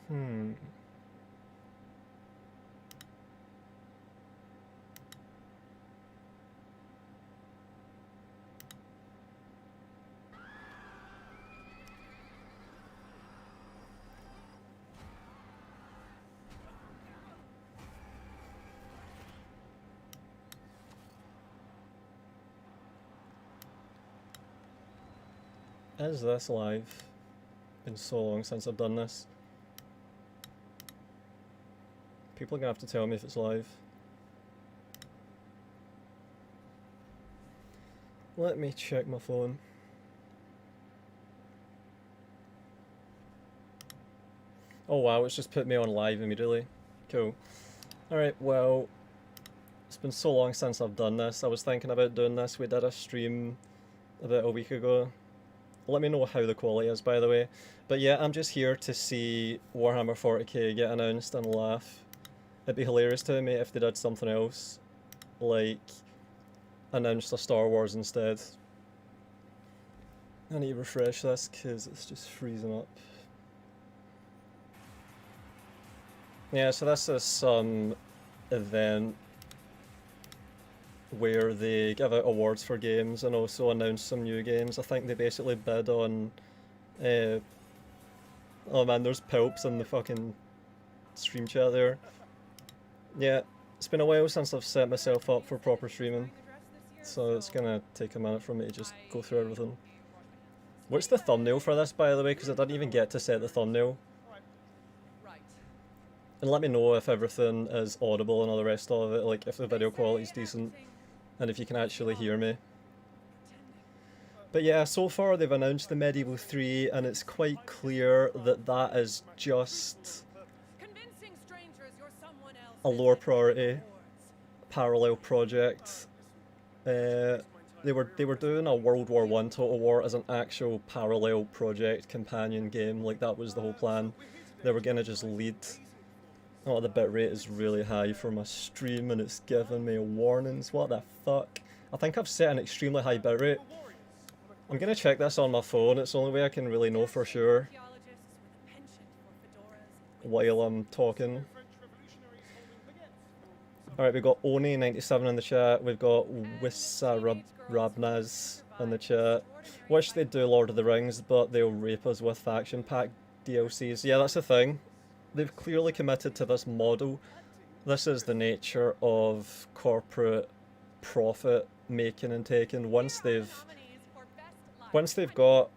Hmm. Is this live? Been so long since I've done this. People are gonna have to tell me if it's live. Let me check my phone. Oh wow, it's just put me on live immediately. Cool. Alright, well, it's been so long since I've done this. I was thinking about doing this. We did a stream about a week ago. Let me know how the quality is, by the way. But yeah, I'm just here to see Warhammer 40k get announced and laugh. It'd be hilarious to me if they did something else, like announced a Star Wars instead. I need to refresh this because it's just freezing up. Yeah, so this is some event where they give out awards for games and also announce some new games. I think they basically bid on... oh man, there's Pelps in the fucking stream chat there. Yeah, it's been a while since I've set myself up for proper streaming, so it's gonna take a minute for me to just go through everything. What's the thumbnail for this, by the way, because I didn't even get to set the thumbnail. And let me know if everything is audible and all the rest of it, like if the video quality is decent, and if you can actually hear me. But yeah, so far they've announced the Medieval 3, and it's quite clear that that is just a lower priority parallel project. They were doing a World War I Total War as an actual parallel project companion game, like that was the whole plan. They were gonna just lead. Oh, the bitrate is really high for my stream and it's giving me warnings. What the fuck? I think I've set an extremely high bitrate. I'm gonna check this on my phone. It's the only way I can really know for sure while I'm talking. Alright, we've got Oni97 in the chat. We've got Wisarabnaz in the chat. Wish they'd do Lord of the Rings, but they'll rape us with faction pack DLCs. Yeah, that's the thing. They've clearly committed to this model. This is the nature of corporate profit making and taking. Once they've got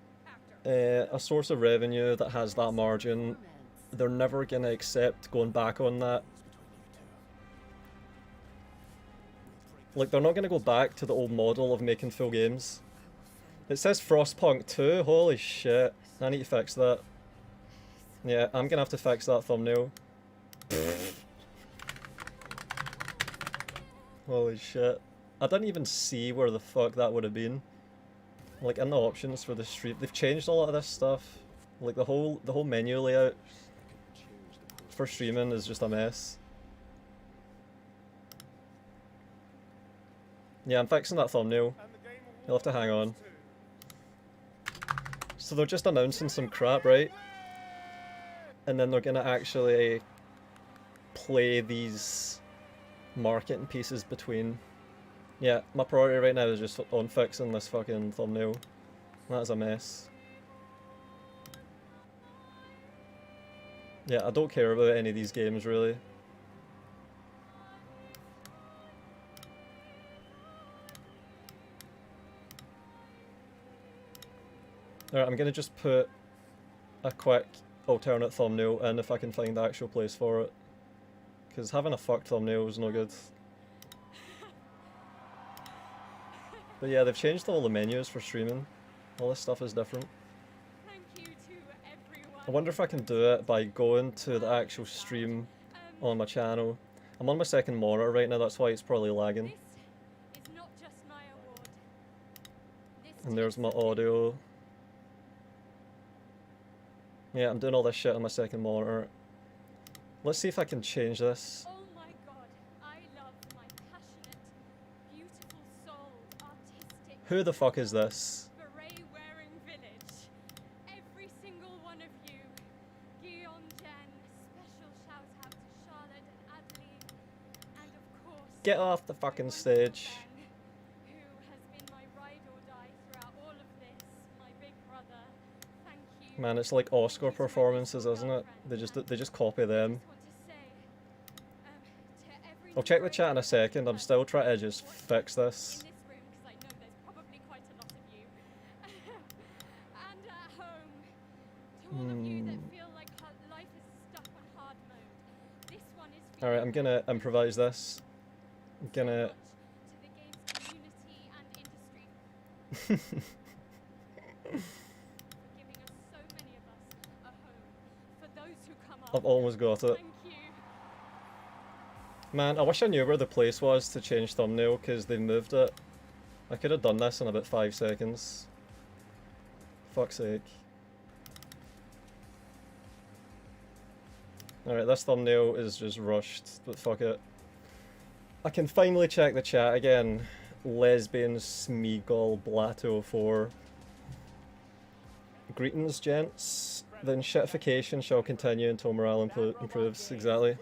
a source of revenue that has that margin, they're never going to accept going back on that. Like, they're not going to go back to the old model of making full games. It says Frostpunk 2, holy shit. I need to fix that. Yeah, I'm gonna have to fix that thumbnail. Holy shit. I didn't even see where the fuck that would have been. Like, in the options for the stream, they've changed a lot of this stuff. Like, the whole menu layout for streaming is just a mess. Yeah, I'm fixing that thumbnail. You'll have to hang on. So they're just announcing some crap, right? And then they're gonna actually play these marketing pieces between. Yeah, my priority right now is just on fixing this fucking thumbnail. That is a mess. Yeah, I don't care about any of these games really. Alright, I'm gonna just put a quick alternate thumbnail in if I can find the actual place for it. Because having a fucked thumbnail is no good. But yeah, they've changed all the menus for streaming. All this stuff is different. I wonder if I can do it by going to the actual stream on my channel. I'm on my second monitor right now, that's why it's probably lagging. And there's my audio. Yeah, I'm doing all this shit on my second monitor. Let's see if I can change this. Oh my god, I love my passionate, beautiful soul, artistic. Who the fuck is this? Beret-wearing village. Every single one of you, Guion Jen, Get off the fucking stage. Who has been my ride or die throughout all of this, my big brother. Thank you. Man, it's like Oscar performances, isn't it? They just copy them. I'll check the chat in a second. I'm still trying to just fix this. In this room, because I know there's probably quite a lot of you. And at home, to all of you that feel like life is stuck on hard mode, this one is for Alright, you. I'm gonna improvise this. I'm gonna... To the game's community and industry for giving us so many of us a home. For those who come I've after, almost got it. thank you. Man, I wish I knew where the place was to change thumbnail, because they moved it. I could have done this in about 5 seconds. Fuck's sake. Alright, this thumbnail is just rushed, but fuck it. I can finally check the chat again. Lesbian Smeagol Blato 4. Greetings, gents. The shitification shall continue until morale improves. Exactly.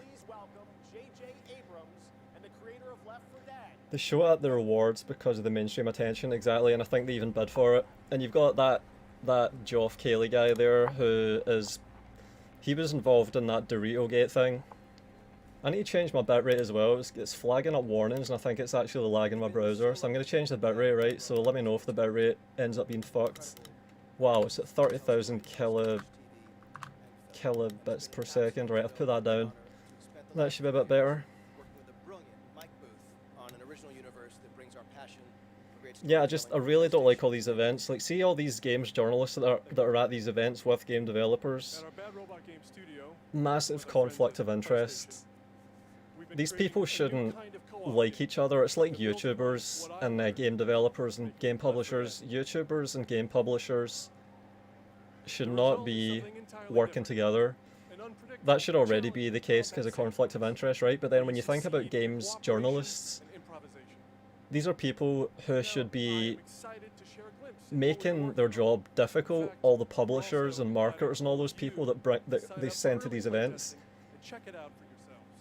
They show at the rewards because of the mainstream attention, exactly, and I think they even bid for it. And you've got that Geoff Keighley guy there who is... He was involved in that Dorito Gate thing. I need to change my bitrate as well. It's flagging up warnings and I think it's actually lagging my browser, so I'm going to change the bitrate, right? So let me know if the bitrate ends up being fucked. Wow, it's at 30,000 kilobits per second. Right, I've put that down. That should be a bit better. Yeah, I really don't like all these events. Like, see all these games journalists that are at these events with game developers. Massive conflict of interest. These people shouldn't like each other. It's like YouTubers and game developers and game publishers. YouTubers and game publishers should not be working together. That should already be the case because of conflict of interest, right? But then when you think about games journalists, these are people who should be making their job difficult. All the publishers and marketers and all those people that they send to these events,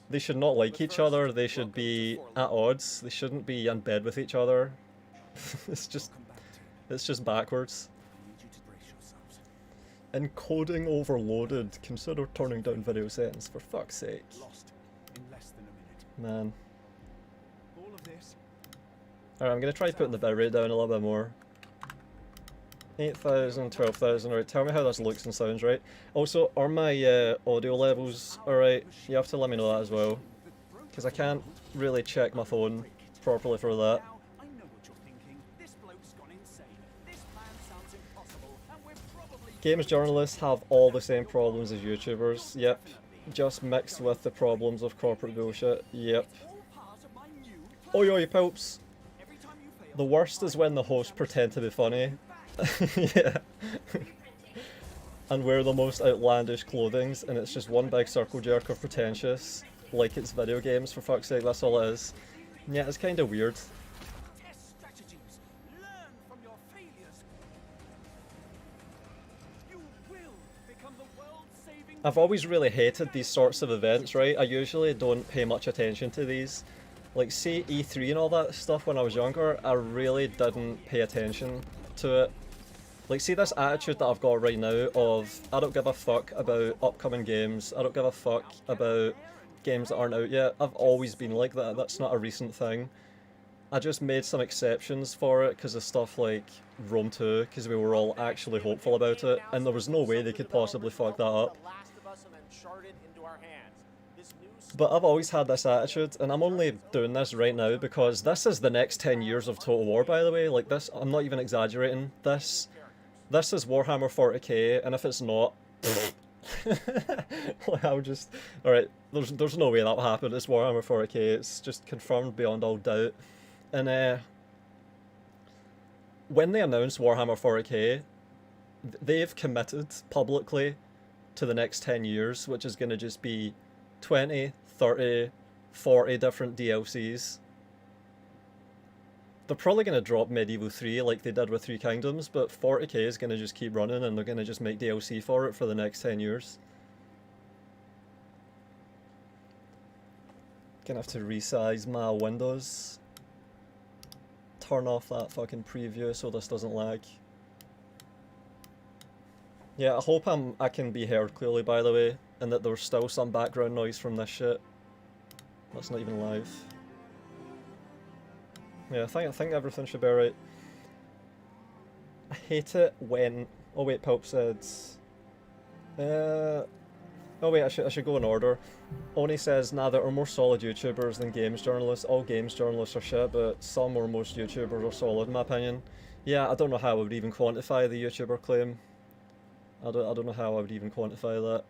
they should not like each other. They should be at odds. They shouldn't be in bed with each other. It's just backwards. Encoding overloaded. Consider turning down video settings, for fuck's sake. Man. Alright, I'm gonna try putting the bitrate down a little bit more. 8,000, 12,000, alright, tell me how this looks and sounds, right? Also, are my audio levels alright? You have to let me know that as well. Because I can't really check my phone properly for that. Games journalists have all the same problems as YouTubers, yep. Just mixed with the problems of corporate bullshit, yep. Oi oi Pilps! The worst is when the hosts pretend to be funny. Yeah. And wear the most outlandish clothings, and it's just one big circle jerk of pretentious, like it's video games, for fuck's sake, that's all it is. Yeah, it's kinda weird. I've always really hated these sorts of events, right? I usually don't pay much attention to these. Like, see E3 and all that stuff when I was younger, I really didn't pay attention to it. Like, see this attitude that I've got right now of, I don't give a fuck about upcoming games, I don't give a fuck about games that aren't out yet. I've always been like that, that's not a recent thing. I just made some exceptions for it because of stuff like Rome 2, because we were all actually hopeful about it, and there was no way they could possibly fuck that up. But I've always had this attitude, and I'm only doing this right now because this is the next 10 years of Total War, by the way. Like, this, I'm not even exaggerating. This is Warhammer 40k, and if it's not, like, I'll just... Alright, there's no way that will happen. It's Warhammer 40k, it's just confirmed beyond all doubt. And when they announced Warhammer 40k, they've committed publicly to the next 10 years, which is going to just be 20, 30, 40 different DLCs. They're probably going to drop Medieval 3 like they did with Three Kingdoms, but 40k is going to just keep running and they're going to just make DLC for it for the next 10 years. Gonna have to resize my windows. Turn off that fucking preview so this doesn't lag. Yeah, I hope I can be heard clearly, by the way, and that there's still some background noise from this shit. That's not even live. Yeah, I think everything should be alright. I hate it when... Oh wait, Pulp said... Oh wait, I should go in order. Oni says, nah, there are more solid YouTubers than games journalists. All games journalists are shit, but some or most YouTubers are solid in my opinion. Yeah, I don't know how I would even quantify the YouTuber claim. I don't know how I would even quantify that.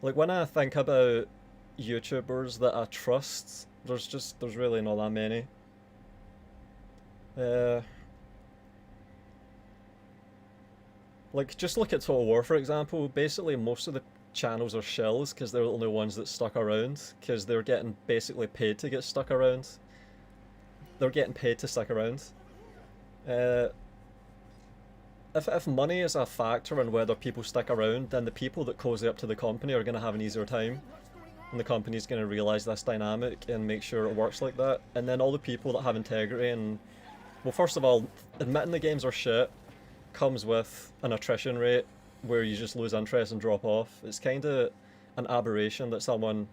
Like, when I think about YouTubers that I trust, there's really not that many. Like, just look at Total War, for example. Basically, most of the channels are shells because they're the only ones that stuck around, because they're getting basically paid to get stuck around. They're getting paid to stick around. If money is a factor in whether people stick around, then the people that cozy up to the company are going to have an easier time. And the company's going to realise this dynamic and make sure it works like that. And then all the people that have integrity and... Well, first of all, admitting the games are shit comes with an attrition rate where you just lose interest and drop off. It's kind of an aberration that someone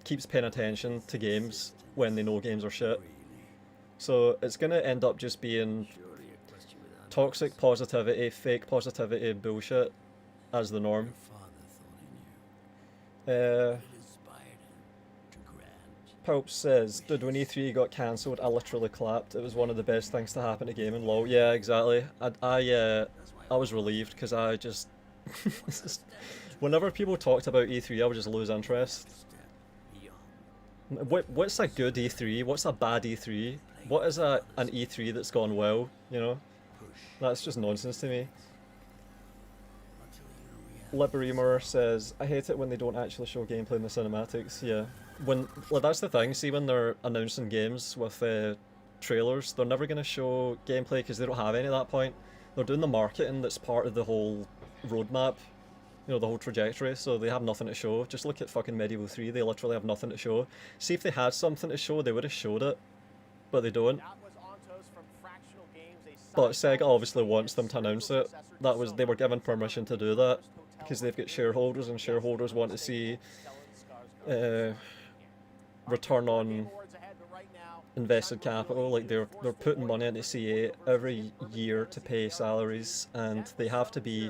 keeps paying attention to games when they know games are shit. So it's going to end up just being toxic positivity, fake positivity, bullshit as the norm. Pulp says, dude, when E3 got cancelled, I literally clapped. It was one of the best things to happen to gaming. Lol. Yeah, exactly. I was relieved because I just... Whenever people talked about E3, I would just lose interest. What's a good E3? What's a bad E3? What is an E3 that's gone well, you know? That's just nonsense to me. Liberimer says, I hate it when they don't actually show gameplay in the cinematics. Yeah. Like, that's the thing, see when they're announcing games with trailers, they're never going to show gameplay because they don't have any at that point. They're doing the marketing that's part of the whole roadmap, you know, the whole trajectory, so they have nothing to show. Just look at fucking Medieval 3, they literally have nothing to show. See, if they had something to show, they would have showed it, but they don't. But Sega obviously wants them to announce it. They were given permission to do that, because they've got shareholders, and shareholders want to see return on invested capital. Like, they're putting money into CA every year to pay salaries, and they have to be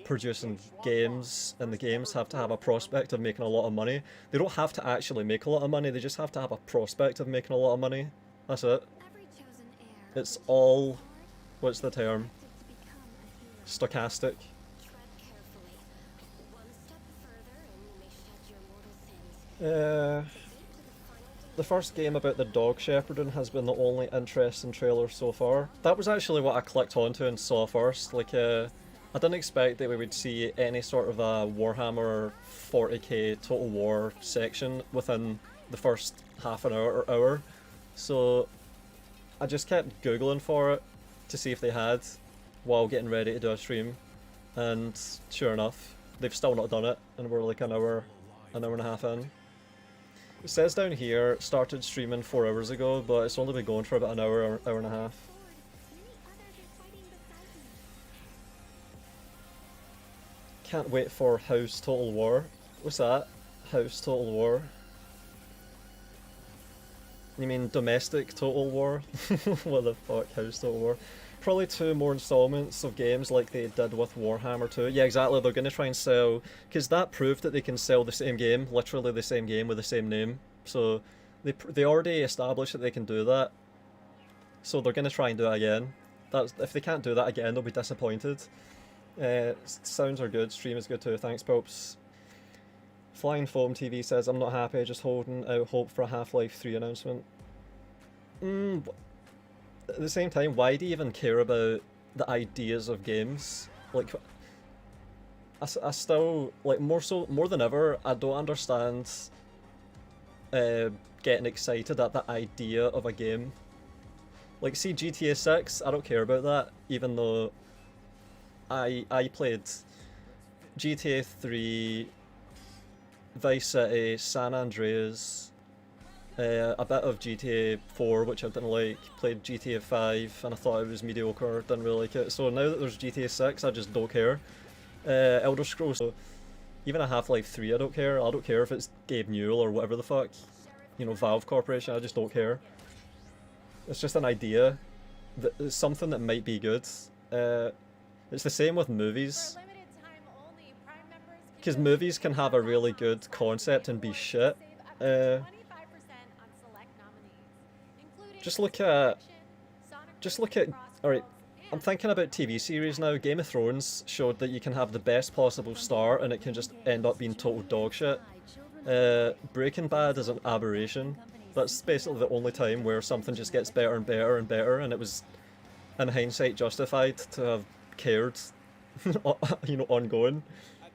producing games, and the games have to have a prospect of making a lot of money. They don't have to actually make a lot of money, they just have to have a prospect of making a lot of money. That's it. It's all, what's the term? Stochastic. The first game about the dog shepherding has been the only interesting trailer so far. That was actually what I clicked onto and saw first. Like, I didn't expect that we would see any sort of a Warhammer 40k Total War section within the first half an hour or hour. So I just kept googling for it to see if they had while getting ready to do a stream, and sure enough, they've still not done it, and we're like an hour and a half in. It says down here, started streaming 4 hours ago, but it's only been going for about an hour and a half. Can't wait for House Total War. What's that? House Total War? You mean domestic Total War? What the fuck, House Total War? Probably 2 more installments of games like they did with Warhammer 2. Yeah, exactly, they're going to try and sell... Because that proved that they can sell the same game, literally the same game with the same name. So they already established that they can do that. So they're going to try and do it again. If they can't do that again, they'll be disappointed. Sounds are good, stream is good too, thanks Popes. Flying Foam TV says, I'm not happy, just holding out hope for a Half-Life 3 announcement. At the same time, why do you even care about the ideas of games? Like, I still, like, more than ever, I don't understand getting excited at the idea of a game. Like, see GTA 6, I don't care about that, even though I played GTA 3, Vice City, San Andreas, a bit of GTA 4, which I didn't like, played GTA 5, and I thought it was mediocre, didn't really like it. So now that there's GTA 6, I just don't care. Elder Scrolls, so even a Half-Life 3, I don't care. I don't care if it's Gabe Newell or whatever the fuck. You know, Valve Corporation, I just don't care. It's just an idea. It's something that might be good. It's the same with movies. Because movies can have a really good concept and be shit. Just look at... Alright, I'm thinking about TV series now. Game of Thrones showed that you can have the best possible start and it can just end up being total dog shit. Breaking Bad is an aberration. That's basically the only time where something just gets better and better and better, and it was, in hindsight, justified to have cared, you know, ongoing.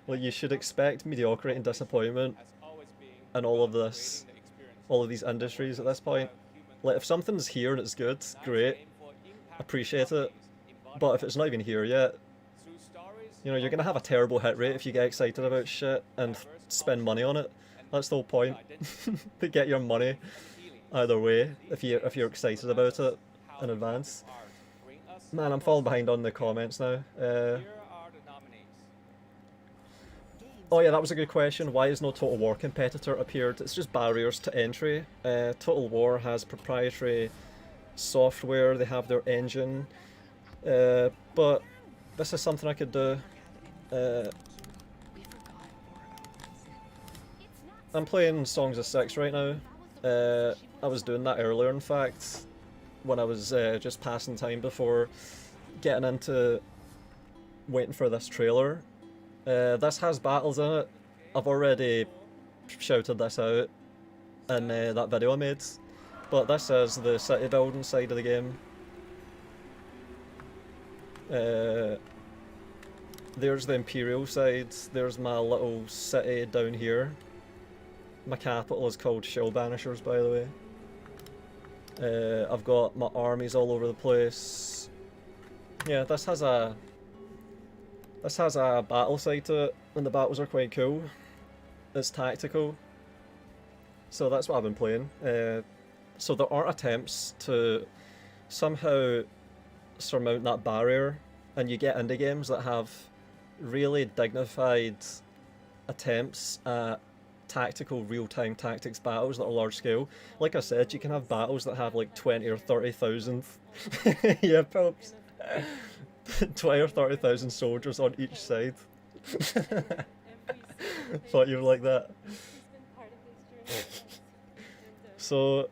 Like, you should expect mediocrity and disappointment in all of this, all of these industries at this point. Like, if something's here and it's good, great, appreciate it. But if it's not even here yet, you know, you're gonna have a terrible hit rate if you get excited about shit and spend money on it. That's the whole point. To get your money either way if you're excited about it in advance. Man, I'm falling behind on the comments now. Oh yeah, that was a good question. Why has no Total War competitor appeared? It's just barriers to entry. Total War has proprietary software, they have their engine, but this is something I could do. I'm playing Songs of Six right now. I was doing that earlier, in fact, when I was just passing time before getting into waiting for this trailer. This has battles in it. I've already shouted this out in that video I made, but this is the city building side of the game. There's the Imperial side, there's my little city down here. My capital is called Shell Banishers, by the way. I've got my armies all over the place. Yeah, this has a battle side to it, and the battles are quite cool. It's tactical. So that's what I've been playing. So there are attempts to somehow surmount that barrier, and you get indie games that have really dignified attempts at tactical real-time tactics battles that are large scale. Like I said, you can have battles that have like 20 or 30,000 yeah, Pops. 20 or 30,000 soldiers on each side. Thought you were like that. So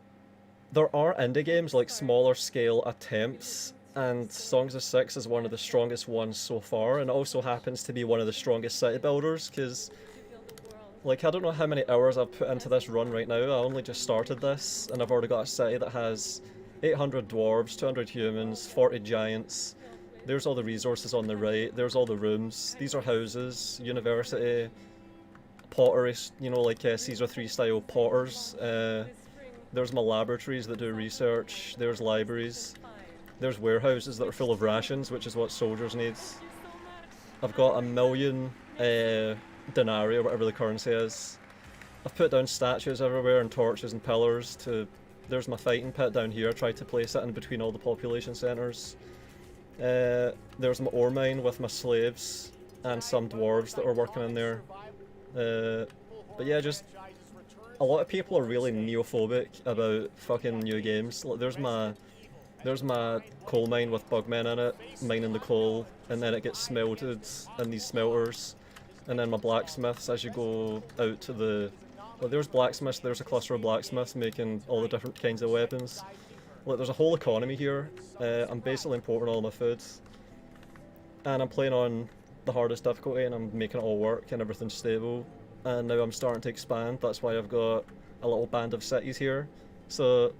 there are indie games, like smaller scale attempts, and Songs of Six is one of the strongest ones so far, and it also happens to be one of the strongest city builders, because like, I don't know how many hours I've put into this run right now. I only just started this, and I've already got a city that has 800 dwarves, 200 humans, 40 giants. There's all the resources on the right, there's all the rooms. These are houses, university, pottery, you know, like Caesar 3 style potters. There's my laboratories that do research, there's libraries. There's warehouses that are full of rations, which is what soldiers need. I've got 1 million denarii, or whatever the currency is. I've put down statues everywhere and torches and pillars to... There's my fighting pit down here, I tried to place it in between all the population centres. There's my ore mine with my slaves and some dwarves that are working in there. But yeah, just... A lot of people are really neophobic about fucking new games. Like, there's my coal mine with bugmen in it, mining the coal, and then it gets smelted in these smelters. And then my blacksmiths as you go out to the... Well, there's blacksmiths, there's a cluster of blacksmiths making all the different kinds of weapons. Like, there's a whole economy here. I'm basically importing all my food. And I'm playing on the hardest difficulty and I'm making it all work and everything's stable. And now I'm starting to expand, that's why I've got a little band of cities here. So,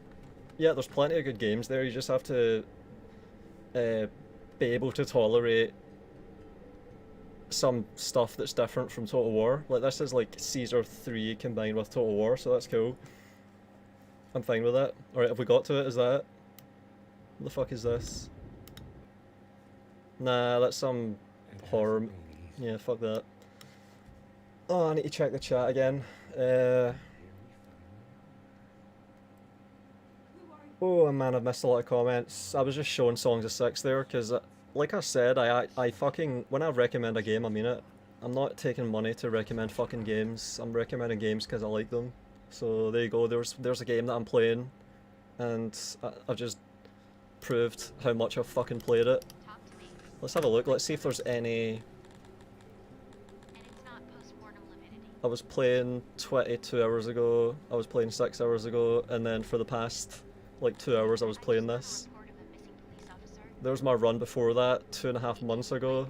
yeah, there's plenty of good games there, you just have to be able to tolerate some stuff that's different from Total War. Like, this is like Caesar 3 combined with Total War, so that's cool. I'm fine with that. Alright, have we got to it? Is that it? What the fuck is this? Nah, that's some horror. Yeah, fuck that. Oh, I need to check the chat again. Oh man, I've missed a lot of comments. I was just showing Songs of Six there, because like I said, I fucking, when I recommend a game, I mean it. I'm not taking money to recommend fucking games. I'm recommending games because I like them. So there you go, there's a game that I'm playing, and I've just proved how much I've fucking played it. Let's have a look, let's see if there's any... I was playing 22 hours ago, I was playing 6 hours ago, and then for the past like 2 hours I was playing this. There's my run before that, 2.5 months ago.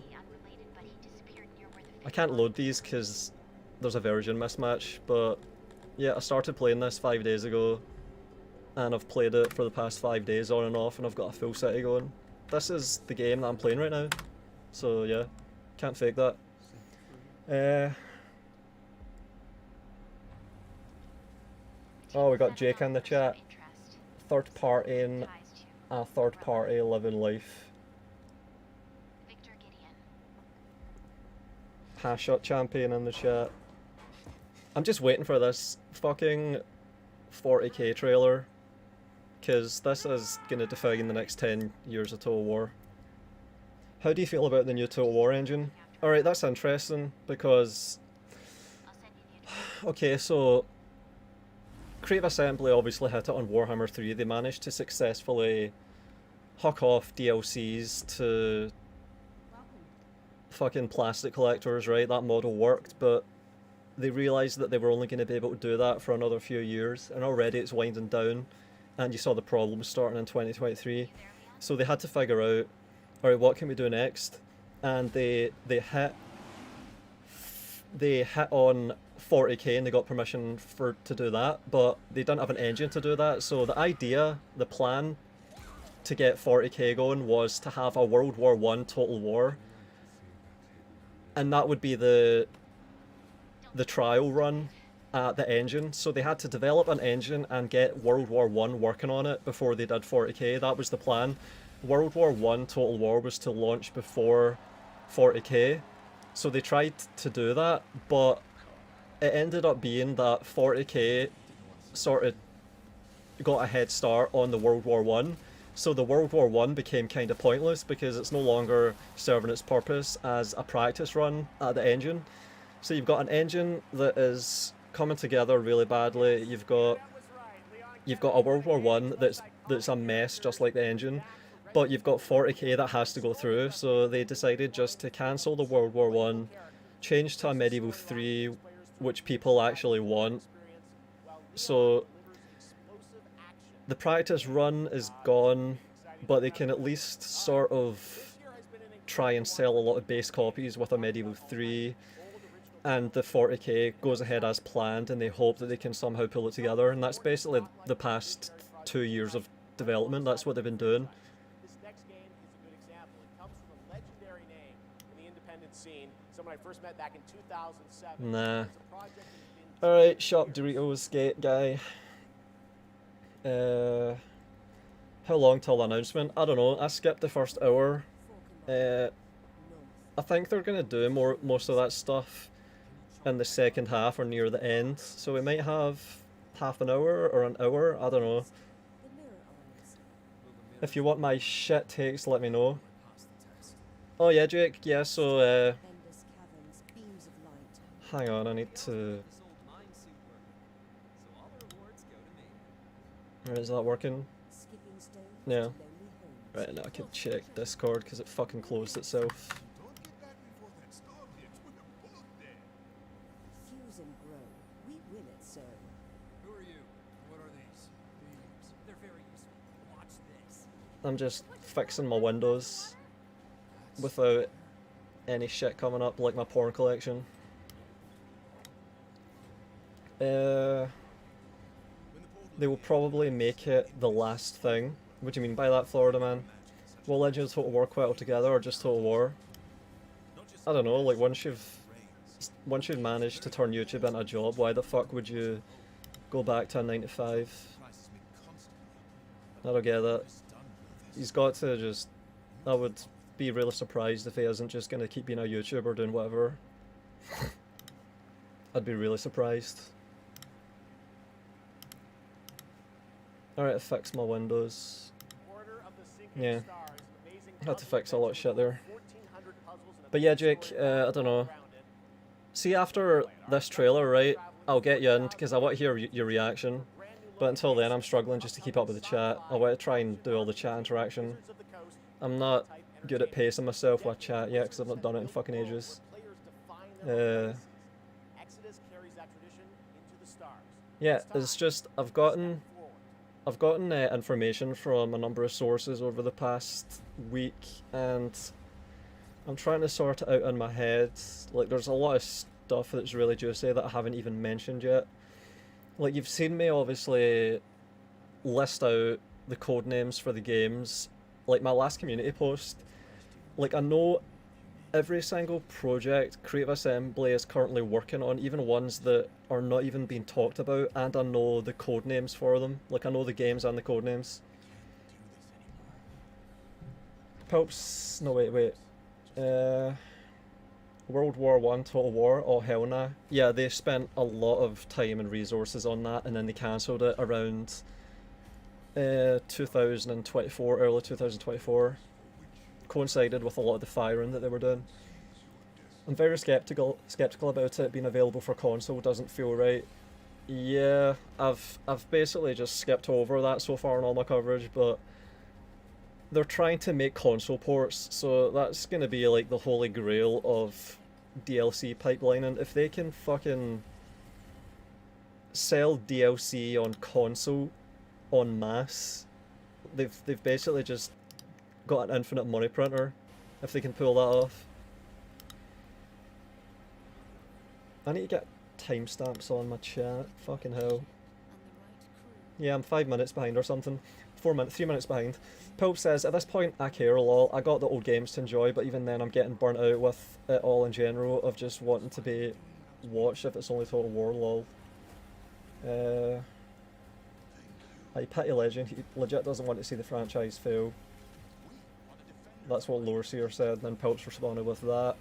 I can't load these because there's a version mismatch, but yeah, I started playing this 5 days ago, and I've played it for the past 5 days on and off, and I've got a full city going. This is the game that I'm playing right now, so yeah, can't fake that. Oh, we got Jake in the chat. Third party in a third party living life. Hashot champion in the chat. I'm just waiting for this fucking 40k trailer, because this is going to define the next 10 years of Total War. How do you feel about the new Total War engine? Alright, that's interesting, because... Okay, so... Creative Assembly obviously hit it on Warhammer 3. They managed to successfully huck off DLCs to fucking plastic collectors, right? That model worked, but they realised that they were only going to be able to do that for another few years, and already it's winding down, and you saw the problems starting in 2023. So they had to figure out, alright, what can we do next? And they hit on 40k, and they got permission to do that, but they didn't have an engine to do that. So the idea, the plan to get 40k going was to have a World War I Total War, and that would be the trial run at the engine. So they had to develop an engine and get World War I working on it before they did 40k. That was the plan. World War I Total War was to launch before 40k, so they tried to do that, but it ended up being that 40k sort of got a head start on the World War I, so the World War I became kind of pointless because it's no longer serving its purpose as a practice run at the engine. So you've got an engine that is coming together really badly. You've got a World War I that's a mess, just like the engine, but you've got 40k that has to go through. So they decided just to cancel the World War I, change to a Medieval 3, which people actually want. So the practice run is gone, but they can at least sort of try and sell a lot of base copies with a Medieval 3, and the 40k goes ahead as planned, and they hope that they can somehow pull it together. And that's basically the past 2 years of development. That's what they've been doing. This next game is a good example. It comes from a legendary name in the independent scene, someone I first met back in 2007. Nah. Alright, Shop Doritos Gate guy. How long till the announcement? I don't know. I skipped the first hour. I think they're gonna do most of that stuff in the second half or near the end. So we might have half an hour or an hour. I don't know. If you want my shit takes, let me know. Oh yeah, Jake. Yeah. So hang on. I need to. Is that working? Yeah. Right, now I can check Discord because it fucking closed itself. I'm just fixing my windows without any shit coming up like my porn collection. They will probably make it the last thing. What do you mean by that, Florida man? Will Legends of Total War quit altogether, or just Total War? I don't know, like once you've managed to turn YouTube into a job, why the fuck would you go back to a 9 to 5? I don't get that. He's got to just... I would be really surprised if he isn't just gonna keep being a YouTuber doing whatever. I'd be really surprised. Alright, fix my windows. Order of the Sinking Yeah. Stars, an amazing I had to puzzle fix a lot of adventure shit there. with 1,400 puzzles and a But yeah, big Jake, story I all don't know. around it. See, after this trailer, right, I'll get you in because I want to hear your reaction. But until then, I'm struggling just to keep up with the chat. I want to try and do all the chat interaction. I'm not good at pacing myself with chat yet because I've not done it in fucking ages. Yeah, it's just I've gotten information from a number of sources over the past week, and I'm trying to sort it out in my head. Like, there's a lot of stuff that's really juicy that I haven't even mentioned yet. Like, you've seen me obviously list out the code names for the games. Like, my last community post, like, I know every single project Creative Assembly is currently working on, even ones that are not even being talked about, and I know the code names for them. Like, I know the games and the code names. Helps. No, wait. World War One, Total War. Oh hell nah. Yeah, they spent a lot of time and resources on that, and then they cancelled it around 2024, early 2024. Coincided with a lot of the firing that they were doing. I'm very skeptical about it being available for console. Doesn't feel right. Yeah, I've basically just skipped over that so far in all my coverage, but they're trying to make console ports, so that's gonna be like the holy grail of DLC pipelining. If they can fucking sell DLC on console en masse, they've basically just got an infinite money printer. If they can pull that off. I need to get timestamps on my chat. Fucking hell. Yeah, I'm 5 minutes behind or something. 3 minutes behind. Pope says, at this point, I care a lot. I got the old games to enjoy, but even then I'm getting burnt out with it all in general of just wanting to be watched if it's only Total War, lol. I pity Legend. He legit doesn't want to see the franchise fail. That's what Loreseer said, and then Pope's responded with that.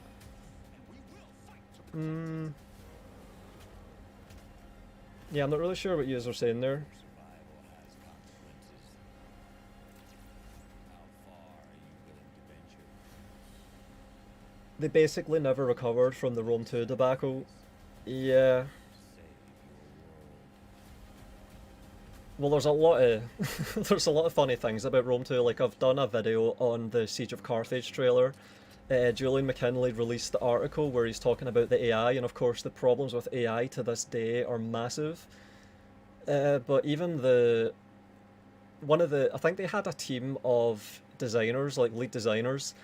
Yeah, I'm not really sure what you are saying there. They basically never recovered from the Rome 2 debacle. Yeah. Well, there's a lot of there's a lot of funny things about Rome 2. Like, I've done a video on the Siege of Carthage trailer. Julian McKinley released the article where he's talking about the AI, and of course the problems with AI to this day are massive. But even I think they had a team of designers, like lead designers,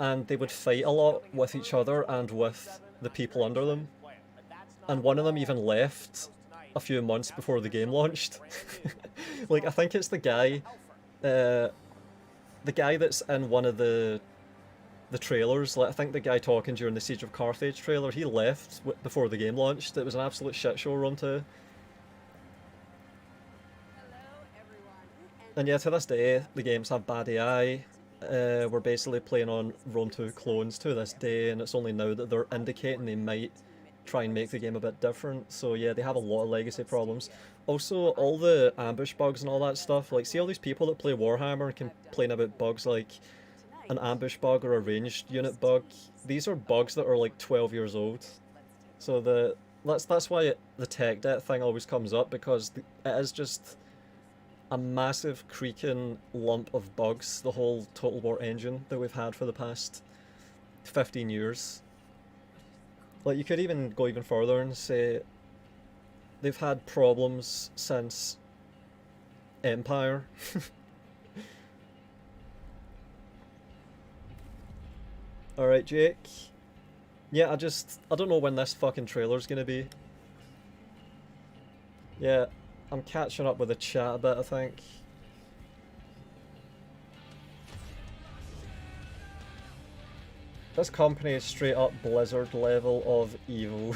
and they would fight a lot with each other and with the people under them. And one of them even left a few months before the game launched. Like, I think it's the guy that's in one of the trailers. Like, I think the guy talking during the Siege of Carthage trailer, he left before the game launched. It was an absolute shit show run too. And yeah, to this day, the games have bad AI. We're basically playing on Rome 2 clones to this day, and it's only now that they're indicating they might try and make the game a bit different. So yeah, they have a lot of legacy problems. Also, all the ambush bugs and all that stuff, like, see all these people that play Warhammer and complain about bugs like an ambush bug or a ranged unit bug. These are bugs that are like 12 years old. So that's why the tech debt thing always comes up, because it is just a massive creaking lump of bugs, the whole Total War engine that we've had for the past 15 years. Like, you could even go even further and say they've had problems since Empire. Alright, Jake. Yeah, I don't know when this fucking trailer's gonna be. Yeah, I'm catching up with the chat a bit, I think. This company is straight up Blizzard level of evil.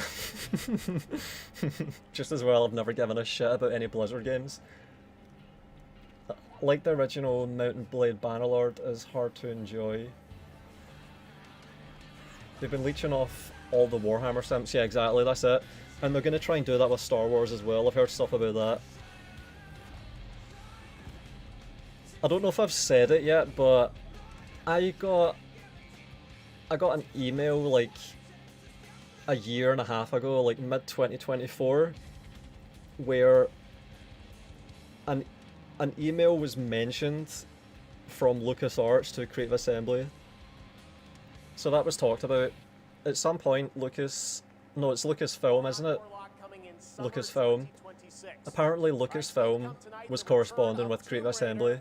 Just as well I've never given a shit about any Blizzard games. Like the original Mountain Blade Bannerlord is hard to enjoy. They've been leeching off all the Warhammer simps, yeah exactly, that's it. And they're going to try and do that with Star Wars as well, I've heard stuff about that. I don't know if I've said it yet, but I got an email like a year and a half ago, like mid 2024, where an email was mentioned from LucasArts to Creative Assembly. So that was talked about. At some point, no, it's Lucasfilm, isn't it? Lucasfilm. Apparently Lucasfilm was corresponding with Creative Assembly.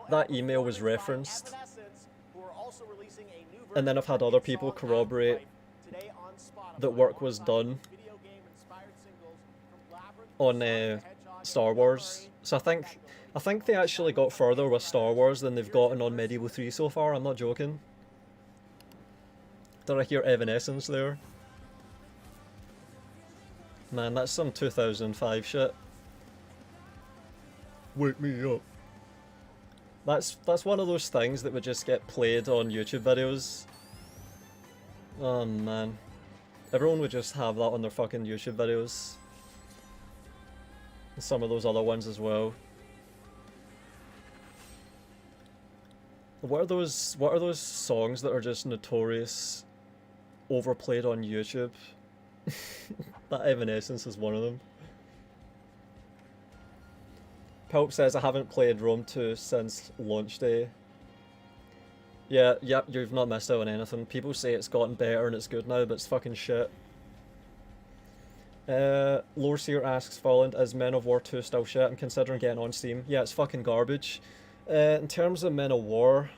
That email was referenced. And then I've had other people corroborate that work was done on Star Wars. So I think they actually got further with Star Wars than they've gotten on Medieval 3 so far, I'm not joking. Did I hear Evanescence there? Man, that's some 2005 shit. Wake me up. That's one of those things that would just get played on YouTube videos. Oh man. Everyone would just have that on their fucking YouTube videos. And some of those other ones as well. What are those songs that are just notorious, overplayed on YouTube? That Evanescence is one of them. Pulp says, I haven't played Rome 2 since launch day. Yeah, you've not missed out on anything. People say it's gotten better and it's good now, but it's fucking shit. Loreseer asks, Fallen, is Men of War 2 still shit? I'm considering getting on Steam. Yeah, it's fucking garbage. In terms of Men of War,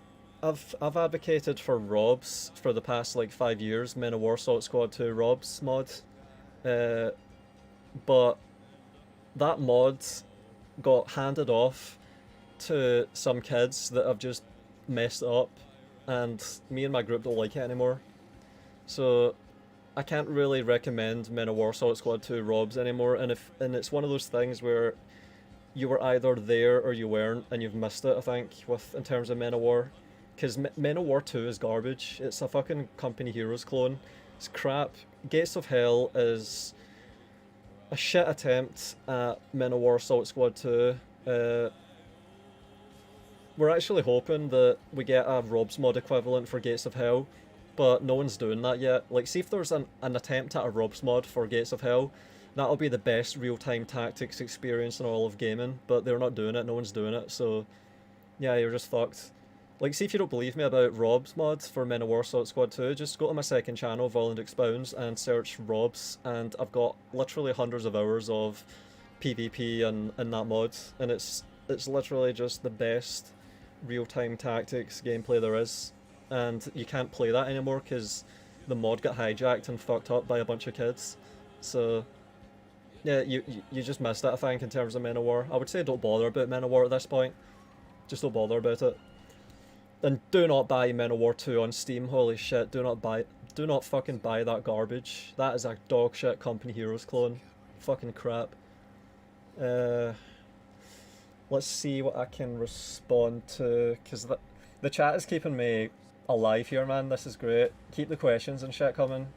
I've advocated for Robs for the past like 5 years, Men of War Salt Squad 2 Robs mod. But that mod got handed off to some kids that have just messed it up, and me and my group don't like it anymore. So I can't really recommend Men of War Salt Squad 2 Robs anymore, and it's one of those things where you were either there or you weren't, and you've missed it, I think, in terms of Men of War. Because Men of War 2 is garbage. It's a fucking Company Heroes clone. It's crap. Gates of Hell is a shit attempt at Men of War Salt Squad 2. We're actually hoping that we get a Rob's mod equivalent for Gates of Hell, but no one's doing that yet. Like, see if there's an attempt at a Rob's mod for Gates of Hell, that'll be the best real-time tactics experience in all of gaming, but they're not doing it, no one's doing it, so yeah, you're just fucked. Like, see if you don't believe me about Rob's mods for Men of War Salt Squad 2, just go to my second channel, Voland Expounds, and search Rob's, and I've got literally hundreds of hours of PvP in that mod, and it's literally just the best real-time tactics gameplay there is, and you can't play that anymore because the mod got hijacked and fucked up by a bunch of kids. So yeah, you just missed it, I think, in terms of Men of War. I would say don't bother about Men of War at this point. Just don't bother about it. And do not buy Men of War 2 on Steam, holy shit, do not fucking buy that garbage. That is a dog shit Company Heroes clone. Fucking crap. Let's see what I can respond to, because the chat is keeping me alive here, man. This is great. Keep the questions and shit coming.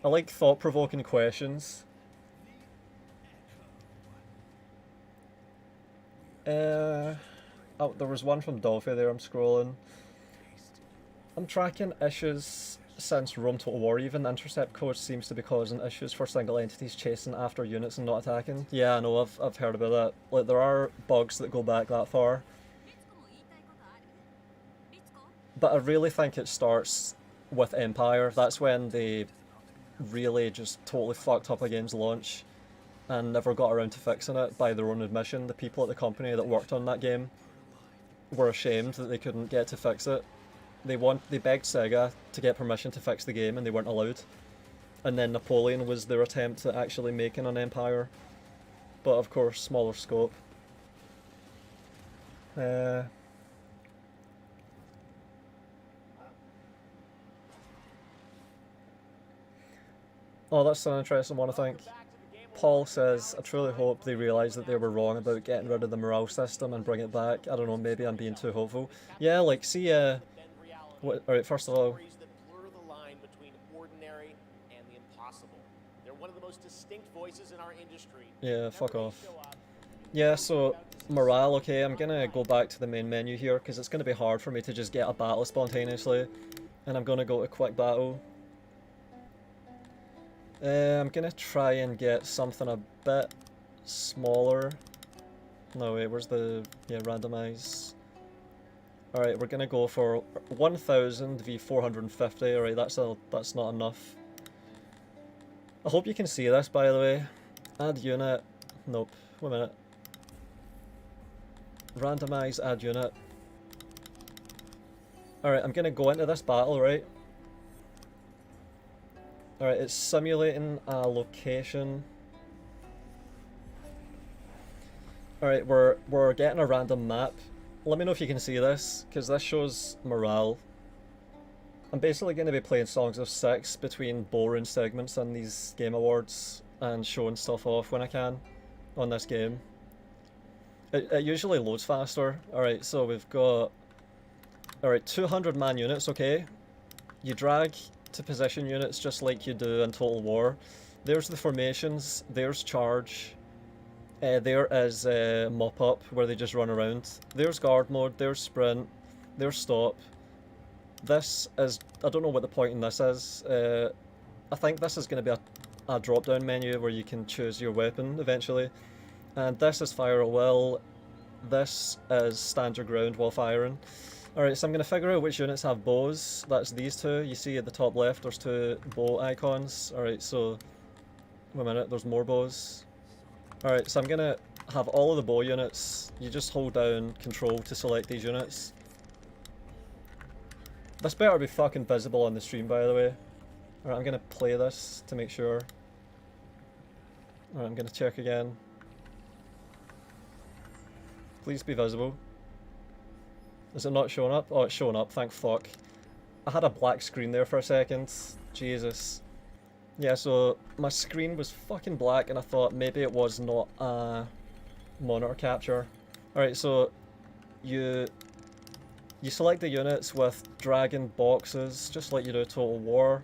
I like thought-provoking questions. Oh, there was one from Dolphy there, I'm scrolling. I'm tracking issues since Rome Total War even. Intercept code seems to be causing issues for single entities chasing after units and not attacking. Yeah, I know, I've heard about that. Like, there are bugs that go back that far. But I really think it starts with Empire. That's when they really just totally fucked up a game's launch and never got around to fixing it by their own admission. The people at the company that worked on that game were ashamed that they couldn't get to fix it. They begged Sega to get permission to fix the game and they weren't allowed. And then Napoleon was their attempt at actually making an Empire. But of course, smaller scope. Oh, that's an interesting one, I think. Paul says, I truly hope they realise that they were wrong about getting rid of the morale system and bring it back. I don't know, maybe I'm being too hopeful. Yeah, like, see, alright, first of all, most distinct voices in our industry. Yeah, fuck Whenever they off. show up, Yeah, so morale, okay, I'm gonna go back to the main menu here because it's gonna be hard for me to just get a battle spontaneously. And I'm gonna go to quick battle. I'm gonna try and get something a bit smaller. No, wait, where's the... yeah, randomize. Alright, we're gonna go for 1000 v 450. Alright, that's not enough. I hope you can see this, by the way. Add unit. Nope. Wait a minute. Randomize, add unit. Alright, I'm gonna go into this battle, right? Alright, it's simulating a location. Alright, we're getting a random map. Let me know if you can see this, because this shows morale. I'm basically going to be playing Songs of Six between boring segments on these Game Awards and showing stuff off when I can on this game. It usually loads faster. Alright, so we've got... Alright, 200 man units, okay. You drag to position units just like you do in Total War. There's the formations, there's charge. There is mop up where they just run around. There's guard mode, there's sprint, there's stop. This is, I don't know what the point in this is. I think this is going to be a drop down menu where you can choose your weapon eventually. And this is fire at will. This is stand your ground while firing. Alright, so I'm going to figure out which units have bows. That's these two. You see at the top left there's two bow icons. Alright, so... wait a minute, there's more bows. Alright, so I'm going to have all of the bow units. You just hold down control to select these units. This better be fucking visible on the stream, by the way. Alright, I'm going to play this to make sure. Alright, I'm going to check again. Please be visible. Is it not showing up? Oh, it's showing up, thank fuck. I had a black screen there for a second. Jesus. Yeah, so my screen was fucking black and I thought maybe it was not a monitor capture. Alright, so you select the units with dragging boxes, just like you do Total War.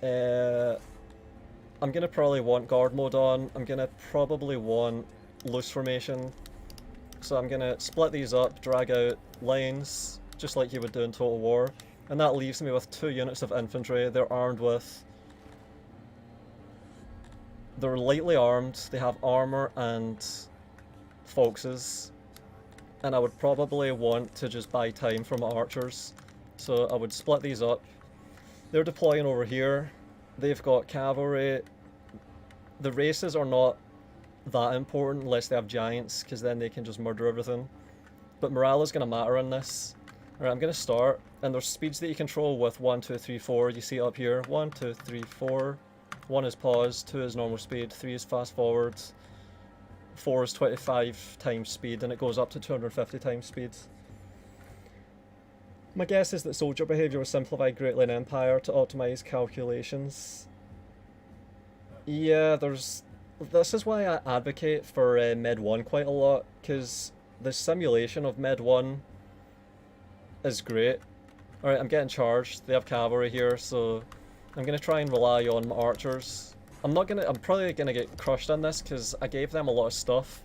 I'm gonna probably want guard mode on. I'm gonna probably want loose formation. So I'm gonna split these up, drag out lines, just like you would do in Total War. And that leaves me with 2 units of infantry. They're armed with... they're lightly armed, they have armor and foxes. And I would probably want to just buy time from my archers. So I would split these up. They're deploying over here. They've got cavalry. The races are not that important unless they have giants, because then they can just murder everything. But morale is going to matter in this. Alright, I'm going to start. And there's speeds that you control with 1, 2, 3, 4. You see it up here. 1, 2, 3, 4. 1 is pause, 2 is normal speed, 3 is fast forward. 4 is 25 times speed, and it goes up to 250 times speed. My guess is that soldier behaviour was simplified greatly in Empire to optimise calculations. Yeah, this is why I advocate for Med 1 quite a lot, because the simulation of Med 1 is great. Alright, I'm getting charged. They have cavalry here, so I'm going to try and rely on my archers. I'm probably going to get crushed on this because I gave them a lot of stuff.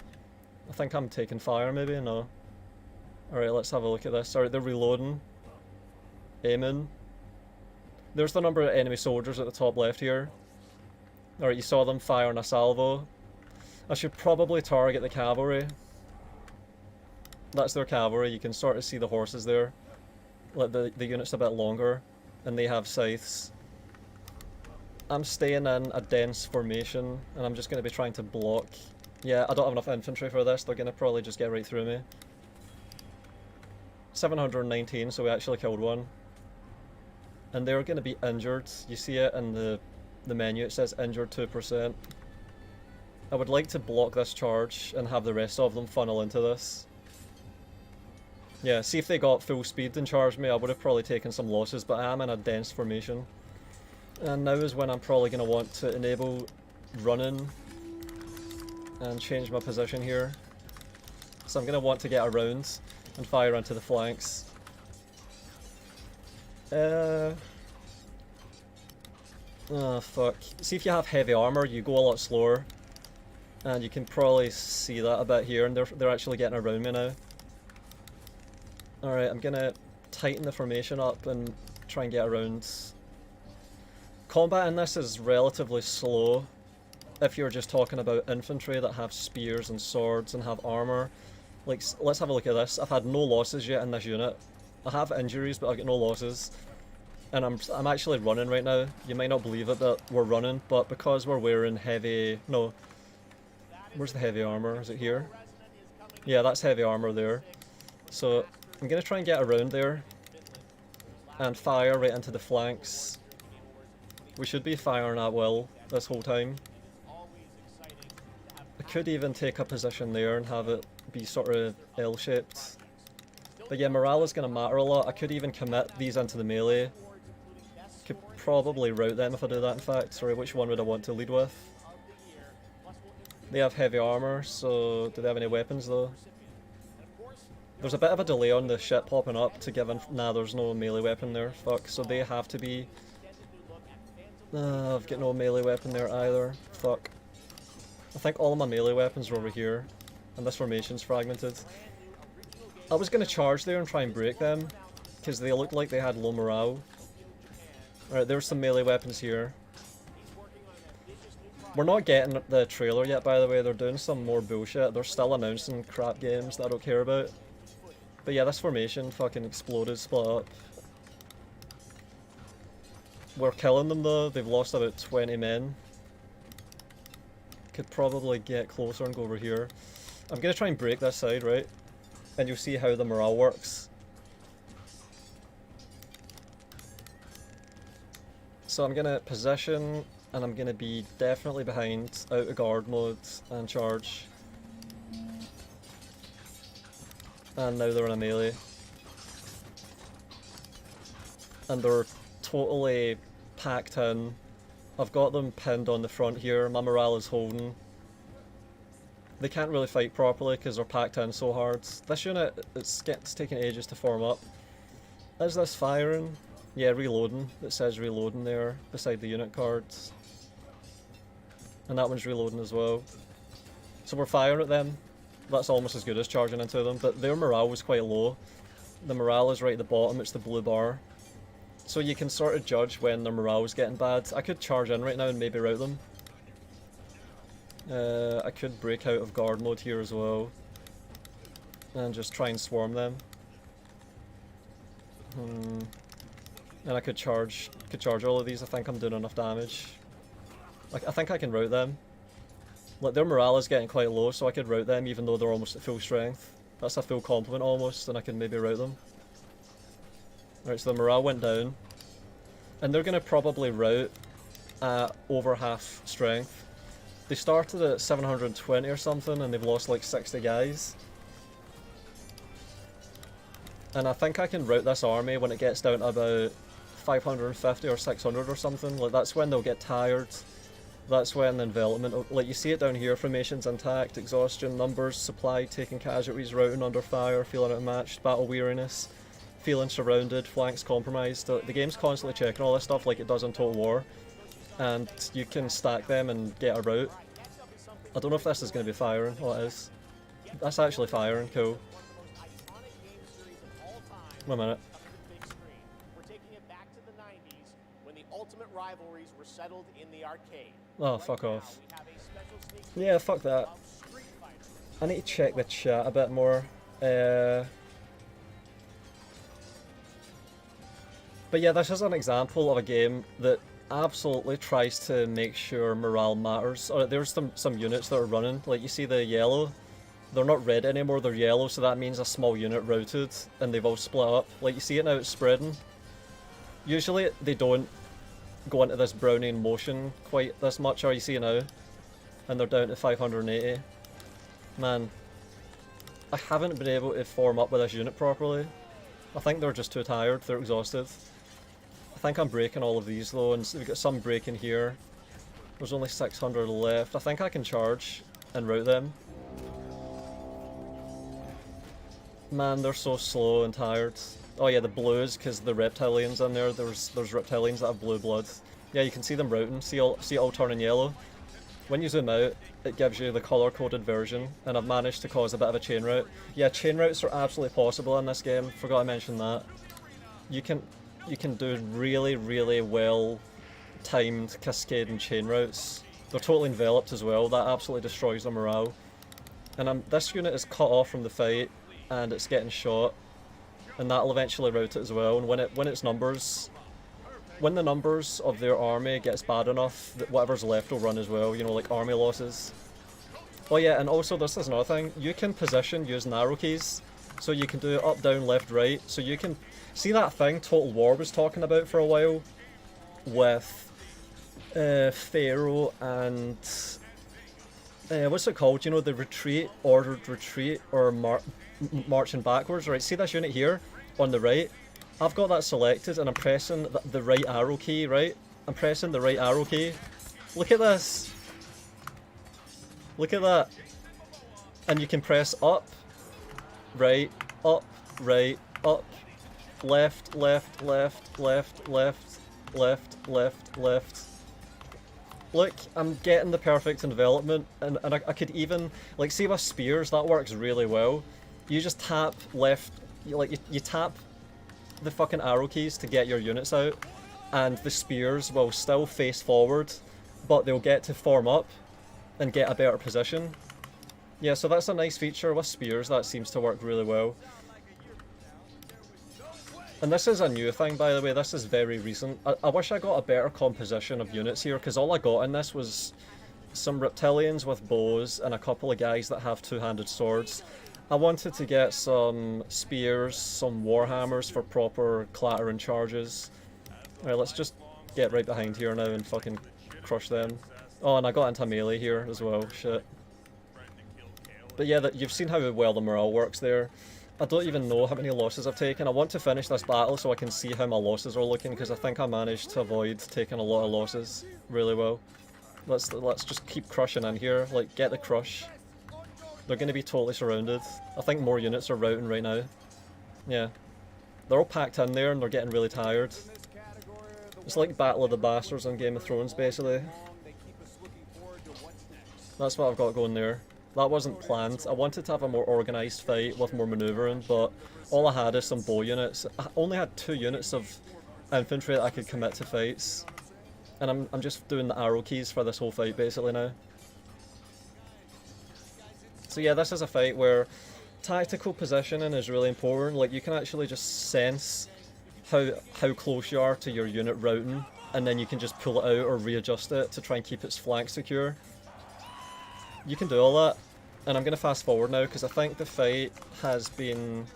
I think I'm taking fire maybe, no. Alright, let's have a look at this. Alright, they're reloading. Aiming. There's the number of enemy soldiers at the top left here. Alright, you saw them firing a salvo. I should probably target the cavalry. That's their cavalry, you can sort of see the horses there. Like the unit's a bit longer, and they have scythes. I'm staying in a dense formation, and I'm just going to be trying to block. Yeah, I don't have enough infantry for this, they're going to probably just get right through me. 719, so we actually killed one. And they're going to be injured. You see it in the menu, it says injured 2%. I would like to block this charge and have the rest of them funnel into this. Yeah, see if they got full speed and charged me, I would have probably taken some losses, but I am in a dense formation. And now is when I'm probably going to want to enable running and change my position here. So I'm going to want to get around and fire onto the flanks. Oh fuck. See, if you have heavy armor, you go a lot slower. And you can probably see that a bit here, and they're actually getting around me now. Alright, I'm gonna tighten the formation up and try and get around. Combat in this is relatively slow if you're just talking about infantry that have spears and swords and have armor. Like, let's have a look at this. I've had no losses yet in this unit. I have injuries, but I've got no losses. And I'm actually running right now. You might not believe it, but we're running. But because we're wearing heavy... No. Where's the heavy armor? Is it here? Yeah, that's heavy armor there. So, I'm going to try and get around there. And fire right into the flanks. We should be firing at will this whole time. I could even take a position there and have it be sort of L-shaped. But yeah, morale is going to matter a lot. I could even commit these into the melee. Could probably route them if I do that, in fact. Sorry, which one would I want to lead with? They have heavy armor, so do they have any weapons though? There's a bit of a delay on the shit popping up to give nah, there's no melee weapon there. Fuck, so they have to be... I've got no melee weapon there either. Fuck. I think all of my melee weapons are over here, and this formation's fragmented. I was gonna charge there and try and break them, because they looked like they had low morale. Alright, there's some melee weapons here. We're not getting the trailer yet, by the way. They're doing some more bullshit. They're still announcing crap games that I don't care about. But yeah, this formation fucking exploded, split up. We're killing them though. They've lost about 20 men. Could probably get closer and go over here. I'm gonna try and break this side, right? And you'll see how the morale works. So I'm gonna position, and I'm gonna be definitely behind, out of guard mode, and charge. And now they're in a melee. And they're totally packed in. I've got them pinned on the front here, my morale is holding. They can't really fight properly because they're packed in so hard. This unit, it's taking ages to form up. Is this firing? Yeah, reloading. It says reloading there beside the unit cards. And that one's reloading as well. So we're firing at them. That's almost as good as charging into them, but their morale was quite low. The morale is right at the bottom, it's the blue bar. So you can sort of judge when their morale is getting bad. I could charge in right now and maybe rout them. I could break out of guard mode here as well. And just try and swarm them. And I could charge all of these. I think I'm doing enough damage. Like, I think I can rout them. Like, their morale is getting quite low, so I could rout them even though they're almost at full strength. That's a full complement almost, and I can maybe rout them. Alright, so the morale went down. And they're gonna probably rout at over half strength. They started at 720 or something, and they've lost like 60 guys. And I think I can rout this army when it gets down to about 550 or 600 or something. Like, that's when they'll get tired. That's when the envelopment, like you see it down here, formations intact, exhaustion, numbers, supply, taking casualties, routing under fire, feeling outmatched, battle weariness, feeling surrounded, flanks compromised. The game's constantly checking all this stuff like it does in Total War. And you can stack them and get a rout. I don't know if this is going to be firing. Oh, it is. That's actually firing, cool. One minute. We're taking it back to the 90s when the ultimate rivalries were settled in the arcade. Oh, fuck off. Yeah, fuck that. I need to check the chat a bit more. But yeah, this is an example of a game that absolutely tries to make sure morale matters. There's some units that are running, like you see the yellow. They're not red anymore, they're yellow, so that means a small unit routed, and they've all split up. Like, you see it now, it's spreading. Usually they don't go into this browning motion quite this much, or you see now, and they're down to 580. Man, I haven't been able to form up with this unit properly. I think they're just too tired, they're exhausted. I think I'm breaking all of these though, and we've got some breaking here. There's only 600 left. I think I can charge and rout them. Man, they're so slow and tired. Oh yeah, the blues, because the reptilians in there, there's reptilians that have blue blood. Yeah, you can see them routing. See it all turning yellow. When you zoom out, it gives you the color-coded version, and I've managed to cause a bit of a chain route. Yeah, chain routes are absolutely possible in this game. Forgot to mention that. You can do really, really well timed cascading chain routes. They're totally enveloped as well. That absolutely destroys the morale. And this unit is cut off from the fight, and it's getting shot, and that'll eventually route it as well. And when the numbers of their army gets bad enough, that whatever's left will run as well. You know, like army losses. Oh yeah, and also this is another thing. You can position using arrow keys, so you can do up, down, left, right. So you can see that thing Total War was talking about for a while with Pharaoh and what's it called? You know, the retreat, ordered retreat, or marching backwards. Right? See this unit here on the right? I've got that selected and I'm pressing the right arrow key, right? I'm pressing the right arrow key. Look at this. Look at that. And you can press up, right, up, left, left, left, left, left, left, left, left. Look, I'm getting the perfect envelopment, and I could even, like, see with spears, that works really well. You just tap left, you tap the fucking arrow keys to get your units out, and the spears will still face forward, but they'll get to form up and get a better position. Yeah, so that's a nice feature with spears that seems to work really well. And this is a new thing, by the way. This is very recent. I wish I got a better composition of units here, because all I got in this was some reptilians with bows and a couple of guys that have two-handed swords. I wanted to get some spears, some warhammers for proper clattering charges. Alright, let's just get right behind here now and fucking crush them. Oh, and I got into melee here as well, shit. But yeah, you've seen how well the morale works there. I don't even know how many losses I've taken. I want to finish this battle so I can see how my losses are looking, because I think I managed to avoid taking a lot of losses really well. Let's just keep crushing in here, like, get the crush. They're going to be totally surrounded. I think more units are routing right now. Yeah. They're all packed in there and they're getting really tired. It's like Battle of the Bastards on Game of Thrones, basically. That's what I've got going there. That wasn't planned. I wanted to have a more organised fight with more manoeuvring, but all I had is some bow units. I only had 2 units of infantry that I could commit to fights. And I'm just doing the arrow keys for this whole fight, basically, now. So yeah, this is a fight where tactical positioning is really important. Like, you can actually just sense how close you are to your unit routing, and then you can just pull it out or readjust it to try and keep its flank secure. You can do all that, and I'm going to fast forward now because I think the fight has been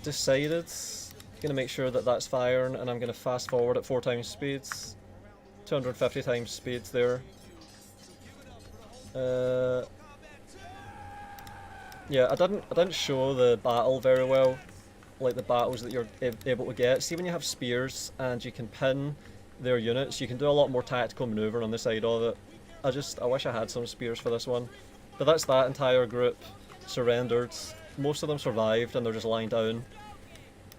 decided. I'm going to make sure that that's firing, and I'm going to fast forward at 4 times speeds, 250 times speeds there. Yeah, I didn't show the battle very well, like the battles that you're able to get. See, when you have spears and you can pin their units, you can do a lot more tactical manoeuvring on the side of it. I wish I had some spears for this one. But that's that entire group surrendered. Most of them survived and they're just lying down.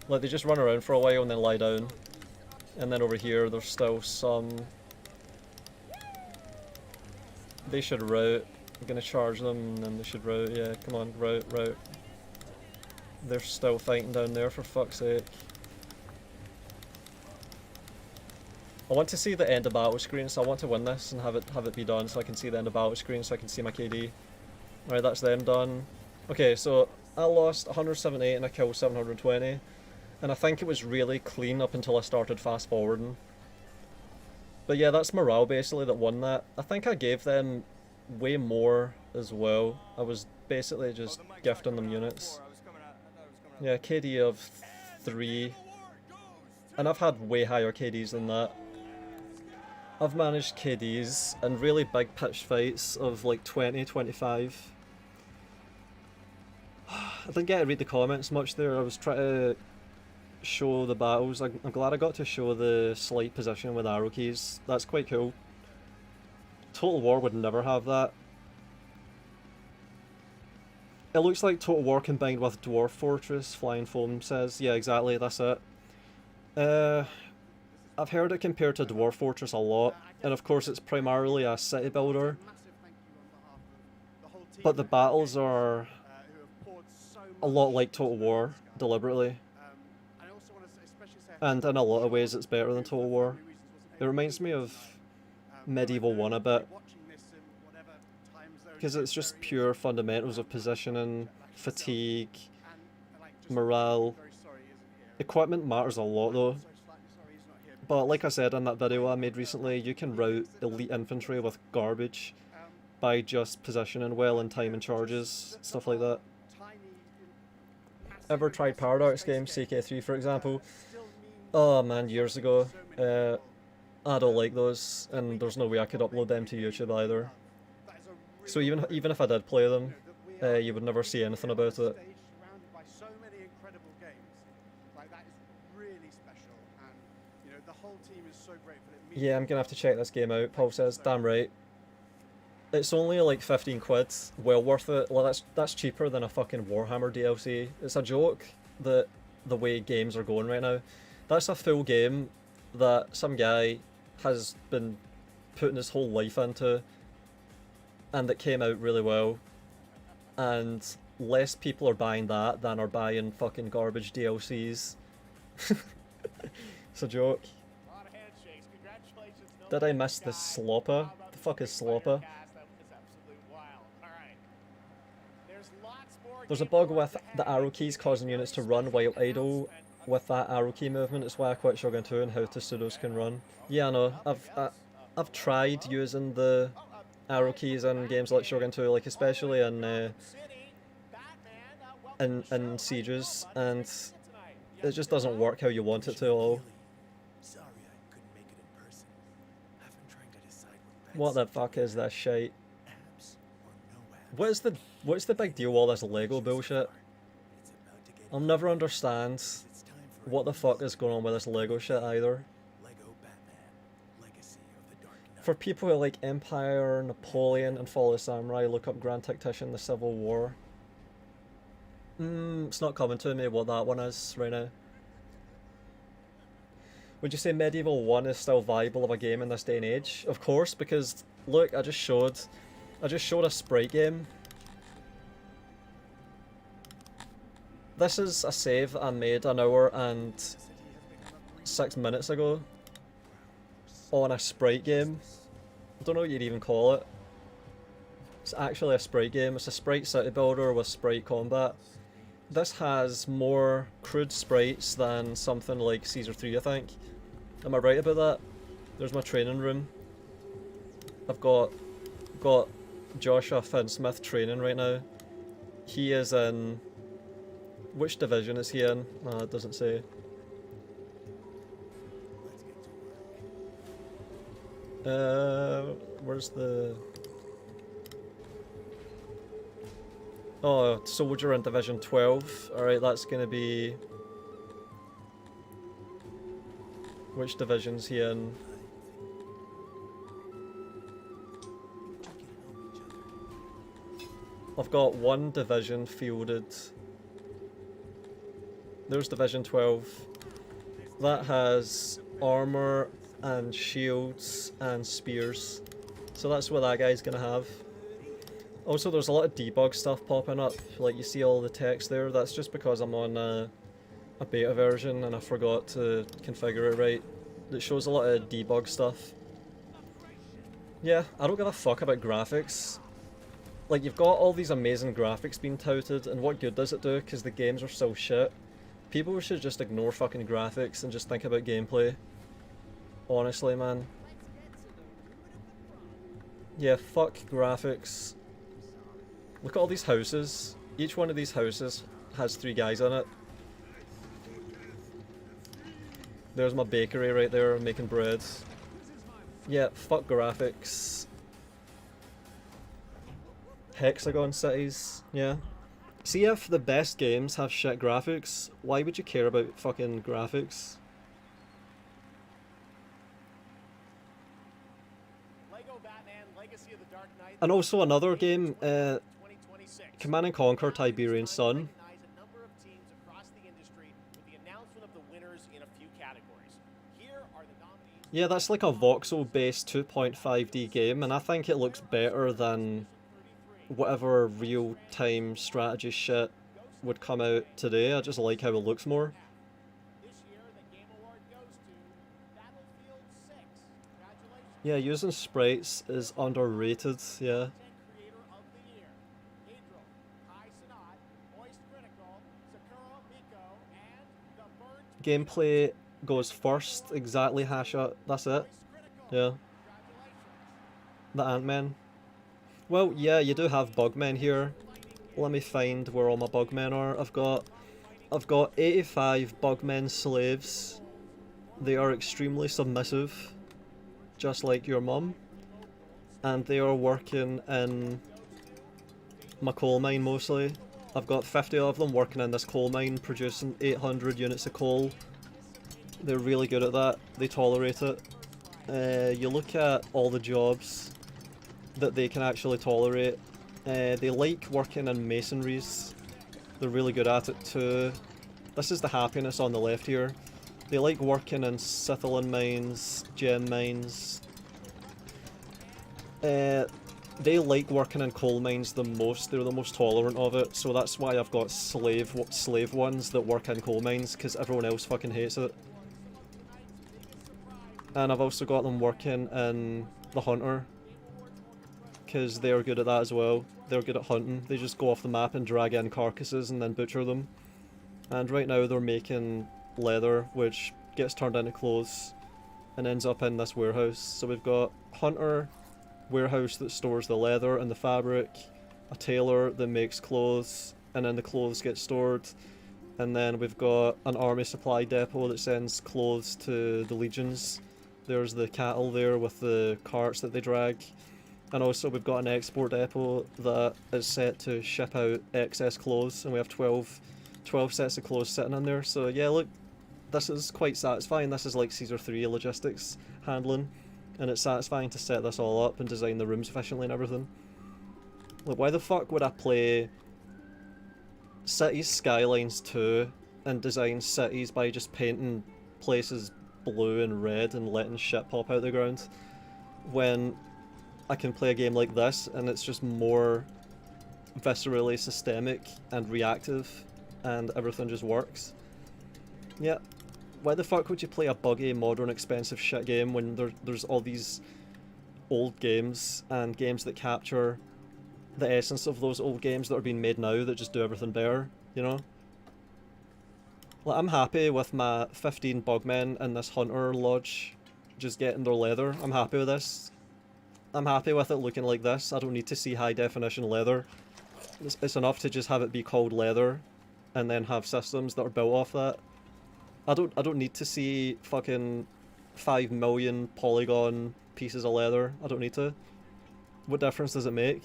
Like, they just run around for a while and then lie down. And then over here there's still some... They should rout. I'm gonna charge them and then they should rout. Yeah, come on, rout. They're still fighting down there, for fuck's sake. I want to see the end of battle screen, so I want to win this and have it be done so I can see the end of battle screen so I can see my KD. Alright, that's them done. Okay, so I lost 178 and I killed 720. And I think it was really clean up until I started fast forwarding. But yeah, that's morale basically that won that. I think I gave them way more as well. I was basically just gifting them units. Yeah, KD of 3. And I've had way higher KDs than that. I've managed KDs in really big pitched fights of like 20, 25. I didn't get to read the comments much there. I was trying to show the battles. I'm glad I got to show the slight position with arrow keys. That's quite cool. Total War would never have that. It looks like Total War combined with Dwarf Fortress, Flying Foam says. Yeah, exactly, that's it. I've heard it compared to Dwarf Fortress a lot, and of course it's primarily a city builder, but the battles are a lot like Total War, deliberately, and in a lot of ways it's better than Total War. It reminds me of Medieval 1 a bit, because it's just pure fundamentals of positioning, fatigue, morale. Equipment matters a lot though. But like I said in that video I made recently, you can rout elite infantry with garbage by just positioning well and timing charges, stuff like that. Ever tried Paradox games, CK3 for example? Oh man, years ago. I don't like those, and there's no way I could upload them to YouTube either. So even if I did play them, you would never see anything about it. Yeah, I'm gonna have to check this game out, Paul says. Damn right. It's only like 15 quid, well worth it. Well, that's cheaper than a fucking Warhammer DLC. It's a joke that the way games are going right now. That's a full game that some guy has been putting his whole life into, and that came out really well. And less people are buying that than are buying fucking garbage DLCs. It's a joke. Did I miss the Slopper? The fuck is Slopper? There's a bug with the arrow keys causing units to run while idle with that arrow key movement. It's why I quit Shogun 2 and how to pseudos can run. Yeah, I know. I've tried using the arrow keys in games like Shogun 2, like especially in Sieges, and it just doesn't work how you want it to at all. What the fuck is this shite? What's the big deal with all this Lego bullshit? I'll never understand what the fuck is going on with this Lego shit either. For people who like Empire, Napoleon, and Fall of the Samurai, look up Grand Tactician, The Civil War. It's not coming to me what that one is right now. Would you say Medieval 1 is still viable of a game in this day and age? Of course, because look, I just showed a sprite game. This is a save I made an hour and 6 minutes ago on a sprite game. I don't know what you'd even call it. It's actually a sprite game. It's a sprite city builder with sprite combat. This has more crude sprites than something like Caesar 3, I think. Am I right about that? There's my training room. I've got Joshua Finn-Smith training right now. He is in... Which division is he in? It doesn't say. Where's the... Oh, soldier in Division 12. Alright, that's gonna be... Which division's he in? I've got one division fielded. There's Division 12. That has armor and shields and spears. So that's what that guy's gonna have. Also, there's a lot of debug stuff popping up. Like, you see all the text there. That's just because I'm on a beta version and I forgot to configure it right. It shows a lot of debug stuff. Yeah, I don't give a fuck about graphics. Like, you've got all these amazing graphics being touted, and what good does it do? Because the games are so shit. People should just ignore fucking graphics and just think about gameplay. Honestly, man. Yeah, fuck graphics. Look at all these houses. Each one of these houses has 3 guys in it. There's my bakery right there, making bread. Yeah, fuck graphics. Hexagon cities, yeah. See, if the best games have shit graphics, why would you care about fucking graphics? Lego Batman, Legacy of the Dark Knight. And also another game, Command & Conquer Tiberian Sun. A number of teams across the industry with the announcement of the winners in a few categories. Here are the Yeah, that's like a voxel-based 2.5D game, and I think it looks better than whatever real-time strategy shit would come out today. I just like how it looks more. This year, the Game Award goes to Battlefield 6. Congratulations. Yeah, using sprites is underrated, yeah. Creator of the Year. Pedro, Kai Cenat, Moist Critical, Sakura Miko, and the Burnt Gameplay goes first, exactly, Hasha, that's it. Moist Critical. Yeah, Congratulations. the Ant-Man. Well, yeah, you do have bugmen here. Let me find where all my bugmen are. I've got 85 bugmen slaves. They are extremely submissive, just like your mum. And they are working in my coal mine mostly. I've got 50 of them working in this coal mine, producing 800 units of coal. They're really good at that. They tolerate it. You look at all the jobs that they can actually tolerate. They like working in masonries. They're really good at it too. This is the happiness on the left here. They like working in Scythian mines, gem mines. They like working in coal mines the most. They're the most tolerant of it. So that's why I've got slave ones that work in coal mines, because everyone else fucking hates it. And I've also got them working in the hunter, because they're good at that as well. They're good at hunting. They just go off the map and drag in carcasses and then butcher them. And right now they're making leather, which gets turned into clothes and ends up in this warehouse. So we've got hunter, warehouse that stores the leather and the fabric, a tailor that makes clothes, and then the clothes get stored. And then we've got an army supply depot that sends clothes to the legions. There's the cattle there with the carts that they drag. And also we've got an export depot that is set to ship out excess clothes, and we have 12 sets of clothes sitting in there. So yeah, look, this is quite satisfying. This is like Caesar 3 logistics handling, and it's satisfying to set this all up and design the rooms efficiently and everything. Like, why the fuck would I play Cities Skylines 2 and design cities by just painting places blue and red and letting shit pop out the ground, when I can play a game like this and it's just more viscerally systemic and reactive and everything just works? Yeah, why the fuck would you play a buggy, modern, expensive shit game when there's all these old games and games that capture the essence of those old games that are being made now that just do everything better, you know? Like, I'm happy with my 15 bugmen in this hunter lodge just getting their leather. I'm happy with this. I'm happy with it looking like this. I don't need to see high definition leather. It's enough to just have it be called leather and then have systems that are built off that. I don't need to see fucking 5 million polygon pieces of leather. I don't need to. What difference does it make?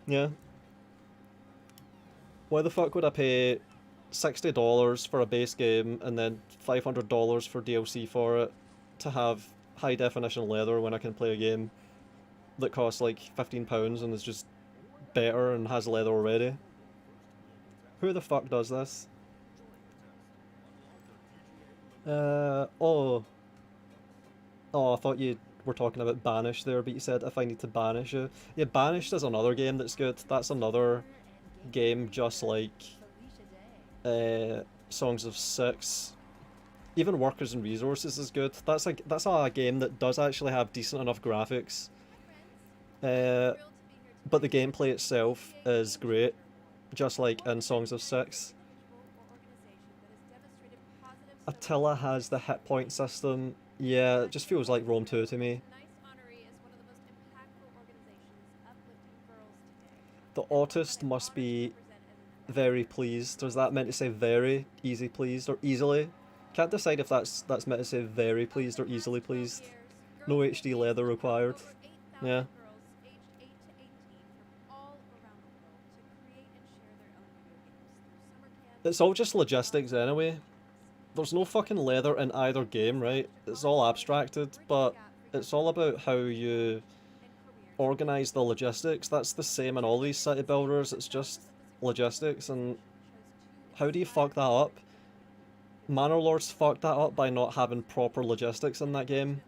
Yeah. Why the fuck would I pay $60 for a base game and then $500 for DLC for it to have high definition leather when I can play a game that costs like £15 and is just better and has leather already? Who the fuck does this? Oh, I thought you were talking about Banish there, but you said if I need to banish you. Yeah, Banished is another game that's good. That's another game just like Songs of Six. Even Workers and Resources is good. That's a game that does actually have decent enough graphics. But the gameplay itself is great, just like in Songs of Six. Attila has the hit point system. Yeah, it just feels like Rome 2 to me. The autist must be very pleased. Or is that meant to say very? Easy pleased or easily? Can't decide if that's meant to say very pleased or easily pleased. No HD leather required. Yeah. It's all just logistics anyway. There's no fucking leather in either game, right? It's all abstracted, but it's all about how you organize the logistics. That's the same in all these city builders. It's just logistics, and how do you fuck that up? Manor Lords fucked that up by not having proper logistics in that game.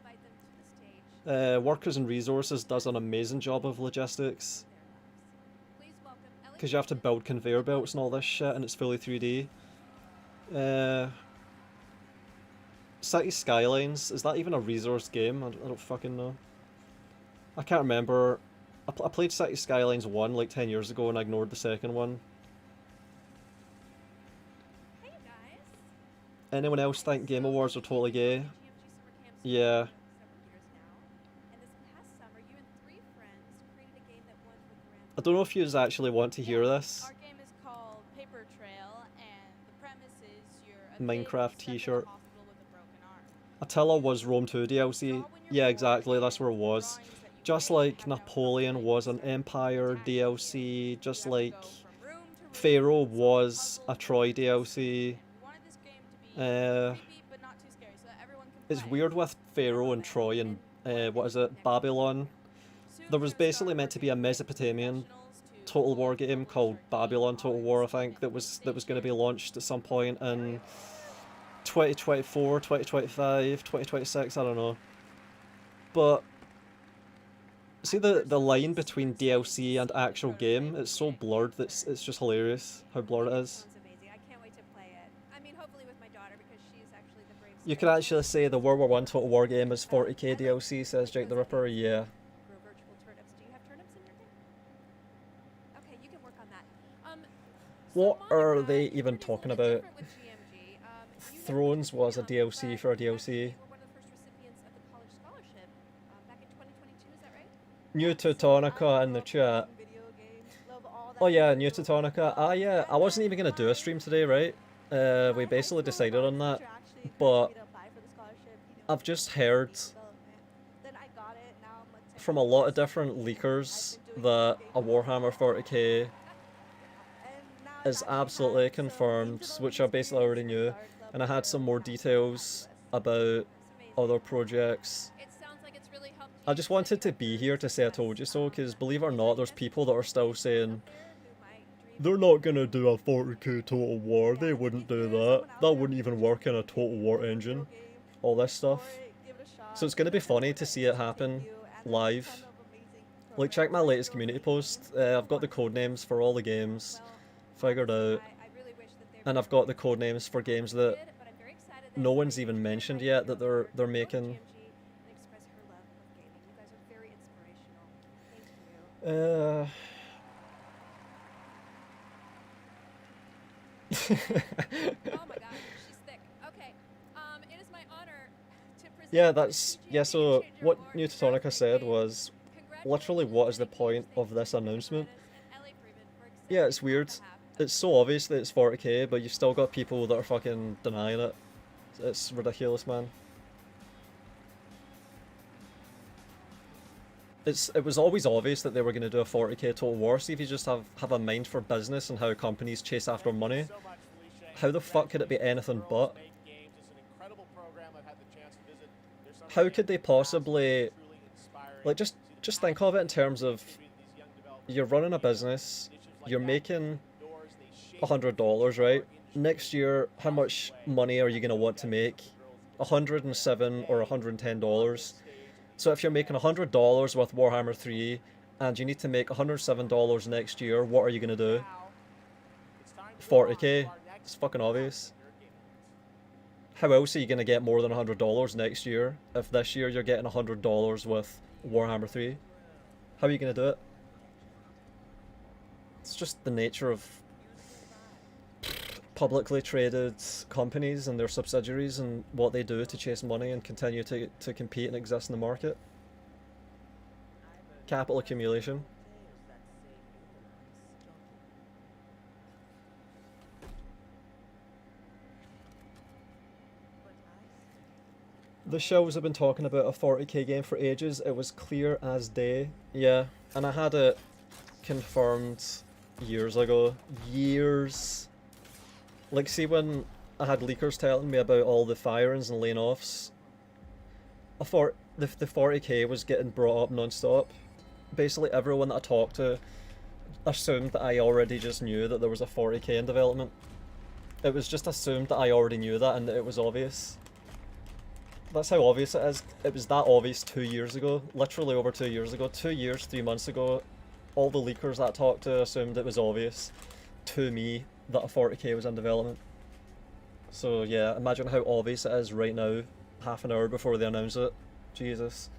Workers and Resources does an amazing job of logistics. Because you have to build conveyor belts and all this shit, and it's fully 3D. City Skylines, is that even a resource game? I don't fucking know. I can't remember. I played City Skylines 1 like 10 years ago and I ignored the second one. Hey guys. Anyone else think Game Awards are totally gay? Yeah. I don't know if you actually want to hear this. Our game is called Paper Trail, and the premise is you're a Minecraft kid stuck in a t-shirt. hospital with a broken arm. Attila was Rome 2 DLC. Yeah, exactly, that's where it was. Just like Napoleon was an Empire DLC, just like Pharaoh was a Troy DLC. It's weird with Pharaoh and Troy and, what is it, Babylon. There was basically meant to be a Mesopotamian Total War game called Babylon Total War, I think, that was going to be launched at some point in 2024, 2025, 2026, I don't know. But see the line between DLC and actual game, it's so blurred that it's just hilarious how blurred it is. You could actually say the World War 1 Total War game is 40k DLC, says Jake the Ripper, yeah. What are they even talking about? Thrones was a DLC for a DLC. New Teutonica in the chat. Oh yeah, New Teutonica. I wasn't even gonna do a stream today, right? We basically decided on that, but I've just heard from a lot of different leakers that a Warhammer 40k is absolutely confirmed, which I basically already knew, and I had some more details about other projects. I just wanted to be here to say I told you so, because believe it or not, there's people that are still saying they're not gonna do a 40k Total War, they wouldn't do that, that wouldn't even work in a Total War engine, all this stuff. So it's gonna be funny to see it happen live. Like, check my latest community post, I've got the codenames for all the games figured out, and I've got the codenames for games that no one's even mentioned yet that they're making. Oh my god, she's thick. Okay. It is my honor to present. Yeah, so what New Teutonica said was literally what is the point of this announcement? Yeah, it's weird. It's so obvious that it's 40k, but you've still got people that are fucking denying it. It's ridiculous, man. It was always obvious that they were going to do a 40k Total War. See, if you just have a mind for business and how companies chase after money, how the fuck could it be anything but? How could they possibly, like, just think of it in terms of you're running a business, you're making $100, right? Next year, how much money are you going to want to make? $107 or $110. So if you're making $100 with Warhammer 3 and you need to make $107 next year, what are you going to do? 40k? It's fucking obvious. How else are you going to get more than $100 next year if this year you're getting $100 with Warhammer 3? How are you going to do it? It's just the nature of publicly traded companies and their subsidiaries and what they do to chase money and continue to compete and exist in the market. Capital accumulation. The shows have been talking about a 40k game for ages. It was clear as day. Yeah, and I had it confirmed years ago. Years. Like, see when I had leakers telling me about all the firings and laying offs, I thought the 40k was getting brought up non-stop. Basically everyone that I talked to assumed that I already just knew that there was a 40k in development. It was just assumed that I already knew that and that it was obvious. That's how obvious it is. It was that obvious 2 years ago. Literally over 2 years ago. 2 years, 3 months ago. All the leakers that I talked to assumed it was obvious to me that a 40k was in development. So yeah, imagine how obvious it is right now, half an hour before they announce it. Jesus.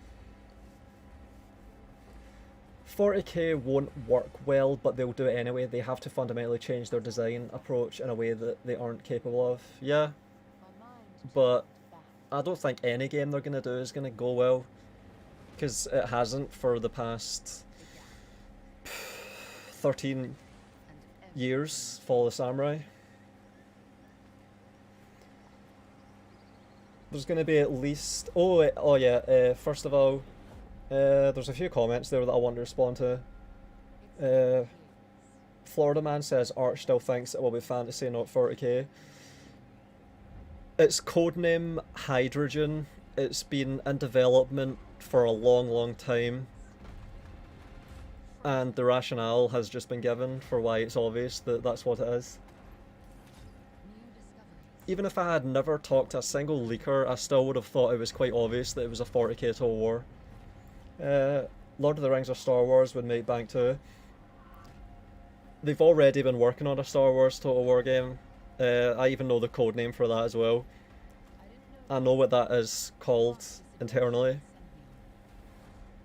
40k won't work well, but they'll do it anyway. They have to fundamentally change their design approach in a way that they aren't capable of. Yeah, but I don't think any game they're going to do is going to go well, because it hasn't for the past 13 years. Fall of the Samurai. There's going to be at least... Oh yeah, first of all, there's a few comments there that I want to respond to. Florida Man says Arch still thinks it will be fantasy, not 40k. It's codename Hydrogen. It's been in development for a long, long time. And the rationale has just been given for why it's obvious that that's what it is. Even if I had never talked to a single leaker, I still would have thought it was quite obvious that it was a 40k Total War. Lord of the Rings or Star Wars would make bank too. They've already been working on a Star Wars Total War game. I even know the code name for that as well. I know what that is called internally.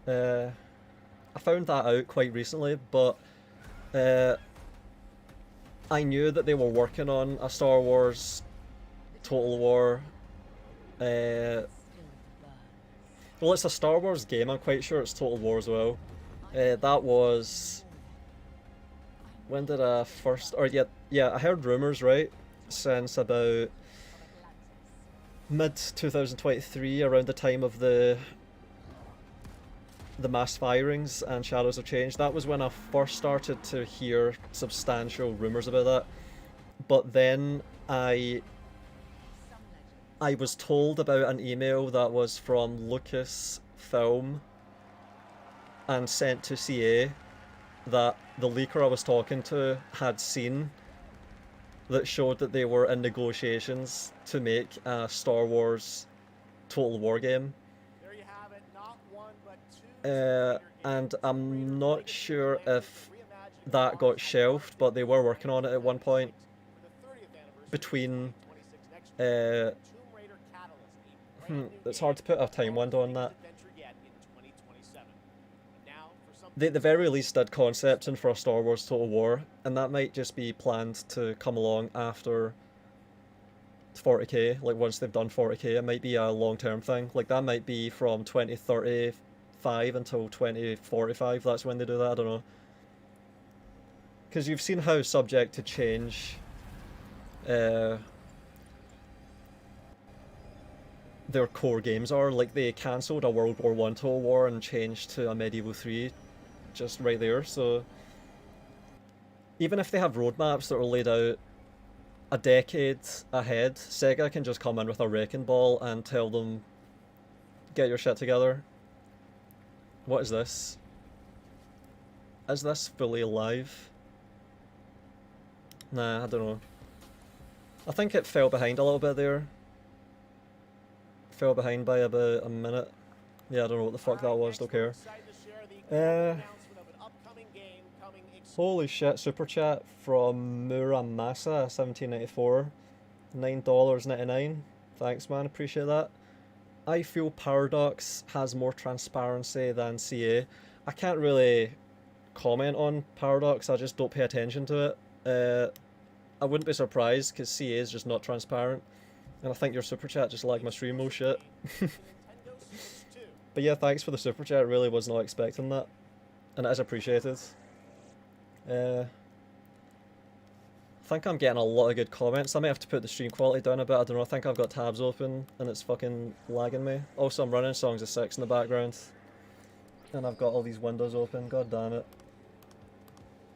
I found that out quite recently, but I knew that they were working on a Star Wars Total War. Well, it's a Star Wars game, I'm quite sure it's Total War as well. That was... When did I first... Or yeah, I heard rumours, right? Since about mid-2023, around the time of the mass firings and Shadows of Change. That was when I first started to hear substantial rumours about that. But then I was told about an email that was from Lucasfilm and sent to CA that the leaker I was talking to had seen, that showed that they were in negotiations to make a Star Wars Total War game. There you have it, not one, but two And I'm not sure if that got shelved, but they were working on it at one point. Between it's hard to put a time window on that. They at the very least did concepting for a Star Wars Total War, and that might just be planned to come along after 40k, like once they've done 40k. It might be a long-term thing, like that might be from 2035 until 2045, that's when they do that, I don't know. Because you've seen how subject to change their core games are. Like, they cancelled a World War I Total War and changed to a Medieval 3 just right there, so even if they have roadmaps that are laid out a decade ahead, Sega can just come in with a wrecking ball and tell them, get your shit together. What is this? Is this fully alive? Nah, I don't know. I think it fell behind a little bit there. Fell behind by about a minute. Yeah, I don't know what the fuck that was, don't care. Holy shit, super chat from Muramasa 1794. $9.99. Thanks man, appreciate that. I feel Paradox has more transparency than CA. I can't really comment on Paradox, I just don't pay attention to it. I wouldn't be surprised because CA is just not transparent. And I think your super chat just lagged my stream, oh shit. But yeah, thanks for the super chat, really was not expecting that. And it is appreciated. I think I'm getting a lot of good comments. I may have to put the stream quality down a bit, I don't know, I think I've got tabs open and it's fucking lagging me. Also, I'm running Songs of Six in the background. And I've got all these windows open, god damn it.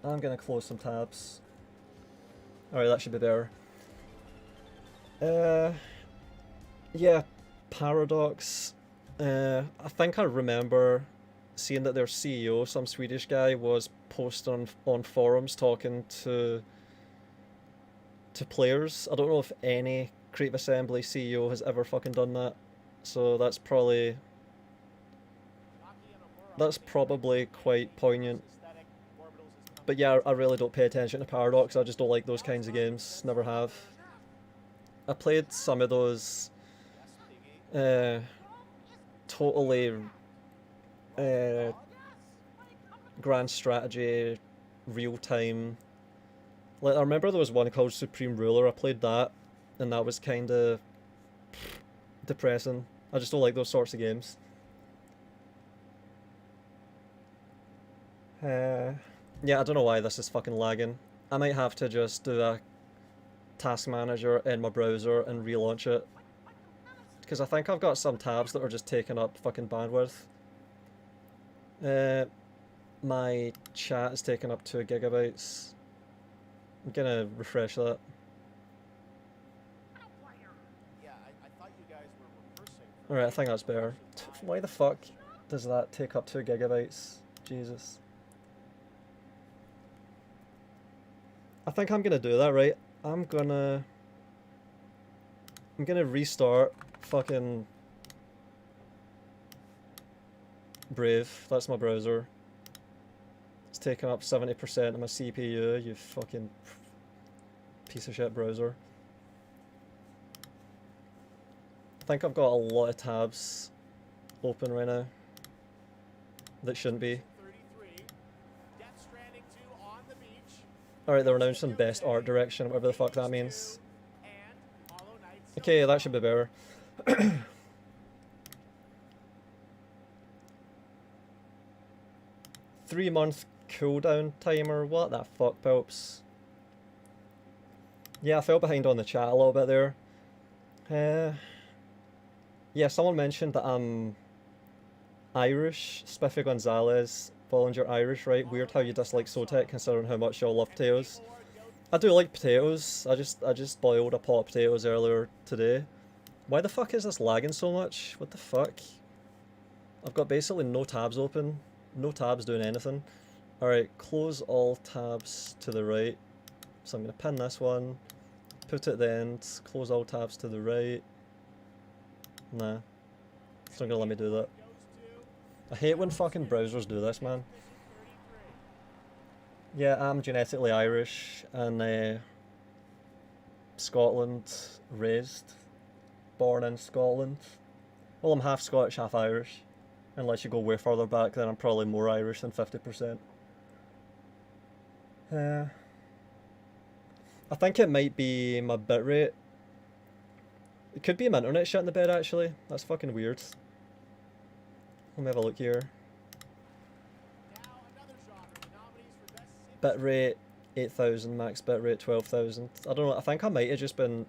I'm gonna close some tabs. Alright, that should be better. Yeah, Paradox. I think I remember seeing that their CEO, some Swedish guy, was posting on forums talking to to players. I don't know if any Creative Assembly CEO has ever fucking done that. So that's probably quite poignant. But yeah, I really don't pay attention to Paradox. I just don't like those kinds of games. Never have. I played some of those totally grand strategy, real time. Like I remember there was one called Supreme Ruler. I played that, and that was kind of depressing. I just don't like those sorts of games. Yeah, I don't know why this is fucking lagging. I might have to just do a task manager in my browser and relaunch it. Because I think I've got some tabs that are just taking up fucking bandwidth. My chat is taking up 2 gigabytes. I'm gonna refresh that. Alright, I think that's better. Why the fuck does that take up 2 gigabytes? Jesus. I think I'm gonna do that, right? I'm gonna restart fucking Brave. That's my browser. It's taking up 70% of my CPU, you fucking piece of shit browser. I think I've got a lot of tabs open right now that shouldn't be. Alright, they're announcing best art direction, whatever the fuck that means. Okay, that should be better. 3-month cooldown timer, what the fuck, Pelps? Yeah, I fell behind on the chat a little bit there. Yeah, someone mentioned that I'm Irish. Spiffy Gonzalez, Bollinger Irish, right? Weird how you dislike Sotek considering how much y'all love potatoes. I do like potatoes. I just boiled a pot of potatoes earlier today. Why the fuck is this lagging so much? What the fuck? I've got basically no tabs open. No tabs doing anything. Alright, close all tabs to the right. So I'm going to pin this one. Put it at the end. Close all tabs to the right. Nah. It's not going to let me do that. I hate when fucking browsers do this, man. Yeah, I'm genetically Irish and Scotland raised. Born in Scotland. Well, I'm half Scottish, half Irish. Unless you go way further back, then I'm probably more Irish than 50%. I think it might be my bitrate. It could be my internet shit in the bed, actually. That's fucking weird. Let me have a look here. Bitrate 8,000, max bitrate 12,000. I don't know, I think I might have just been...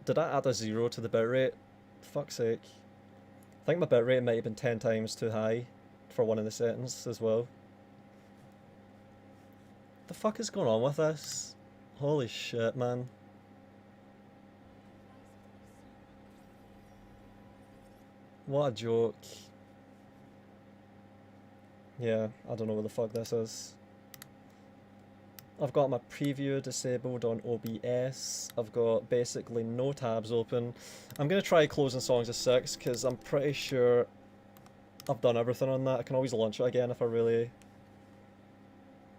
Did I add a 0 to the bitrate? Fuck's sake. I think my bitrate might have been 10 times too high for one of the settings as well. The fuck is going on with this? Holy shit, man. What a joke. Yeah, I don't know what the fuck this is. I've got my preview disabled on OBS. I've got basically no tabs open. I'm going to try closing Songs of 6 because I'm pretty sure I've done everything on that. I can always launch it again if I really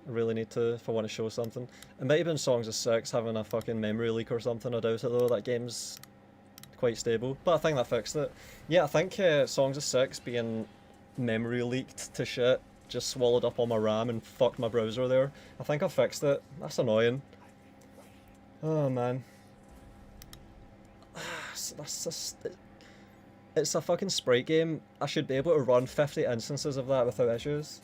need to, if I want to show something. It might have been Songs of 6 having a fucking memory leak or something. I doubt it though. That game's quite stable. But I think that fixed it. Yeah, I think Songs of 6 being memory leaked to shit just swallowed up all my RAM and fucked my browser there. I think I fixed it. That's annoying. Oh man. It's a fucking Sprite game. I should be able to run 50 instances of that without issues.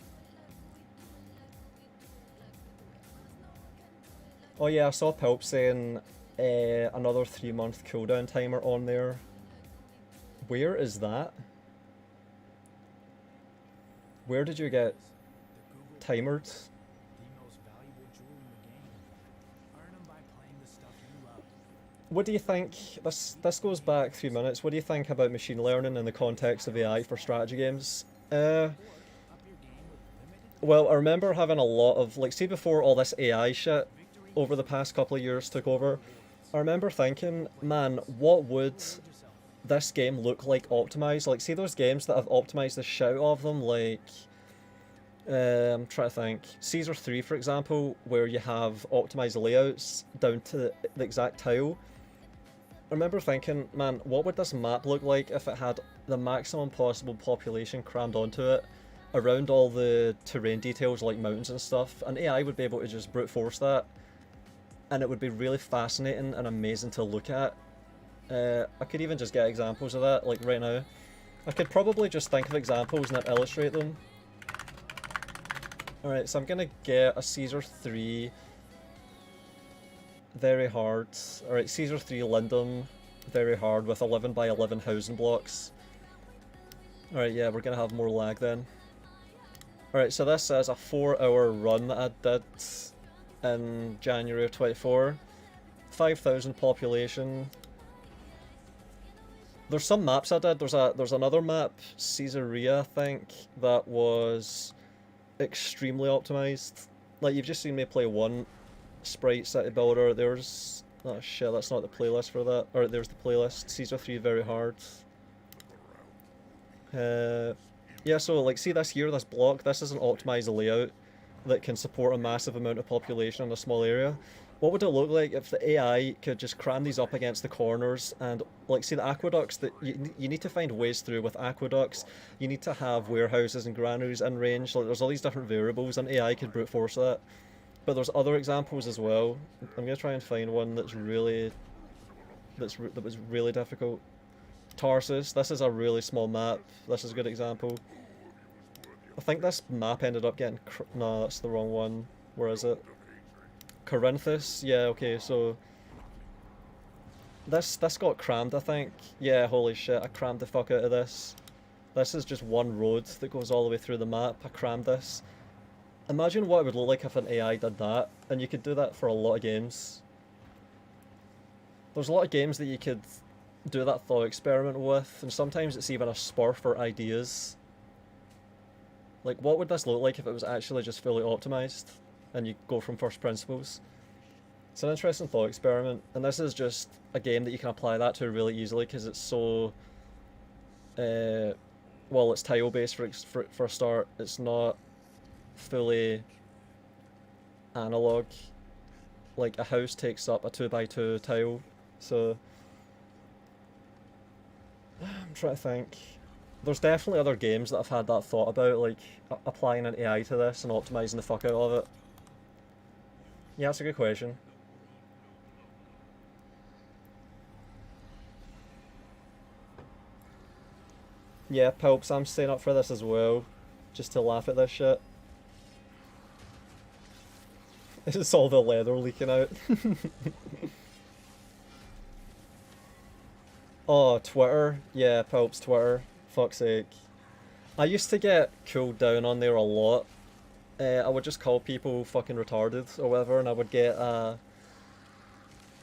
Oh yeah, I saw Pulp saying another 3-month cooldown timer on there. Where is that? Where did you get timered? What do you think, this goes back 3 minutes, what do you think about machine learning in the context of AI for strategy games? Well, I remember having a lot of, like, see before all this AI shit over the past couple of years took over, I remember thinking, man, what would this game look like optimized? Like, see those games that have optimized the shit out of them, like, I'm trying to think. Caesar 3, for example, where you have optimized layouts down to the exact tile. I remember thinking, man, what would this map look like if it had the maximum possible population crammed onto it, around all the terrain details like mountains and stuff, and AI would be able to just brute force that, and it would be really fascinating and amazing to look at. I could even just get examples of that, like right now. I could probably just think of examples and illustrate them. Alright, so I'm gonna get a Caesar 3 very hard. Alright, Caesar 3 Lindum very hard with 11 by 11 housing blocks. Alright, yeah, we're gonna have more lag then. Alright, so this is a 4-hour run that I did in January of 24. 5,000 population. There's some maps I did. There's another map, Caesarea, I think, that was extremely optimized. Like, you've just seen me play one sprite city builder. There's, oh shit, that's not the playlist for that. Or there's the playlist. Caesar 3 very hard. Yeah, so like, see this here, this block. This is an optimized layout that can support a massive amount of population in a small area. What would it look like if the AI could just cram these up against the corners and, like, see the aqueducts that you need to find ways through with aqueducts. You need to have warehouses and granaries in range. Like, there's all these different variables, and AI could brute force that. But there's other examples as well. I'm gonna try and find one that's really that was really difficult. Tarsus. This is a really small map. This is a good example. I think this map ended up getting no, that's the wrong one. Where is it? Corinthus? Yeah, okay, so this got crammed, I think. Yeah, holy shit, I crammed the fuck out of this. This is just one road that goes all the way through the map. I crammed this. Imagine what it would look like if an AI did that, and you could do that for a lot of games. There's a lot of games that you could do that thought experiment with, and sometimes it's even a spur for ideas. Like, what would this look like if it was actually just fully optimized, and you go from first principles? It's an interesting thought experiment, and this is just a game that you can apply that to really easily because it's so, well, it's tile based for a start. It's not fully analog. Like, a house takes up a 2x2 tile, so I'm trying to think. There's definitely other games that I've had that thought about, like applying an AI to this and optimizing the fuck out of it. Yeah, that's a good question. Yeah, Pulps, I'm staying up for this as well, just to laugh at this shit. It's all the leather leaking out. Oh, Twitter. Yeah, Pulps, Twitter. Fuck's sake. I used to get cooled down on there a lot. I would just call people fucking retarded or whatever, and I would get a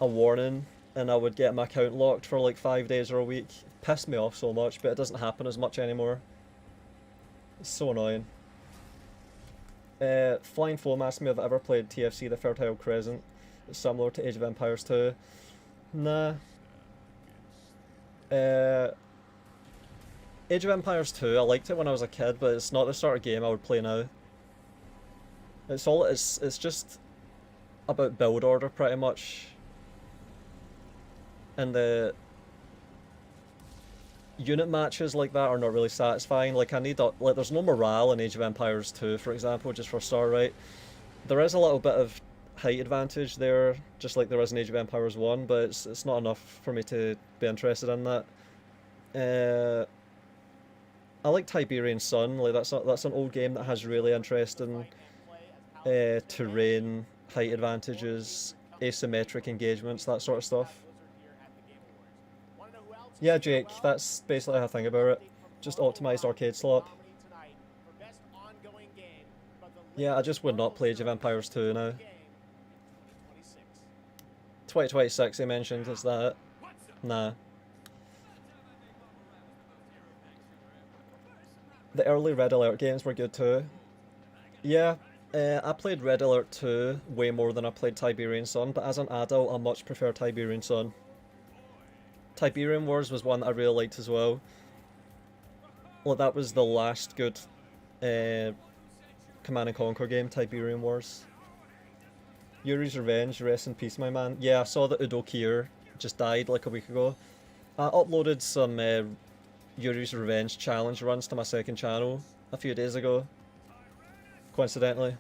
warning, and I would get my account locked for like 5 days or a week. It pissed me off so much, but it doesn't happen as much anymore. It's so annoying. Flying Foam asked me if I ever played TFC The Fertile Crescent. It's similar to Age of Empires 2. Nah. Age of Empires 2, I liked it when I was a kid, but it's not the sort of game I would play now. It's just about build order pretty much. And the unit matches like that are not really satisfying. Like, I need like, there's no morale in Age of Empires 2, for example, just for a start, right? There is a little bit of height advantage there, just like there is in Age of Empires 1, but it's not enough for me to be interested in that. I like Tiberian Sun. Like, that's an old game that has really interesting terrain, height advantages, asymmetric engagements, that sort of stuff. Yeah, Jake, that's basically how I think about it. Just optimized arcade slop. Yeah, I just would not play Age of Empires 2 now. 2026 they mentioned, is that? Nah. The early Red Alert games were good too. Yeah, I played Red Alert 2 way more than I played Tiberian Sun, but as an adult I much prefer Tiberian Sun. Tiberian Wars was one that I really liked as well. Well, that was the last good Command and Conquer game, Tiberian Wars. Yuri's Revenge, rest in peace, my man. Yeah, I saw that Udo Kier just died like a week ago. I uploaded some Yuri's Revenge challenge runs to my second channel a few days ago, coincidentally.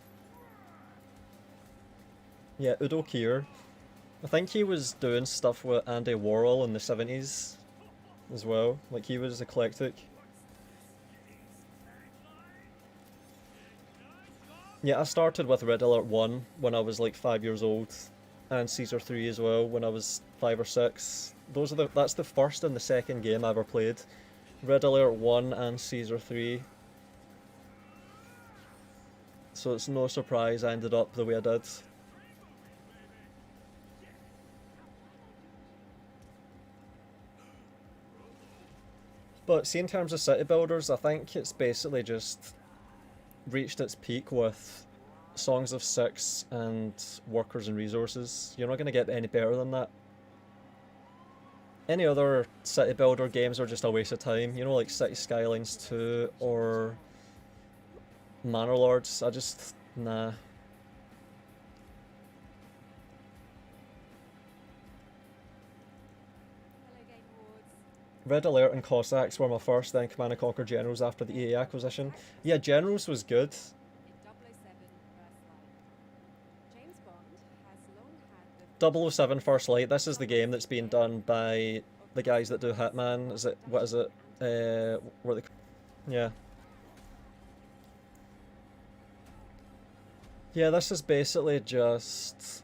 Yeah, Udo Kier. I think he was doing stuff with Andy Warhol in the 70s as well. Like, he was eclectic. Yeah, I started with Red Alert 1 when I was like 5 years old, and Caesar 3 as well when I was 5 or 6. That's the first and the second game I ever played. Red Alert 1 and Caesar 3. So it's no surprise I ended up the way I did. But see, in terms of city builders, I think it's basically just reached its peak with Songs of Six and Workers and Resources. You're not going to get any better than that. Any other city builder games are just a waste of time, you know, like City Skylines 2 or Manor Lords. Nah. Red Alert and Cossacks were my first, then Command & Conquer Generals after the EA acquisition. Yeah, Generals was good. 007 First Light, this is the game that's being done by the guys that do Hitman. What is it? Yeah. Yeah, this is basically just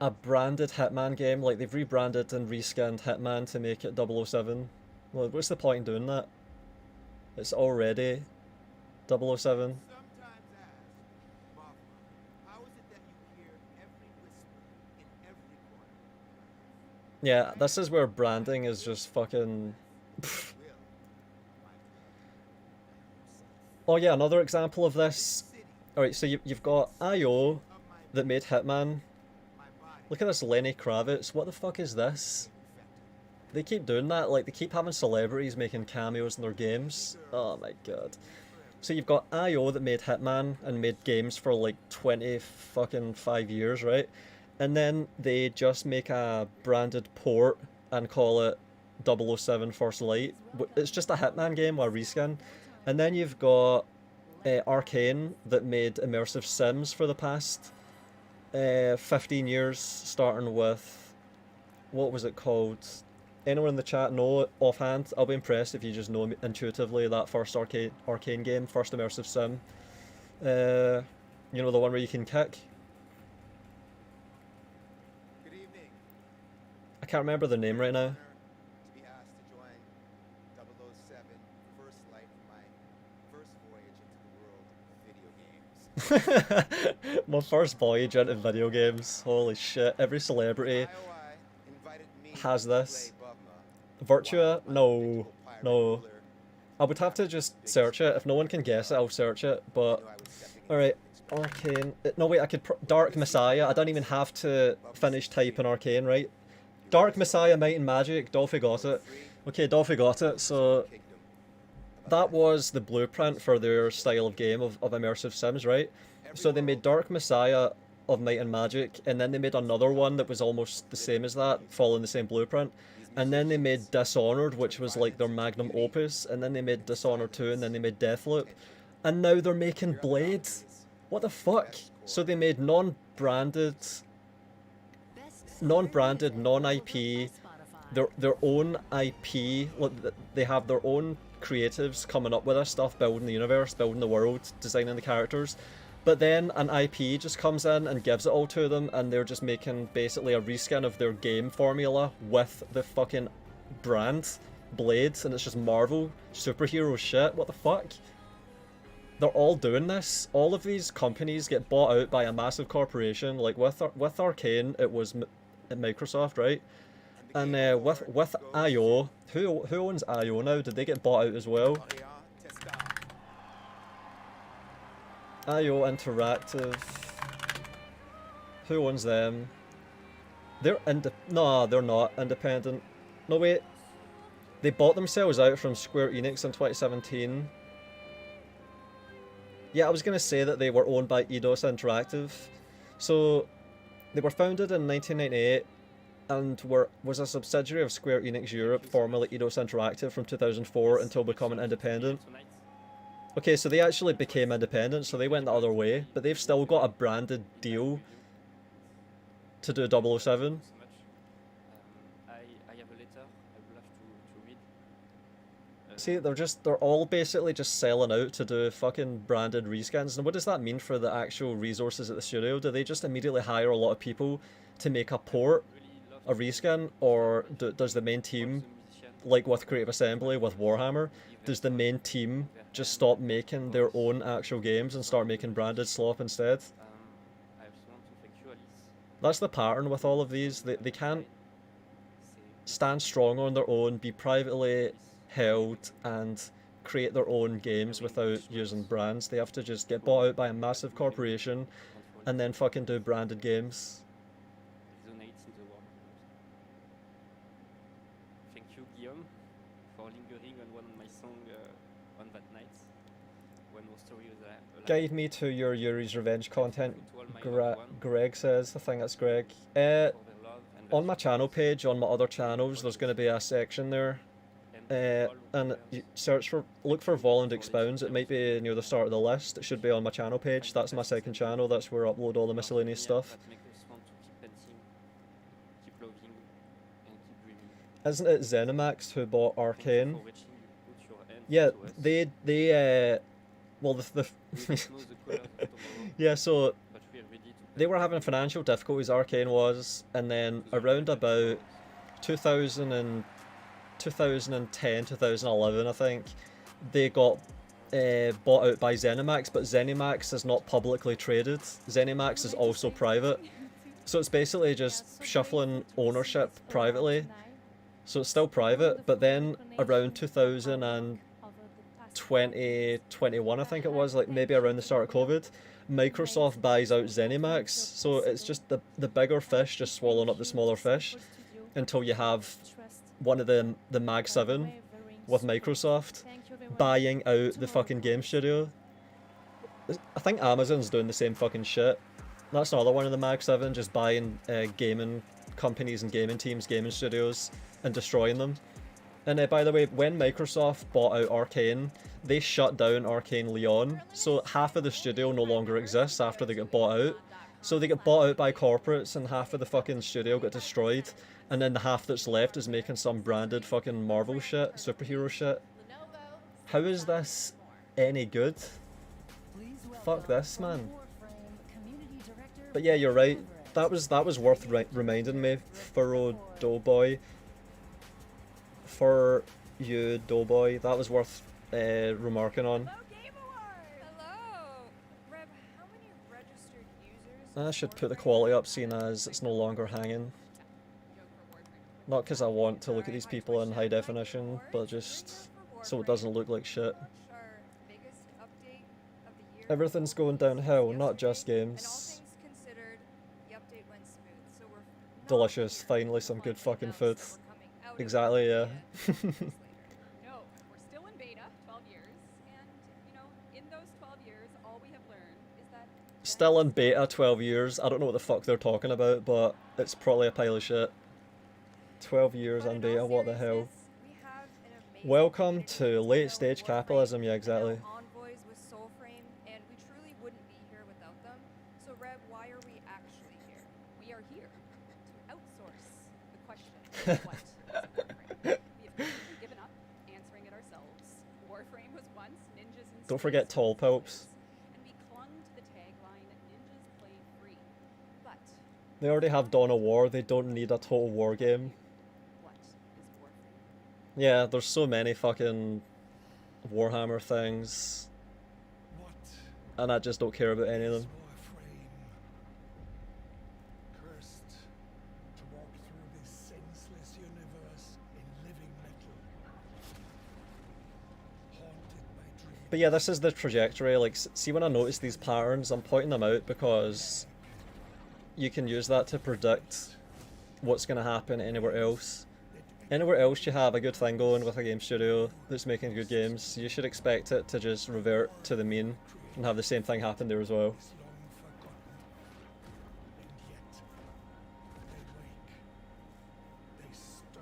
a branded Hitman game. Like, they've rebranded and reskinned Hitman to make it 007. Well, what's the point in doing that? It's already 007. Yeah, this is where branding is just fucking... Oh yeah, another example of this. Alright, so you've got IO that made Hitman. Look at this Lenny Kravitz. What the fuck is this? They keep doing that, like they keep having celebrities making cameos in their games. Oh my god. So you've got IO that made Hitman and made games for like 5 years, right? And then they just make a branded port and call it 007 First Light. It's just a Hitman game or a reskin. And then you've got Arcane that made immersive Sims for the past 15 years, starting with, what was it called? Anyone in the chat know offhand? I'll be impressed if you just know intuitively that first Arcane game, first immersive Sim. You know, the one where you can kick? Good evening. I can't remember the name right now. To be asked to join 007 First Light for my first voyage into the world of video games. My first voyage into video games. Holy shit, every celebrity has this. Virtua? No. No. I would have to just search it. If no one can guess it, I'll search it. But, alright, Arcane. No, wait, I could. Dark Messiah. I don't even have to finish typing Arcane, right? Dark Messiah, Might and Magic. Dolphy got it. Okay, Dolphy got it. So, that was the blueprint for their style of game of immersive Sims, right? So they made Dark Messiah of Might and Magic, and then they made another one that was almost the same as that, following the same blueprint. And then they made Dishonored, which was like their magnum opus, and then they made Dishonored 2, and then they made Deathloop. And now they're making Blade. What the fuck? So they made non-branded, non-IP, their own IP. They have their own creatives coming up with this stuff, building the universe, building the world, designing the characters. But then an IP just comes in and gives it all to them, and they're just making basically a reskin of their game formula with the fucking brand, Blade, and it's just Marvel superhero shit. What the fuck? They're all doing this. All of these companies get bought out by a massive corporation. Like with Arcane, it was Microsoft, right? And with IO, who owns IO now? Did they get bought out as well? IO Interactive. Who owns them? They're no, they're not independent. No wait. They bought themselves out from Square Enix in 2017. Yeah, I was gonna say that they were owned by Eidos Interactive. So they were founded in 1998 and was a subsidiary of Square Enix Europe, formerly Eidos Interactive, from 2004 until becoming independent. Okay, so they actually became independent, so they went the other way, but they've still got a branded deal to do 007. See, they're all basically just selling out to do fucking branded reskins. And what does that mean for the actual resources at the studio? Do they just immediately hire a lot of people to make a port, a reskin, or does the main team, like with Creative Assembly, with Warhammer, does the main team just stop making their own actual games and start making branded slop instead? That's the pattern with all of these. They can't stand strong on their own, be privately held, and create their own games without using brands. They have to just get bought out by a massive corporation and then fucking do branded games. Thank you, Guillaume, for lingering on one of my songs on that night. When our story was alive. Guide me to your Yuri's Revenge content, Greg says. I think that's Greg. On my channel page, on my other channels, there's going to be a section there. And you look for Vol and Expounds. It might be near the start of the list. It should be on my channel page. That's my second channel. That's where I upload all the miscellaneous stuff. Isn't it Zenimax who bought Arcane? Yeah, well, yeah, so they were having financial difficulties, Arcane was, and then around about 2010, 2011, I think, they got bought out by ZeniMax, but ZeniMax is not publicly traded. ZeniMax is also private. So it's basically just shuffling ownership privately. So it's still private, but then around 2021, I think it was, like maybe around the start of COVID, Microsoft buys out ZeniMax. So it's just the bigger fish just swallowing up the smaller fish until you have one of the Mag 7 with Microsoft buying out the fucking game studio. I think Amazon's doing the same fucking shit. That's another one of the Mag 7, just buying gaming companies and gaming teams, gaming studios, and destroying them. And by the way, when Microsoft bought out Arcane, they shut down Arcane Lyon, so half of the studio no longer exists after they get bought out. So they get bought out by corporates and half of the fucking studio got destroyed, and then the half that's left is making some branded fucking Marvel shit, superhero shit. How is this any good? Fuck this, man. But yeah, you're right. That was worth reminding me. For Doughboy. For you, Doughboy. That was worth remarking on. I should put the quality up, seeing as it's no longer hanging. Not because I want to look at these people in high definition, but just so it doesn't look like shit. Everything's going downhill, not just games. Delicious, finally some good fucking food. Exactly, yeah. No, we're still in beta, 12 years, and, you know, in those 12 years, all we have learned is that... Still in beta, 12 years. I don't know what the fuck they're talking about, but it's probably a pile of shit. 12 years on beta, what the hell. Welcome to late stage capitalism, yeah, exactly. Envoys with Soulframe, and we truly wouldn't be here without them. So, Reb, why are we actually here? We are here to outsource the question of what is Warframe. We have completely given up answering it ourselves. Warframe was once ninjas and Don't forget tall popes. And we clung to the tagline, ninjas play free. But They already have Dawn of War, they don't need a Total War game. what is Warframe? Yeah, there's so many fucking Warhammer things, and I just don't care about any of them. Cursed to walk through this senseless universe in living metal, haunted by dreams But yeah, this is the trajectory. Like, see when I notice these patterns, I'm pointing them out because you can use that to predict what's going to happen anywhere else. Anywhere else you have a good thing going with a game studio that's making good games, you should expect it to just revert to the mean and have the same thing happen there as well. is long forgotten, and yet they wake, they stir.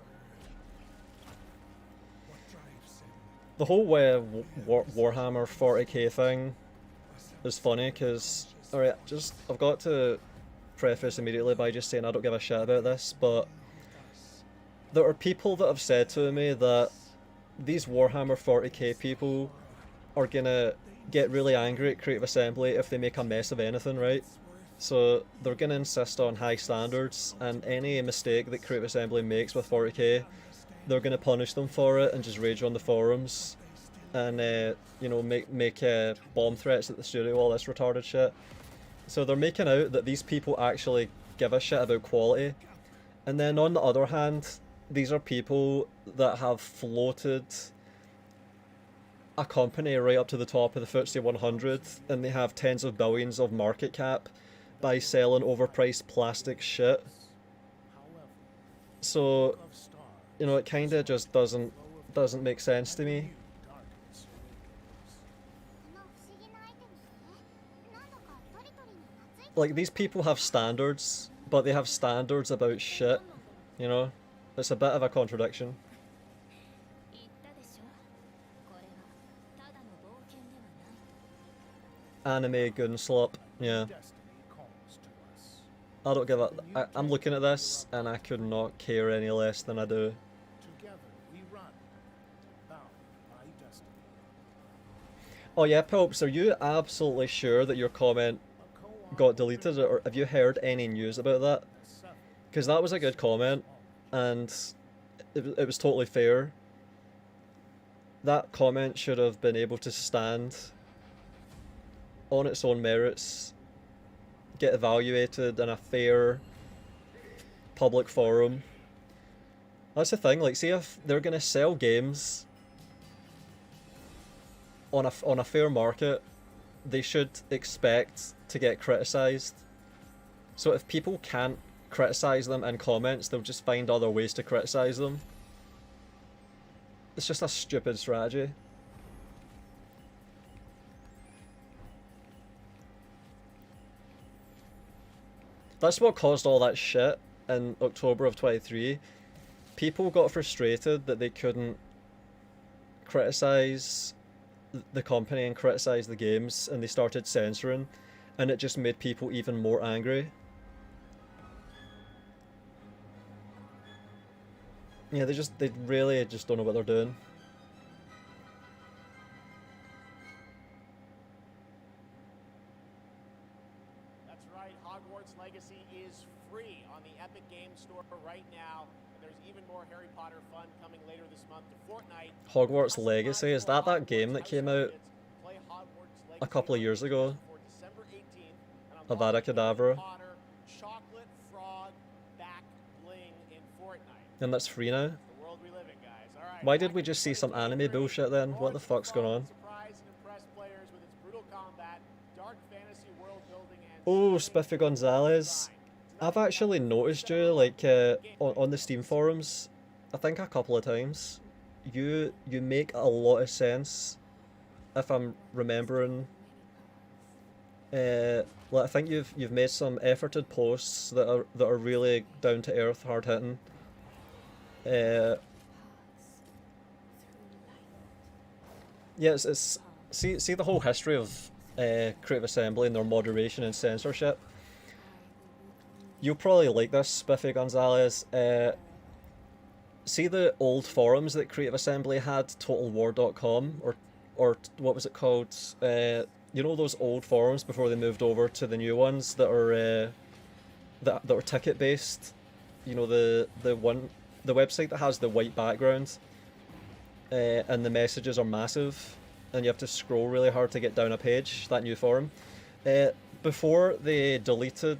What drives them? The whole Warhammer 40k thing is funny because, alright, I've got to preface immediately by just saying I don't give a shit about this, but there are people that have said to me that these Warhammer 40k people are gonna get really angry at Creative Assembly if they make a mess of anything, right? So they're gonna insist on high standards, and any mistake that Creative Assembly makes with 40k, they're gonna punish them for it and just rage on the forums and you know, make bomb threats at the studio, all this retarded shit. So they're making out that these people actually give a shit about quality, and then on the other hand, these are people that have floated a company right up to the top of the FTSE 100, and they have tens of billions of market cap by selling overpriced plastic shit. So, you know, it kind of just doesn't make sense to me. Like, these people have standards, but they have standards about shit, you know? It's a bit of a contradiction. Anime Goonslop, yeah. Destiny calls to us. I don't give a... I'm looking at this, and I could not care any less than I do. Together we run, bound by destiny. Oh yeah, Pilps, are you absolutely sure that your comment A co-op got deleted, or have you heard any news about that? seven Because that was a good comment, and it was totally fair. That comment should have been able to stand on its own merits, get evaluated in a fair public forum. That's the thing, like, see if they're gonna sell games on a fair market, they should expect to get criticised. So if people can't criticise them in comments, they'll just find other ways to criticise them. It's just a stupid strategy. That's what caused all that shit in October of 23. People got frustrated that they couldn't criticise the company and criticise the games, and they started censoring, and it just made people even more angry. Yeah, they really just don't know what they're doing. That's right, Hogwarts Legacy is free on the Epic Games Store right now. And there's even more Harry Potter fun coming later this month to Fortnite. Hogwarts Legacy, is that game that came out Play Hogwarts a Legacy couple of years ago? for December 18th, and Avada unlock Kedavra. Harry Potter chocolate frog back bling in Fortnite. And that's free now? The world we live in, guys. All right. Why did we just see some anime bullshit then? What the fuck's going on? Surprise and impress players with its brutal combat, dark fantasy world building, and Oh, Spiffy Gonzalez. I've actually noticed you, like, on the Steam forums, I think a couple of times. You make a lot of sense, if I'm remembering. Like, I think you've made some efforted posts that are really down to earth, hard hitting. Yeah, it's see the whole history of Creative Assembly and their moderation and censorship. You'll probably like this, Spiffy Gonzalez. See the old forums that Creative Assembly had, totalwar.com, or what was it called? You know those old forums before they moved over to the new ones that are that are ticket based. You know, the website that has the white background, and the messages are massive, and you have to scroll really hard to get down a page. That new forum, before they deleted,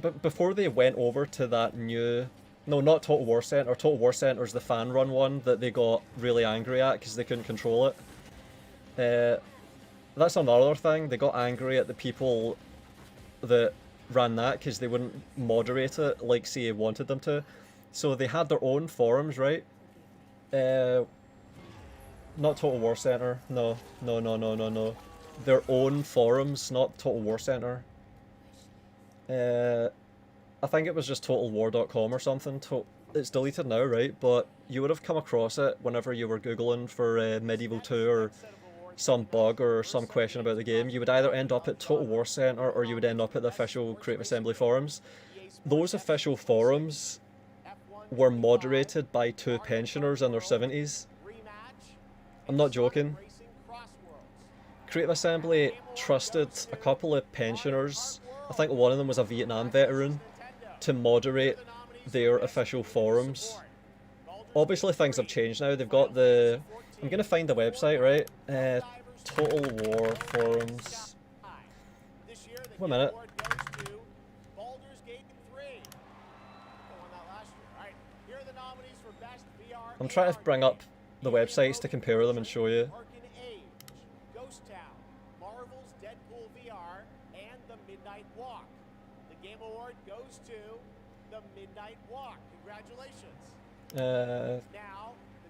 but before they went over to that new, no, not Total War Center. Total War Center is the fan run one that they got really angry at because they couldn't control it. That's another thing. They got angry at the people that ran that because they wouldn't moderate it like CA wanted them to. So they had their own forums, right? Not Total War Center. No. Their own forums, not Total War Center. I think it was just totalwar.com or something. It's deleted now, right? But you would have come across it whenever you were Googling for Medieval 2 or some bug or some question about the game. You would either end up at Total War Center or you would end up at the official Creative Assembly forums. Those official forums were moderated by two pensioners in their 70s. I'm not joking. Creative Assembly trusted a couple of pensioners, I think one of them was a Vietnam veteran, to moderate their official forums. Obviously things have changed now. They've got the... I'm going to find the website, right? Total War forums. One minute. I'm trying to bring up the websites to compare them and show you. Now,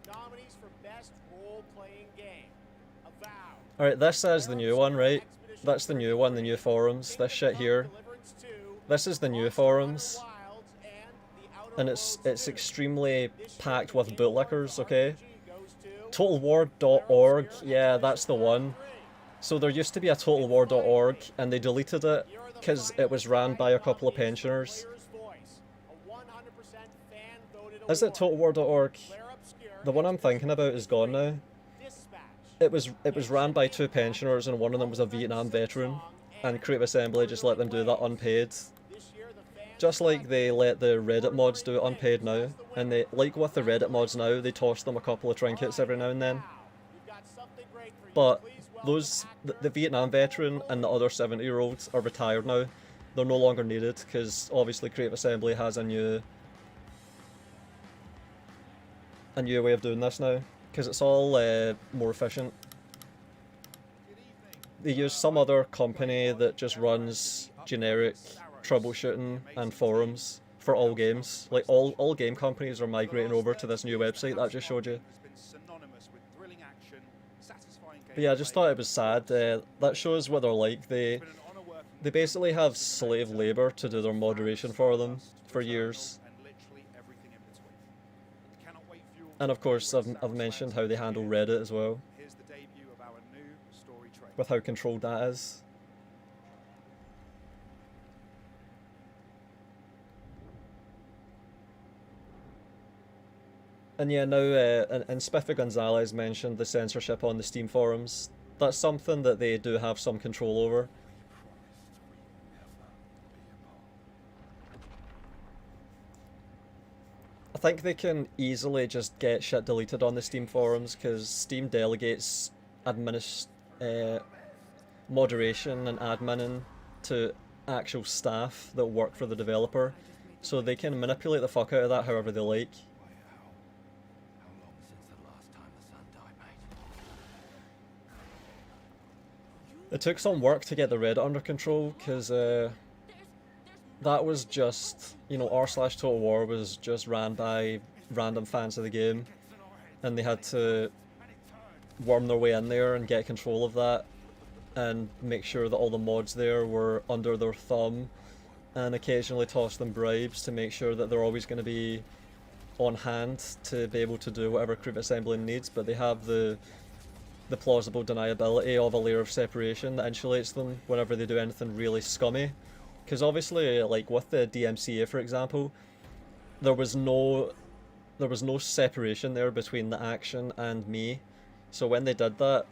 the nominees for best role-playing game. Alright, this is the new one, right? That's the new one, the new forums. This shit here. This is the new forums. And it's extremely packed with bootlickers, okay? Totalwar.org, yeah, that's the one. So there used to be a totalwar.org and they deleted it because it was ran by a couple of pensioners. Is it totalwar.org? The one I'm thinking about is gone now. It was ran by two pensioners and one of them was a Vietnam veteran, and Creative Assembly just let them do that unpaid. Just like they let the Reddit mods do it unpaid now, and they, like with the Reddit mods now, they toss them a couple of trinkets every now and then. But the Vietnam veteran and the other 70-year-olds are retired now. They're no longer needed because obviously Creative Assembly has a new way of doing this now, because it's all more efficient. They use some other company that just runs generic troubleshooting and forums for all games. Like all game companies are migrating over to this new website that I just showed you. But yeah, I just thought it was sad. That shows what they're like. They basically have slave labour to do their moderation for them for years. And of course, I've mentioned how they handle Reddit as well, with how controlled that is. And yeah, now, and Spiffy Gonzalez mentioned the censorship on the Steam forums. That's something that they do have some control over. I think they can easily just get shit deleted on the Steam forums because Steam delegates moderation and adminning to actual staff that work for the developer, so they can manipulate the fuck out of that however they like. It took some work to get the Reddit under control because that was just, you know, r/Total War was just ran by random fans of the game, and they had to worm their way in there and get control of that and make sure that all the mods there were under their thumb, and occasionally toss them bribes to make sure that they're always going to be on hand to be able to do whatever Creative Assembly needs, but they have the plausible deniability of a layer of separation that insulates them whenever they do anything really scummy. Because obviously, like with the DMCA for example, there was no separation there between the action and me. So when they did that,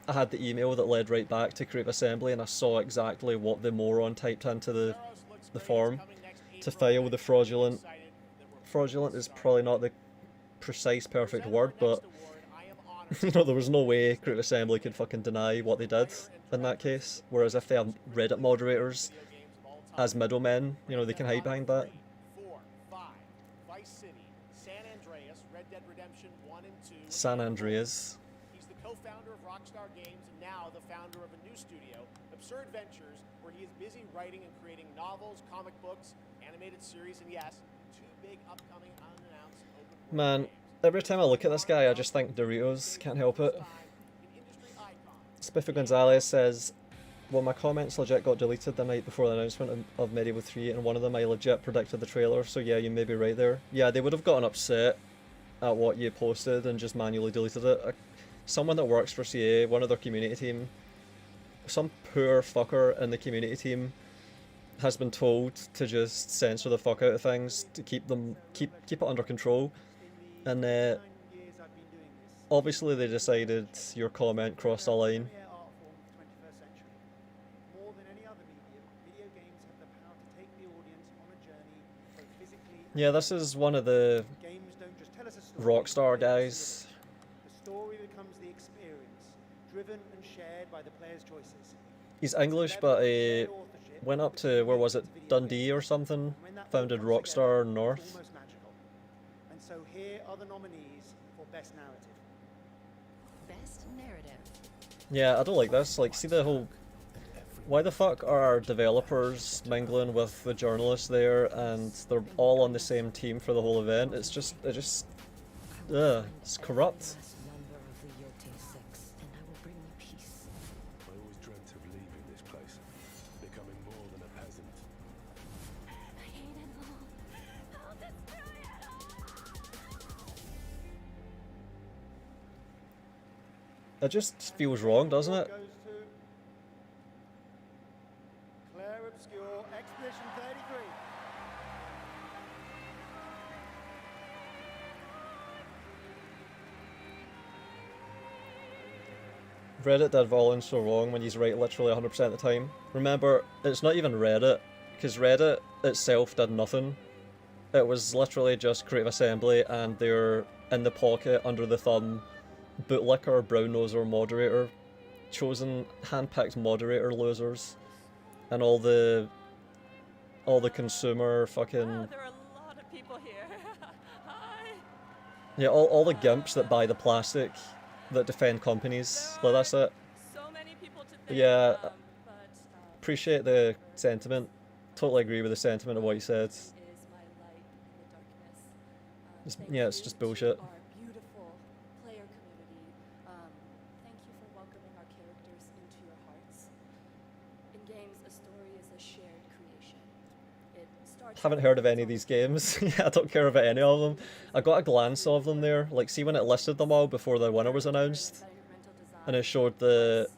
I had the email that led right back to Creative Assembly, and I saw exactly what the moron typed into the form to file the fraudulent. Fraudulent is probably not the precise perfect word, but you know, there was no way Creative Assembly could fucking deny what they did in that case. Whereas if they have Reddit moderators as middlemen, you know, they can hide behind that. San Andreas. Rockstar Games and now the founder of a new studio, Absurd Ventures, where he is busy writing and creating novels, comic books, animated series, and yes, 2 big upcoming unannounced open world Man, games. every time I look at this guy, I just think Doritos. Can't help it. An industry icon. Spiffy Gonzalez says, well, my comments legit got deleted the night before the announcement of Medieval 3, and one of them I legit predicted the trailer, so yeah, you may be right there. Yeah, they would have gotten upset at what you posted and just manually deleted it. Someone that works for CA, one of their community team, some poor fucker in the community team has been told to just censor the fuck out of things to keep it under control, and obviously they decided your comment crossed a line. Yeah, this is one of the Rockstar guys. The story becomes the experience, driven and shared by the player's choices. He's English, but went up to, where was it, Dundee or something, founded Rockstar North. Almost magical. And so here are the nominees for Best Narrative. Best narrative. Yeah, I don't like this. Like, see the whole... Why the fuck are our developers mingling with the journalists there, and they're all on the same team for the whole event? It's just, it's corrupt. Last member of the Yote Six, and I will bring you peace. I always dreamt of leaving this place, becoming more than a peasant. I hate it all. I'll destroy it all. It just feels wrong, doesn't it? Goes to Claire Obscure, Expedition 33. Reddit did Volin so wrong when he's right literally 100% of the time. Remember, it's not even Reddit, because Reddit itself did nothing. It was literally just Creative Assembly and their in the pocket, under the thumb, bootlicker, brown noser moderator, chosen, hand-picked moderator losers, and all the consumer fucking... Wow, there are a lot of people here. Hi. Yeah, all the gimps that buy the plastic, that defend companies, like that's it. So many people to thank. Yeah, but appreciate the sentiment. Totally agree with the sentiment of what you said. is my light in the darkness. It's- Thank yeah, it's you just to bullshit. Our beautiful player community. Thank you for welcoming our characters into your hearts. In games, a story is a shared creation. It starts. Haven't heard of any of these games. Yeah, I don't care about any of them. I got a glance of them there. Like, see when it listed them all before the winner was announced, and it showed the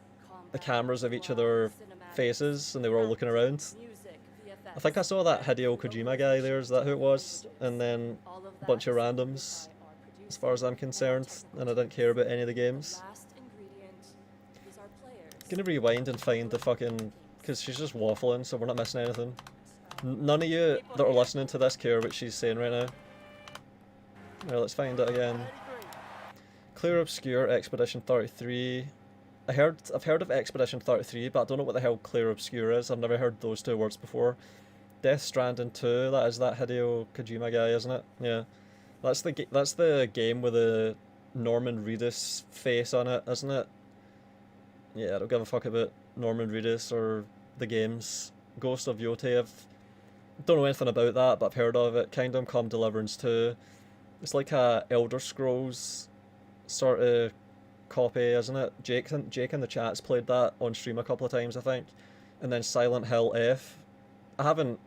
cameras of each of their faces, and they were all looking around. I think I saw that Hideo Kojima guy there, is that who it was? And then a bunch of randoms, as far as I'm concerned, and I didn't care about any of the games. Gonna rewind and find the fucking... because she's just waffling, so we're not missing anything. None of you that are listening to this care what she's saying right now. Right, let's find it again. Clear Obscure, Expedition 33. I've heard of Expedition 33, but I don't know what the hell Clear Obscure is. I've never heard those two words before. Death Stranding 2, that is that Hideo Kojima guy, isn't it? Yeah. That's the game with the Norman Reedus face on it, isn't it? Yeah, I don't give a fuck about Norman Reedus or the games. Ghost of Yote, don't know anything about that, but I've heard of it. Kingdom Come Deliverance 2. It's like a Elder Scrolls sort of copy, isn't it? Jake in the chat's played that on stream a couple of times, I think. And then Silent Hill F. I haven't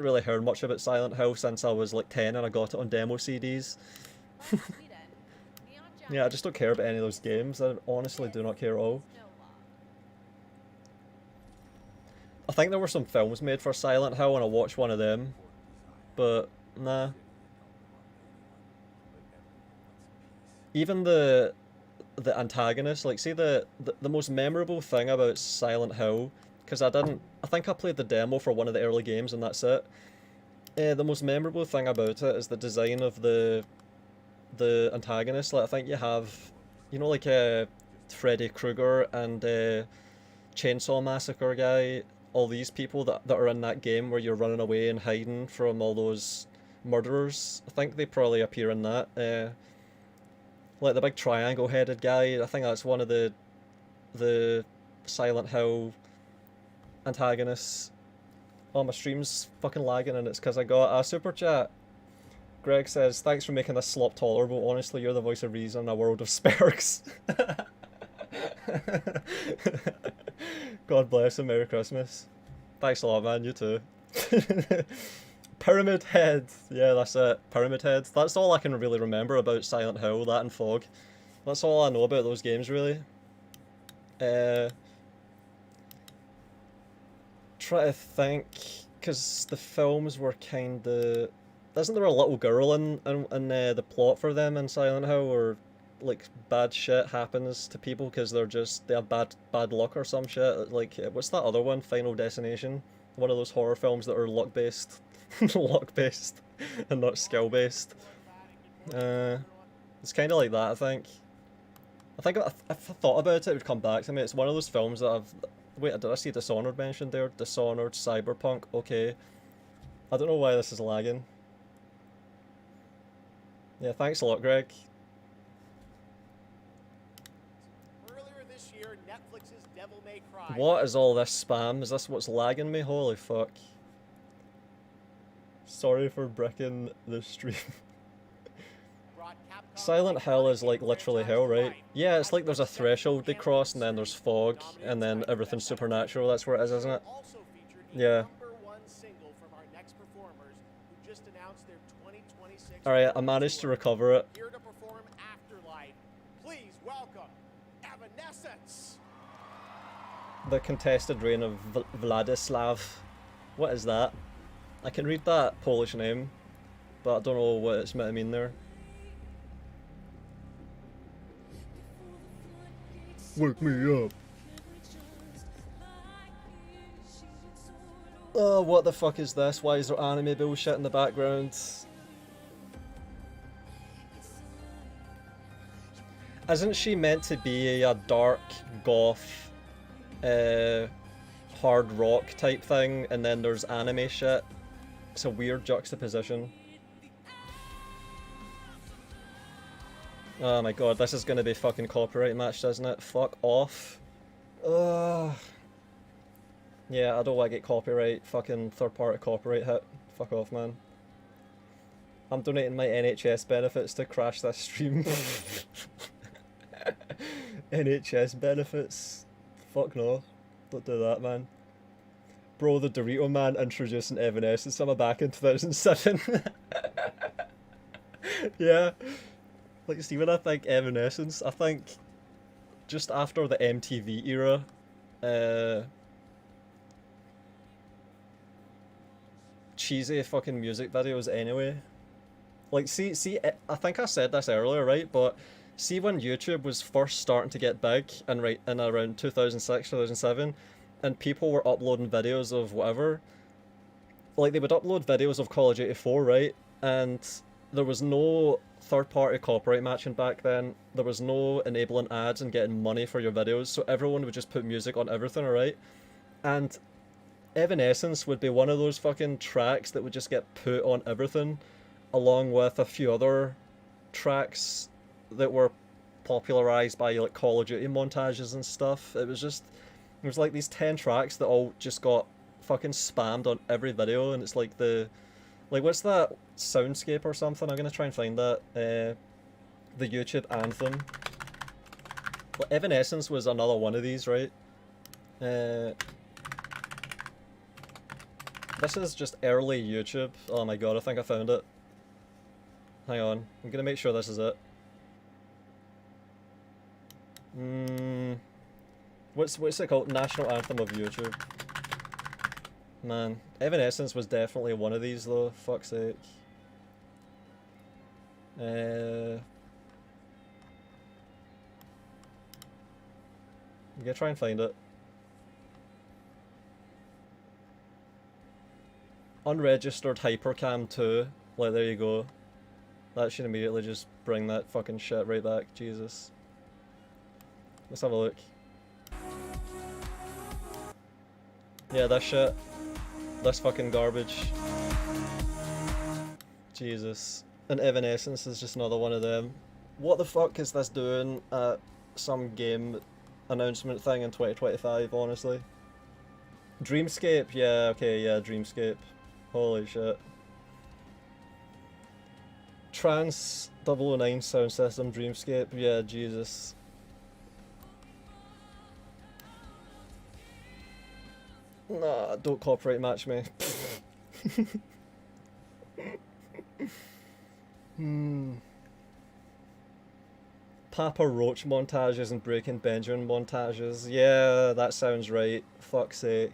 really heard much about Silent Hill since I was like 10 and I got it on demo CDs. Yeah, I just don't care about any of those games. I honestly do not care at all. I think there were some films made for Silent Hill and I watched one of them, but nah. Even the antagonist, like, see the most memorable thing about Silent Hill, because I think I played the demo for one of the early games and that's it. The most memorable thing about it is the design of the antagonist. Like, I think you have, you know, like Freddy Krueger and Chainsaw Massacre guy, all these people that are in that game where you're running away and hiding from all those murderers. I think they probably appear in that. Like the big triangle-headed guy. I think that's one of the Silent Hill antagonists. Oh, my stream's fucking lagging and it's because I got a super chat. Greg says, thanks for making this slop tolerable. Honestly, you're the voice of reason in a world of sparks. God bless and Merry Christmas. Thanks a lot, man. You too. Pyramid Head. Yeah, that's it. Pyramid Head. That's all I can really remember about Silent Hill, that and Fog. That's all I know about those games, really. Try to think, because the films were kind of... Isn't there a little girl in the plot for them in Silent Hill, or like bad shit happens to people because they have bad luck or some shit? Like, what's that other one? Final Destination? One of those horror films that are luck based, luck based, and not skill based. It's kind of like that, I think. I think if I thought about it, it would come back to me. It's one of those films that I've... Wait, did I see Dishonored mentioned there? Dishonored, Cyberpunk, okay. I don't know why this is lagging. Yeah, thanks a lot, Greg. Earlier this year, Netflix's Devil May Cry. What is all this spam? Is this what's lagging me? Holy fuck. Sorry for bricking the stream. Silent Hill is like literally hell, right? Yeah, it's like there's a threshold they cross and then there's fog and then everything's supernatural. That's where it is, isn't it? Yeah. Alright, I managed to recover it. Here to perform Afterlife. Please welcome Evanescence. The contested reign of Vladislav. What is that? I can read that Polish name, but I don't know what it's meant to mean there. Wake me up. Oh, what the fuck is this? Why is there anime bullshit in the background? Isn't she meant to be a dark, goth, hard rock type thing, and then there's anime shit? It's a weird juxtaposition. Oh my god, this is gonna be fucking copyright matched, isn't it? Fuck off. Ugh. Yeah, I don't want to get copyright, fucking third party copyright hit. Fuck off, man. I'm donating my NHS benefits to crash this stream. NHS benefits? Fuck no. Don't do that, man. Bro, the Dorito man introducing Evanescence. I'm back in 2007. Yeah. Like, see, when I think Evanescence, I think just after the MTV era, cheesy fucking music videos anyway. Like, see, I think I said this earlier, right? But see when YouTube was first starting to get big in around 2006, 2007, and people were uploading videos of whatever, like they would upload videos of Call of Duty 4, right? And there was no third-party copyright matching back then. There was no enabling ads and getting money for your videos, so everyone would just put music on everything, alright? And Evanescence would be one of those fucking tracks that would just get put on everything, along with a few other tracks that were popularized by like Call of Duty montages and stuff. It was like these 10 tracks that all just got fucking spammed on every video, and it's like what's that, Soundscape or something? I'm gonna try and find that. The YouTube anthem. Well, Evanescence was another one of these, right? This is just early YouTube. Oh my god, I think I found it. Hang on, I'm gonna make sure this is it. What's it called? National Anthem of YouTube. Man, Evanescence was definitely one of these though, fuck's sake. I'm gonna try and find it. Unregistered Hypercam 2. Like, there you go. That should immediately just bring that fucking shit right back. Jesus. Let's have a look. Yeah, that shit. This fucking garbage. Jesus. And Evanescence is just another one of them. What the fuck is this doing at some game announcement thing in 2025, honestly? Dreamscape, yeah, okay, yeah, Dreamscape. Holy shit. Trans 009 sound system, Dreamscape, yeah, Jesus. Nah, don't copyright match me. Papa Roach montages and Breaking Benjamin montages. Yeah, that sounds right. Fuck's sake.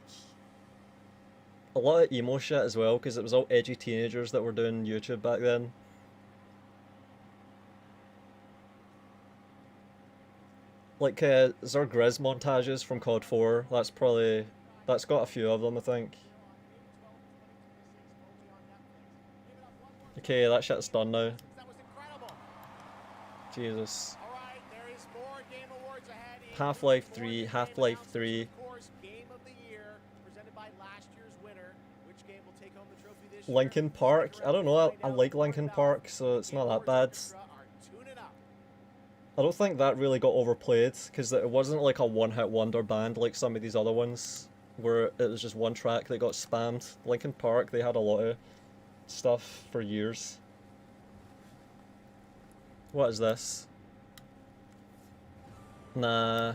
A lot of emo shit as well, because it was all edgy teenagers that were doing YouTube back then. Like Zergriz montages from COD 4. That's got a few of them, I think. Okay, that shit's done now. That was incredible. Jesus. All right, there is more Game Awards ahead. Half-Life 3, Half-Life 3. Of course, Game of the Year, presented by last year's winner. Which game will take home the trophy this year? Linkin Park. I don't know, I like Linkin Park, so it's not that bad. I don't think that really got overplayed, because it wasn't like a one-hit wonder band like some of these other ones, where it was just one track that got spammed. Linkin Park, they had a lot of stuff for years. What is this? Nah.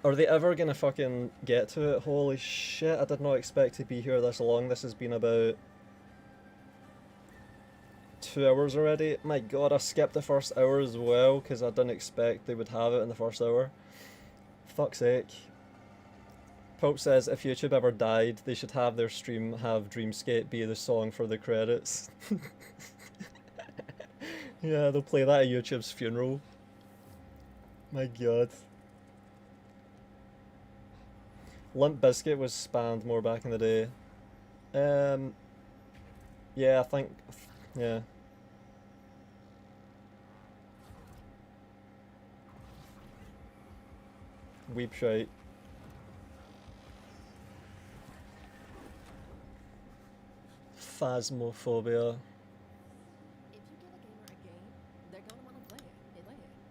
Are they ever gonna fucking get to it? Holy shit, I did not expect to be here this long. This has been about 2 hours already. My god, I skipped the first hour as well because I didn't expect they would have it in the first hour. Fuck's sake. Pope says if YouTube ever died, they should have their stream have Dreamscape be the song for the credits. Yeah, they'll play that at YouTube's funeral. My god. Limp Bizkit was spammed more back in the day. Yeah, I think, yeah. Weep shite. Phasmophobia. If you give a gamer a game, they're gonna want to play it.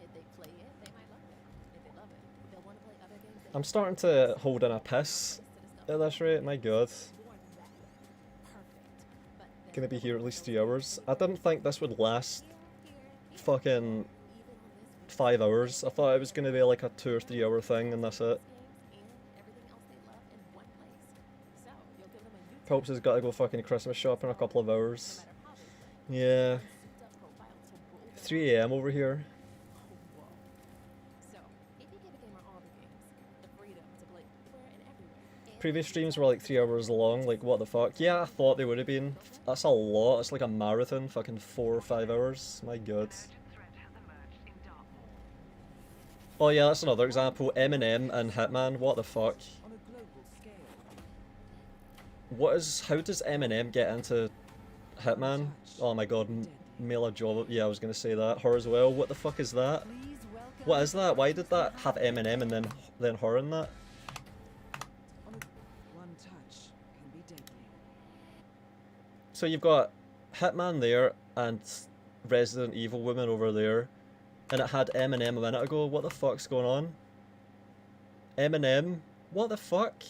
If they play it, they might love it. If they love it, they'll want to play other games. I'm starting to hold in a piss at this rate, my god. Gonna be here at least 3 hours. I didn't think this would last fucking 5 hours. I thought it was gonna be like a 2 or 3 hour thing and that's it. Popes has got to go fucking Christmas shop in a couple of hours. Yeah. 3 AM over here. Previous streams were like 3 hours long, like what the fuck? Yeah, I thought they would have been. That's a lot, it's like a marathon, fucking 4 or 5 hours. My god. Oh yeah, that's another example. Eminem and Hitman, what the fuck? How does Eminem get into Hitman? Oh my god, Mila Jovovich, yeah I was gonna say that. Her as well, what the fuck is that? What is that? Why did that have Eminem and then her in that? So you've got Hitman there and Resident Evil Woman over there, and it had Eminem a minute ago. What the fuck's going on? Eminem? What the fuck?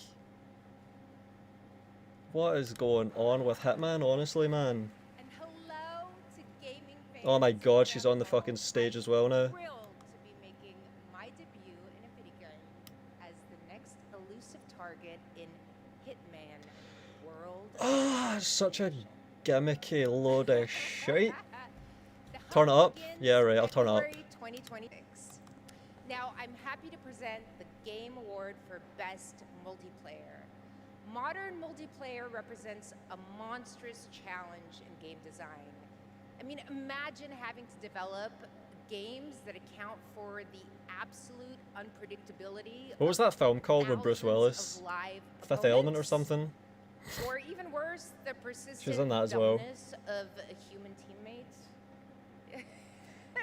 What is going on with Hitman, honestly, man? And hello to gaming fans. Oh my god, she's on the fucking stage as well now. Thrilled to be making my debut in a video game as the next elusive target in Hitman World. Ah, such a gimmicky load of shite. Turn it up? Yeah, right, I'll turn it up. February 2026. Now, I'm happy to present the Game Award for Best Multiplayer. Modern multiplayer represents a monstrous challenge in game design. I mean, imagine having to develop games that account for the absolute unpredictability. What was that film called with Bruce Willis? Fifth Element or something? Or even worse, the persistent She's in that as well. dumbness of a human teammate.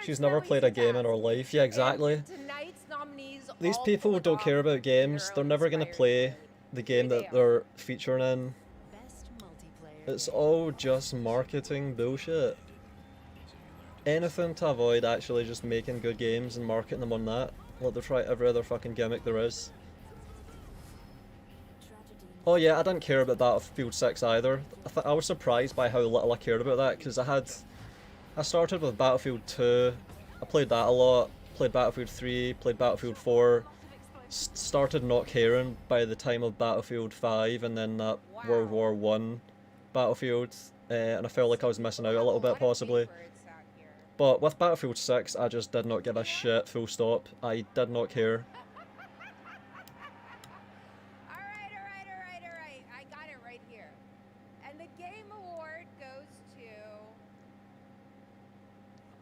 She's never played a game in her life. Yeah, exactly. And tonight's nominees These all people pull it don't care off about in games. their They're own never gonna inspired play way. the game Here that they they're featuring in. Best multiplayer. It's all just marketing bullshit. anything to avoid actually just making good games and marketing them on that. Like they've tried every other fucking gimmick there is. Oh yeah, I didn't care about Battlefield 6 either. I was surprised by how little I cared about that, because I started with Battlefield 2, I played that a lot, played Battlefield 3, played Battlefield 4, started not caring by the time of Battlefield 5 and then that World War 1 Battlefield, and I felt like I was missing out a little bit possibly. But with Battlefield 6, I just did not give a shit, full stop. I did not care. Alright. I got it right here. And the Game Award goes to...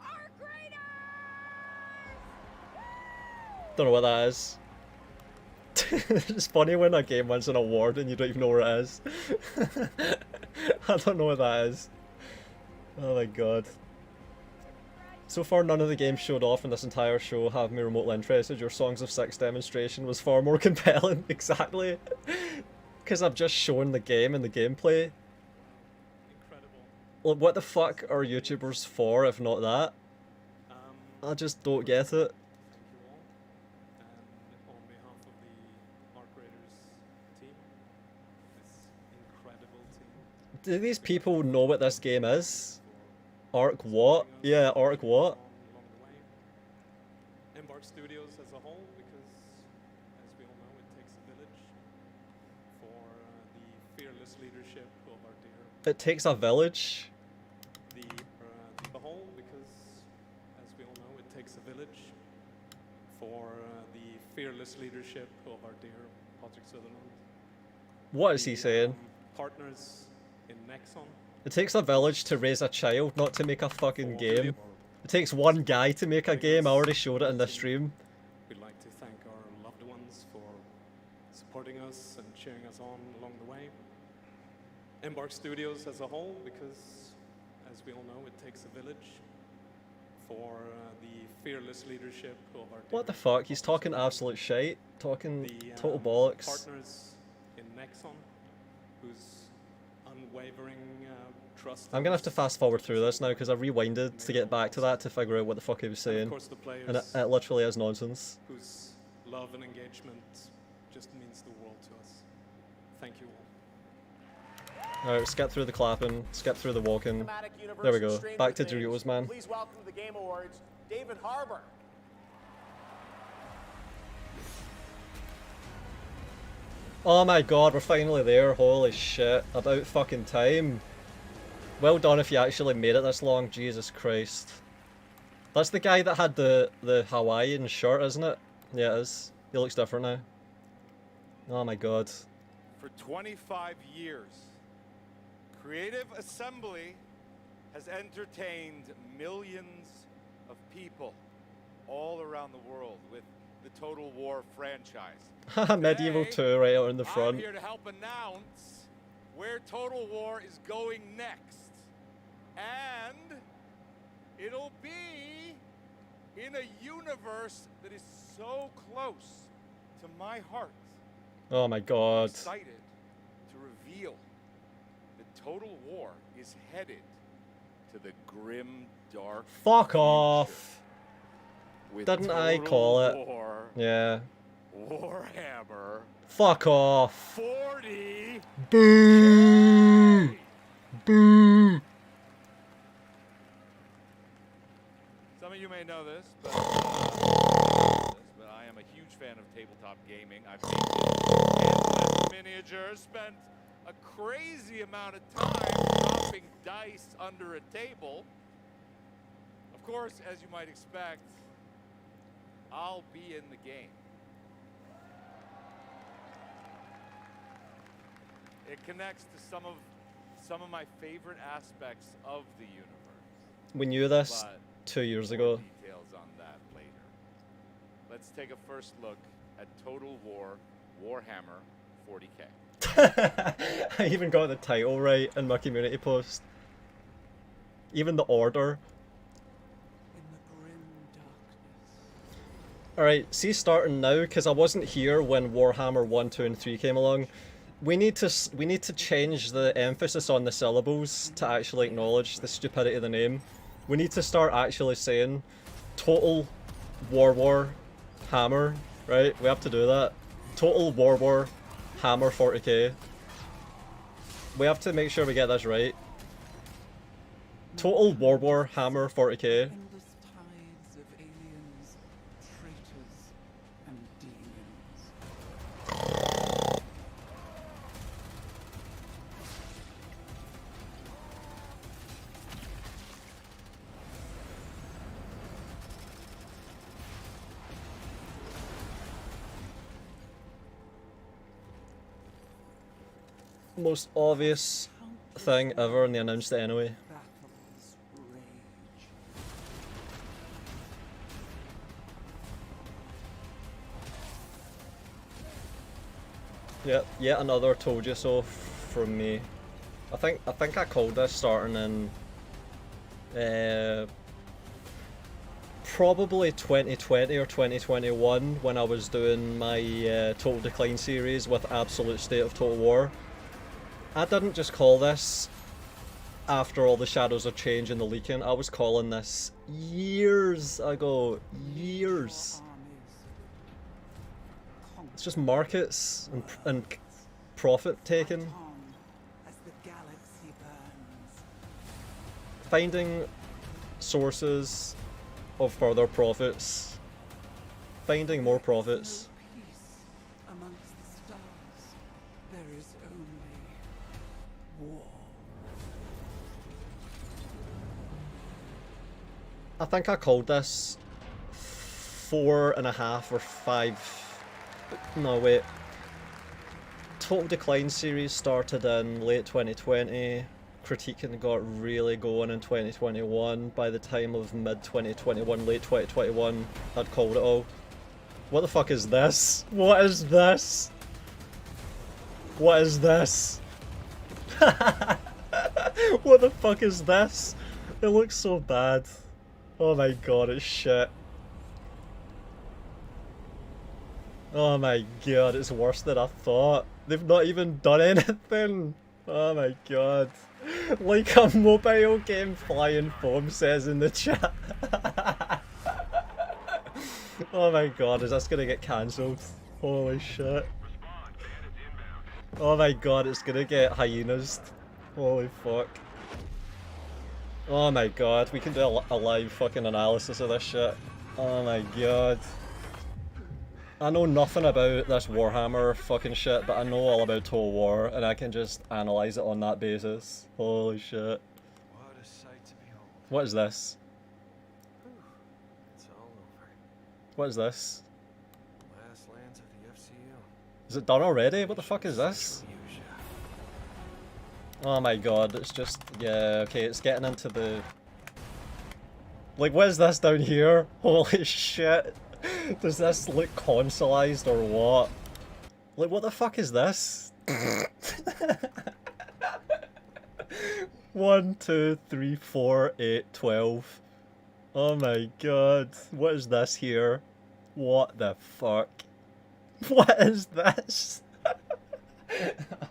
Arc Raiders! Don't know what that is. It's funny when a game wins an award and you don't even know where it is. I don't know what that is. Oh my god. So far none of the games showed off in this entire show have me remotely interested. Your Songs of Six demonstration was far more compelling. Exactly. Because I've just shown the game and the gameplay. Incredible. Like, what the fuck are YouTubers for if not that? I just don't get it. Thank you all. And on behalf of the Arc Raiders team, this incredible team. Do these people know what this game is? Arc what? Yeah, Arc what? Along the way. Embark Studios as a whole, because as we all know, it takes a village for the fearless leadership of our dear. It takes a village. The whole, because as we all know, it takes a village for the fearless leadership of our dear Patrick Sutherland. What is he saying? Partners in Nexon. It takes a village to raise a child, not to make a fucking game. It takes one guy to make a game, I already showed it in this stream. We'd like to thank our loved ones for supporting us and cheering us on along the way. Embark Studios as a whole, because as we all know, it takes a village for the fearless leadership of our What the dear fuck? He's talking absolute shite. Talking the, total bollocks. Partners in Nexon, whose unwavering trust. I'm gonna have to fast forward through this now because I rewinded to get back to that to figure out what the fuck he was And of saying. course the players, And it literally is nonsense. whose love and engagement just means the world to us. Thank you all. Alright, skip through the clapping, skip through the walking. Cinematic universe There we and go. Stranger Back to Things. Doritos, man. Please welcome to the Game Awards, David Harbour. Oh my god, we're finally there. Holy shit. About fucking time. Well done if you actually made it this long. Jesus Christ. That's the guy that had the Hawaiian shirt, isn't it? Yeah, it is. He looks different now. Oh my god. For 25 years, Creative Assembly has entertained millions of people all around the world with the Total War franchise. Medieval Today, 2 right out in the I'm front. here to help announce where Total War is going next. And it'll be in a universe that is so close to my heart. Oh my god. I'm excited to reveal that Total War is headed to the grim, dark Fuck future off. with Didn't I Total call it? War, Yeah. Warhammer Fuck off. 40. Boo! Boo! Some of you may know this, but I am a huge fan of tabletop gaming. I've painted miniatures, spent a crazy amount of time dropping dice under a table. Of course, as you might expect, I'll be in the game. It connects to some of my favorite aspects of the universe. We knew this But 2 years more ago. details on that later. Let's take a first look at Total War Warhammer 40K. I even got the title right in my community post. Even the order. In the grim darkness. Alright, see starting now, because I wasn't here when Warhammer 1, 2 and 3 came along. We need to change the emphasis on the syllables to actually acknowledge the stupidity of the name. We need to start actually saying Total War Hammer, right? We have to do that. Total War Hammer 40k. We have to make sure we get this right. Total War Hammer 40k. Endless tides of aliens, traitors, and demons. Most obvious thing ever, and they announced it anyway. Battles rage. Yep, yet another told you so from me. I think I called this starting in probably 2020 or 2021 when I was doing my Total Decline series with Absolute State of Total War. I didn't just call this after all the shadows of change and the leaking. I was calling this years ago. Years. It's just markets and profit taking. As the galaxy burns. Finding sources of further profits. Finding more profits. Peace amongst the stars. There is only war. I think I called this 4.5 or 5. No, wait. Total Decline series started in late 2020. Critiquing got really going in 2021. By the time of mid 2021, late 2021, I'd called it all. What the fuck is this? What is this? What is this? What the fuck is this? It looks so bad. Oh my god, it's shit. Oh my god, it's worse than I thought. They've not even done anything. Oh my god. Like a mobile game flying foam says in the chat. Oh my god, is this gonna get cancelled? Holy shit. Oh my god, it's gonna get hyenas. Holy fuck. Oh my god, we can do a live fucking analysis of this shit. Oh my god. I know nothing about this Warhammer fucking shit, but I know all about Total War, and I can just analyze it on that basis. Holy shit. What a sight to behold. What is this? It's all over. What is this? Last lands of the FCU. Is it done already? What the fuck is this? Oh my god, it's just... yeah, okay, it's getting into the... like, what is this down here? Holy shit. Does this look consoleized or what? Like, what the fuck is this? 1, 2, 3, 4, 8, 12. Oh my god. What is this here? What the fuck? What is this?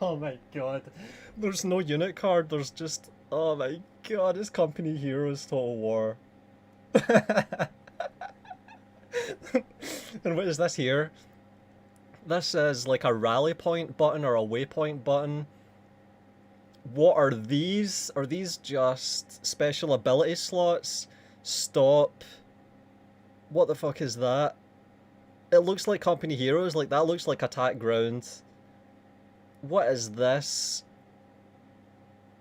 Oh my god. There's no unit card, there's just... oh my god, it's Company Heroes Total War. And what is this here? This is like a rally point button or a waypoint button. What are these? Are these just special ability slots? Stop. What the fuck is that? It looks like Company Heroes, like that looks like Attack Ground. What is this?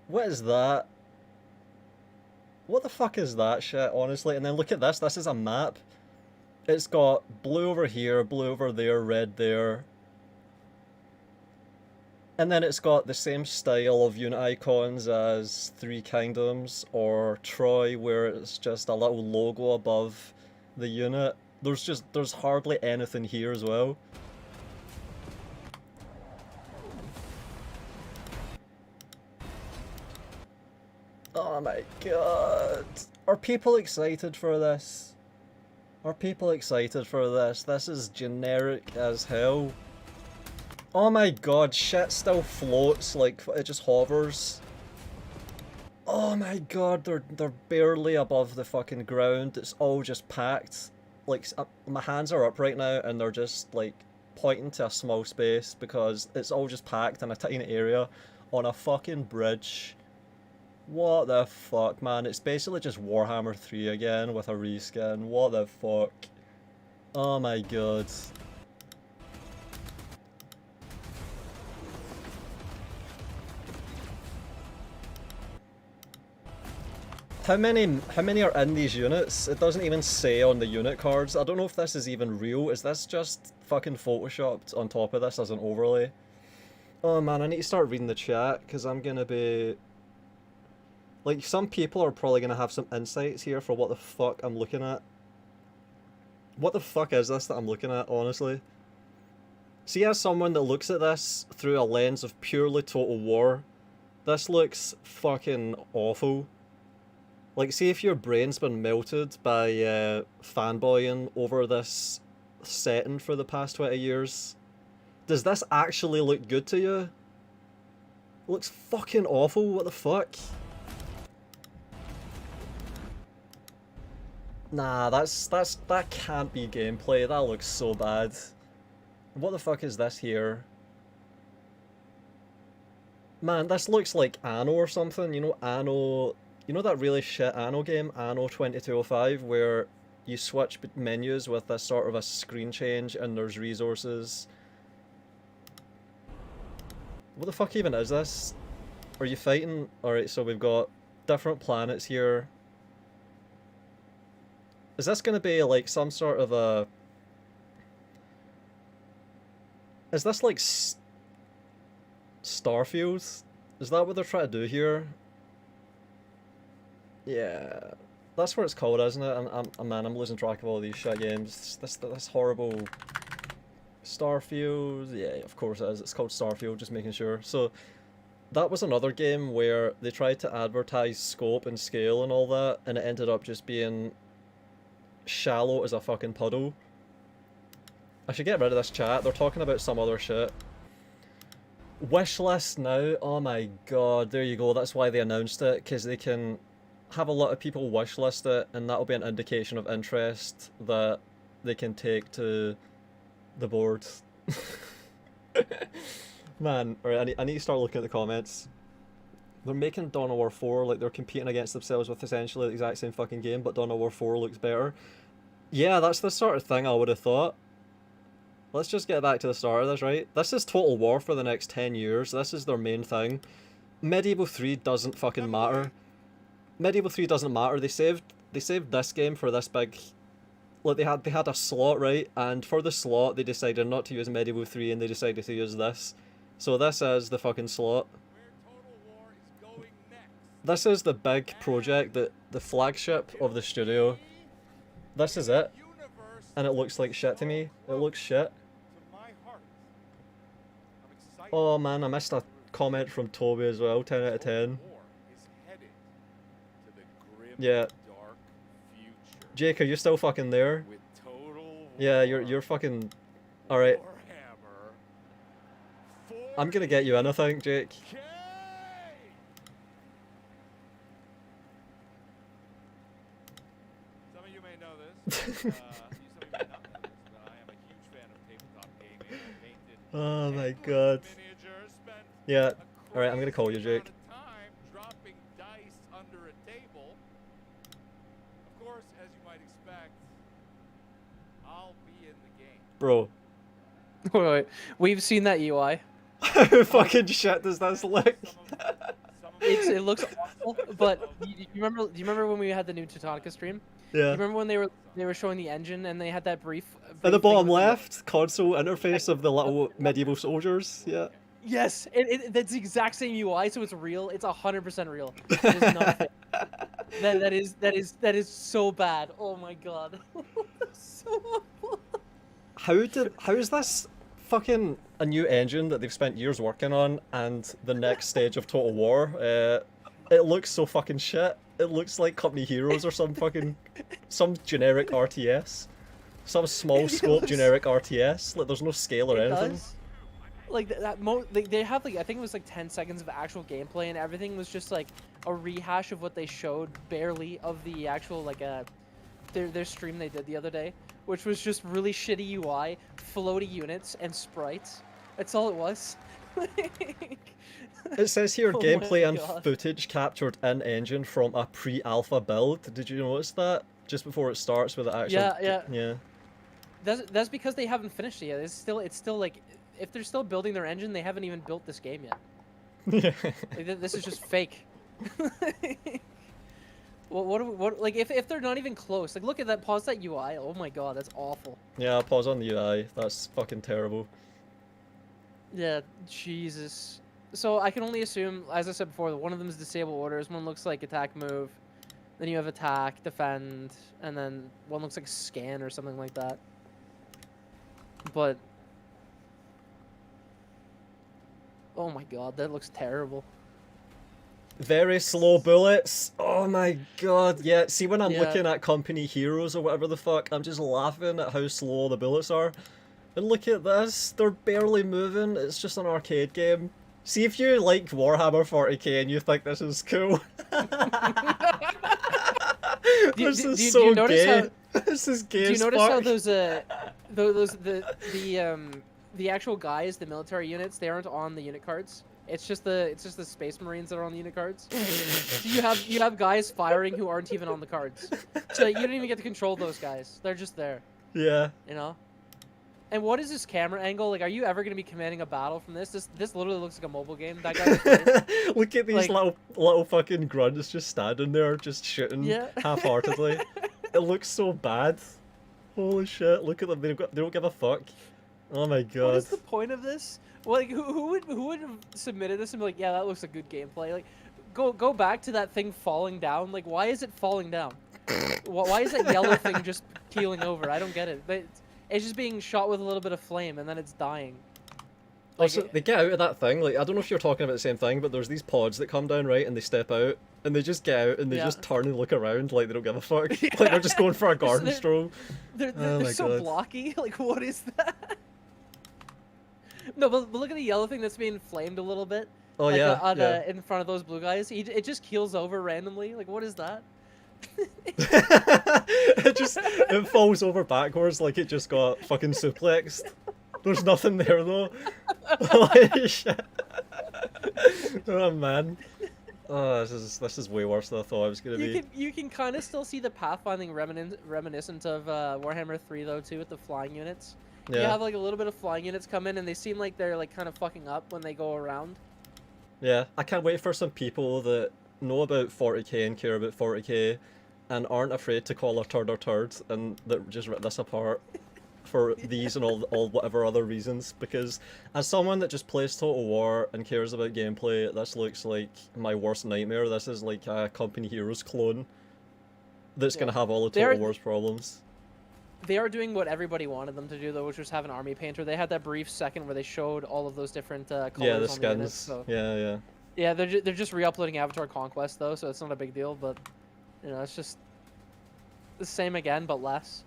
What is that? What the fuck is that shit, honestly? And then look at this, this is a map. It's got blue over here, blue over there, red there. And then it's got the same style of unit icons as Three Kingdoms or Troy, where it's just a little logo above the unit. There's hardly anything here as well. Oh my god. Are people excited for this? Are people excited for this? This is generic as hell. Oh my god, shit still floats, like it just hovers. Oh my god, they're barely above the fucking ground. It's all just packed. Like, my hands are up right now and they're just like pointing to a small space because it's all just packed in a tiny area on a fucking bridge. What the fuck, man? It's basically just Warhammer 3 again with a reskin. What the fuck? Oh my god. How many are in these units? It doesn't even say on the unit cards. I don't know if this is even real. Is this just fucking photoshopped on top of this as an overlay? Oh man, I need to start reading the chat because I'm gonna be... Like, some people are probably gonna have some insights here for what the fuck I'm looking at. What the fuck is this that I'm looking at, honestly? See, as someone that looks at this through a lens of purely Total War, this looks fucking awful. Like, see if your brain's been melted by fanboying over this setting for the past 20 years. Does this actually look good to you? It looks fucking awful, what the fuck? Nah, that can't be gameplay. That looks so bad. What the fuck is this here? Man, this looks like Anno or something. You know, Anno... You know that really shit Anno game, Anno 2205, where you switch menus with a sort of a screen change and there's resources? What the fuck even is this? Are you fighting? Alright, so we've got different planets here. Is this gonna be like some sort of a... Is this like Starfield? Is that what they're trying to do here? Yeah, that's what it's called, isn't it? Man, I'm losing track of all these shit games. This horrible Starfield. Yeah, of course it is. It's called Starfield. Just making sure. So that was another game where they tried to advertise scope and scale and all that, and it ended up just being shallow as a fucking puddle. I should get rid of this chat. They're talking about some other shit. Wishlist now. Oh my god. There you go. That's why they announced it, because they can have a lot of people wishlist it, and that'll be an indication of interest that they can take to the board. Man, alright, I need to start looking at the comments. They're making Dawn of War 4 like they're competing against themselves with essentially the exact same fucking game, but Dawn of War 4 looks better. Yeah, that's the sort of thing I would have thought. Let's just get back to the start of this, right? This is Total War for the next 10 years. This is their main thing. Medieval 3 doesn't fucking matter. Medieval 3 doesn't matter. They saved this game for this big... Like, they had a slot, right? And for the slot, they decided not to use Medieval 3 and they decided to use this. So this is the fucking slot. This is the big project, the flagship of the studio. This is it. And it looks like shit to me. It looks shit. Oh man, I missed a comment from Toby as well. 10 out of 10. Yeah. Jake, are you still fucking there? Yeah, you're fucking... Alright. I'm gonna get you in, I think, Jake. Some of you may know this. Some of you may not know this, but I am a huge fan of tabletop gaming. I painted Oh my god. miniatures, spent Yeah. Alright, I'm gonna call you, Jake. time dropping dice under a table. Of course, as you might expect, I'll be in the game. Bro. Wait, we've seen that UI. How fucking shit does this look? It looks awful, but do you remember when we had the new Teutonica stream? Yeah. You remember when they were showing the engine and they had that brief At the thing bottom with left, console interface of the little medieval soldiers. Yeah. Yes, that's the exact same UI, so it's real. It's 100% real. It is not fake. that is so bad. Oh my god. So awful. How is this fucking a new engine that they've spent years working on and the next stage of Total War? It looks so fucking shit. It looks like Company Heroes or some generic RTS. Some small scope generic RTS. Like there's no scale or anything. Like they have like I think it was like 10 seconds of actual gameplay, and everything was just like a rehash of what they showed barely of the actual like their stream they did the other day, which was just really shitty UI, floaty units, and sprites. That's all it was. It says here Oh my gameplay and God. footage captured in engine from a pre-alpha build. Did you notice that just before it starts with the actual? Yeah. That's because they haven't finished it yet. It's still like if they're still building their engine, they haven't even built this game yet. Like, this is just fake. What like if they're not even close, like look at that, pause that UI. Oh my god, that's awful. Yeah, pause on the UI. That's fucking terrible. Yeah, Jesus. So I can only assume, as I said before, that one of them is disable orders, one looks like attack move, then you have attack, defend, and then one looks like scan or something like that. But oh my god, that looks terrible. Very slow bullets. Oh my god, yeah. See, when I'm Yeah. looking at company heroes or whatever the fuck, I'm just laughing at how slow the bullets are. And look at this, they're barely moving. It's just an arcade game. See, if you like Warhammer 40k and you think this is cool. This is so gay. This is gay Do you as notice how fuck. the actual guys, the military units, they aren't on the unit cards. It's just the Space Marines that are on the unit cards. So you have guys firing who aren't even on the cards. So you don't even get to control those guys. They're just there. Yeah. You know? And what is this camera angle? Like, are you ever going to be commanding a battle from this? This literally looks like a mobile game. That guy. Look at these Like- little fucking grunts just standing there, just shooting Yeah. half-heartedly. It looks so bad. Holy shit! Look at them. They don't give a fuck. Oh my god. What is the point of this? Well, like, who would have submitted this and be like, yeah, that looks like good gameplay? Like, go back to that thing falling down. Like, why is it falling down? Why is that yellow thing just keeling over? I don't get it. But it's just being shot with a little bit of flame and then it's dying. Like, Also, they get out of that thing. Like, I don't know if you're talking about the same thing, but there's these pods that come down, right, and they step out, and they just get out and they Yeah. just turn and look around like they don't give a fuck. Like they're just going for a garden they're- stroll. They're Oh my so God. blocky. Like, what is that? No, but look at the yellow thing that's being flamed a little bit. Oh, like, yeah, yeah. in front of those blue guys. It just keels over randomly. Like, what is that? It falls over backwards like it just got fucking suplexed. There's nothing there though. Holy shit. Oh man. Oh, this is way worse than I thought it was gonna be. You can kind of still see the pathfinding reminiscent of Warhammer 3 though too, with the flying units. You Yeah. have like a little bit of flying units come in and they seem like they're like kind of fucking up when they go around. Yeah, I can't wait for some people that know about 40k and care about 40k and aren't afraid to call a turd or turd and that just rip this apart for these and all whatever other reasons, because as someone that just plays Total War and cares about gameplay, this looks like my worst nightmare. This is like a Company Heroes clone that's Yeah. gonna have all the They're- Total War's problems. They are doing what everybody wanted them to do though, which was have an army painter. They had that brief second where they showed all of those different colors Yeah, the on skins. the units. So. Yeah. Yeah, they're just re-uploading Avatar Conquest though, so it's not a big deal. But you know, it's just the same again, but less.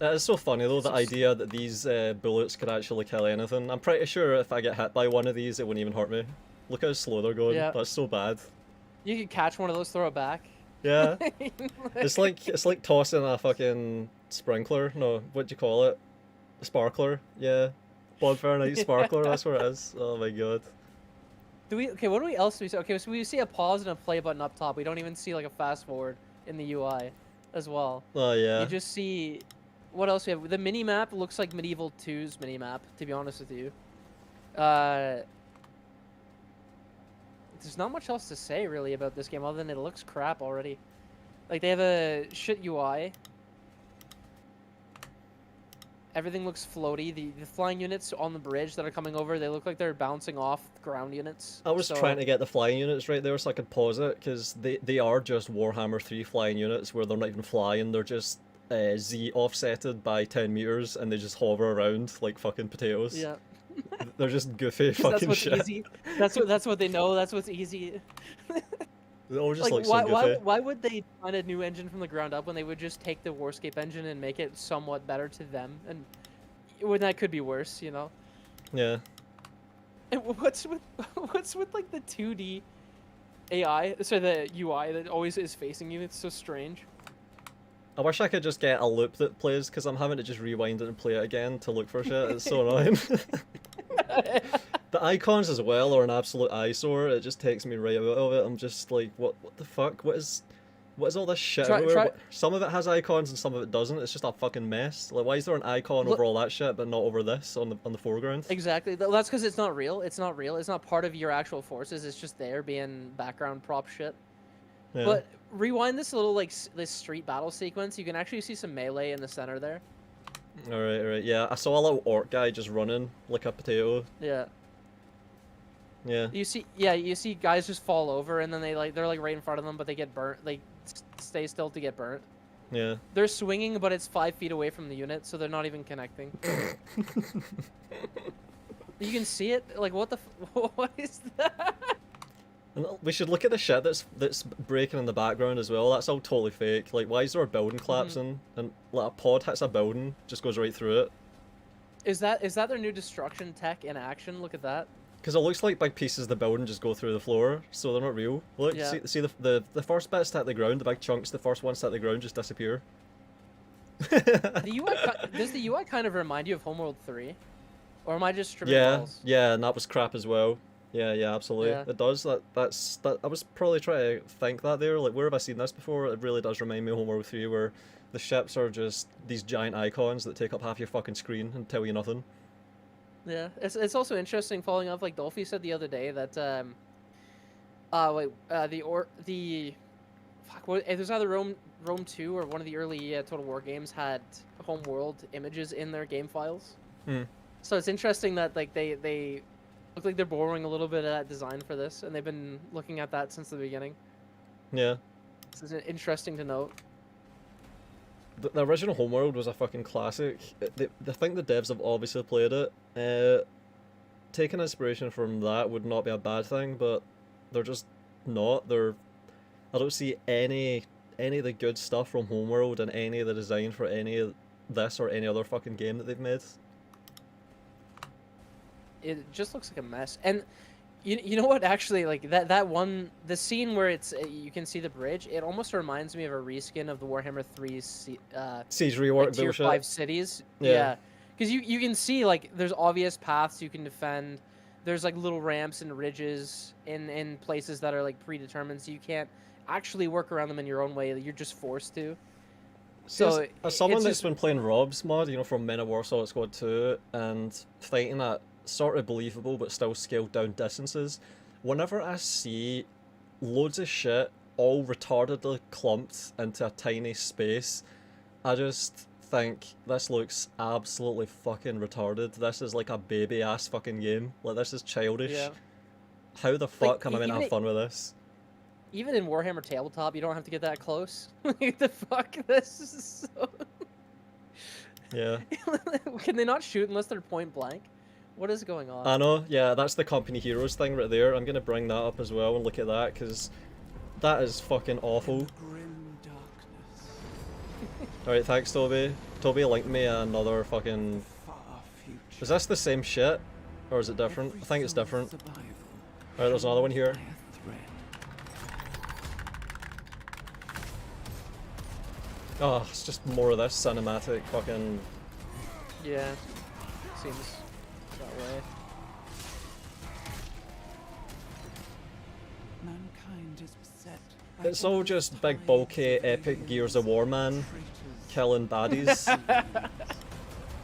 It's so funny though, the idea that these bullets could actually kill anything. I'm pretty sure if I get hit by one of these, it wouldn't even hurt me. Look how slow they're going. Yeah. That's so bad. You could catch one of those, throw it back. Yeah. It's like tossing a fucking sprinkler. No, what do you call it? A sparkler. Yeah. Bonfire night sparkler. That's what it is. Oh my god. What do we else do we see? Okay, so we see a pause and a play button up top. We don't even see like a fast forward in the UI as well. Oh yeah. You just see what else we have. The mini map looks like Medieval 2's mini map, to be honest with you. There's not much else to say really about this game other than it looks crap already. Like they have a shit UI. Everything looks floaty. The flying units on the bridge that are coming over, they look like they're bouncing off ground units. I was So- trying to get the flying units right there so I could pause it, because they are just Warhammer 3 flying units where they're not even flying, they're just Z offsetted by 10 meters and they just hover around like fucking potatoes. Yeah. They're just goofy 'Cause that's fucking what's shit. easy. That's what they know. That's what's easy. They all just Like, look so goofy. why would they find a new engine from the ground up when they would just take the Warscape engine and make it somewhat better to them? And when that could be worse, you know. Yeah. And what's with like the 2D AI, so the UI that always is facing you? It's so strange. I wish I could just get a loop that plays, because I'm having to just rewind it and play it again to look for shit. It's so annoying. The icons as well are an absolute eyesore. It just takes me right out of it. I'm just like, what the fuck? What is all this shit everywhere? Some of it has icons and some of it doesn't. It's just a fucking mess. Like, why is there an icon over all that shit but not over this on the foreground? Exactly. That's because it's not real. It's not real. It's not part of your actual forces. It's just there being background prop shit. Yeah. But rewind this little like this street battle sequence. You can actually see some melee in the center there. Alright. Yeah, I saw a little orc guy just running like a potato. Yeah. Yeah. You see guys just fall over and then they're like right in front of them, but they get burnt. They stay still to get burnt. Yeah. They're swinging, but it's 5 feet away from the unit, so they're not even connecting. You can see it. Like, what the? What is that? And we should look at the shit that's breaking in the background as well. That's all totally fake. Like, why is there a building collapsing and like a pod hits a building, just goes right through it? Is that their new destruction tech in action? Look at that. Because it looks like big pieces of the building just go through the floor, so they're not real. Look, Yeah. see the first bits hit the ground, the big chunks, the first ones hit the ground just disappear. Does the UI kind of remind you of Homeworld 3? Or am I just tripping balls? Yeah, and that was crap as well. Yeah, absolutely. Yeah. It does. That's I was probably trying to think that there. Like, where have I seen this before? It really does remind me of Homeworld 3, where the ships are just these giant icons that take up half your fucking screen and tell you nothing. Yeah, it's also interesting following up, like Dolphy said the other day, that it was either Rome 2 or one of the early Total War games had Homeworld images in their game files. So it's interesting that like they look like they're borrowing a little bit of that design for this, and they've been looking at that since the beginning. Yeah. This is interesting to note. The original Homeworld was a fucking classic. I think the devs have obviously played it. Taking inspiration from that would not be a bad thing, but they're just not. I don't see any of the good stuff from Homeworld and any of the design for any of this or any other fucking game that they've made. It just looks like a mess. And you know what, actually, like the scene where it's you can see the bridge, it almost reminds me of a reskin of the Warhammer 3 Siege rework like, tier bullshit. 5 cities. Yeah. Because you can see, like, there's obvious paths you can defend. There's, like, little ramps and ridges in places that are, like, predetermined, so you can't actually work around them in your own way. You're just forced to. So, as someone that's been playing Rob's mod, from Men of War Solid Squad 2, and fighting at sort of believable but still scaled down distances, whenever I see loads of shit all retardedly clumped into a tiny space, I just think this looks absolutely fucking retarded. This is like a baby ass fucking game. Like, this is childish. Yeah. How the fuck Like, am I meant to have fun with this? Even in Warhammer Tabletop, you don't have to get that close. Like, the fuck? This is so... Yeah. Can they not shoot unless they're point blank? What is going on? I know, yeah, that's the Company Heroes thing right there. I'm gonna bring that up as well and look at that, because that is fucking awful. Alright, thanks, Toby. Toby linked me another fucking... Is this the same shit? Or is it different? I think it's different. Alright, there's another one here. Oh, it's just more of this cinematic fucking... Yeah, seems that way. Mankind is beset. It's all just big, bulky, epic Gears of War man killing baddies.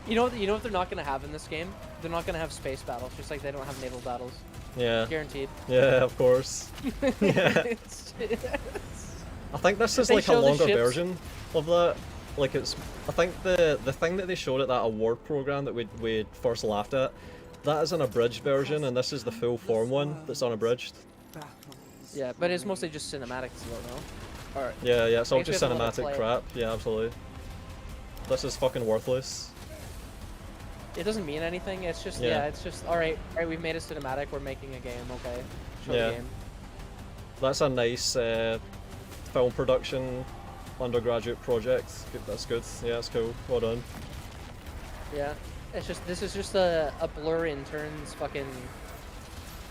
You know what they're not gonna have in this game? They're not gonna have space battles, just like they don't have naval battles. Yeah. Guaranteed. Yeah, of course. Yeah. I think this is like a longer version of that. Like, it's, I think the thing that they showed at that award program that we first laughed at, that is an abridged version, and this is the full form one that's unabridged. Yeah, but it's mostly just cinematics, though, no? Alright. Yeah, it's all just cinematic crap. Yeah, absolutely. This is fucking worthless. It doesn't mean anything. It's just it's just all right. We've made a cinematic. We're making a game. Okay. Show the game. That's a nice film production undergraduate project. That's good. Yeah, that's cool. Well done. Yeah, This is just a Blur interns fucking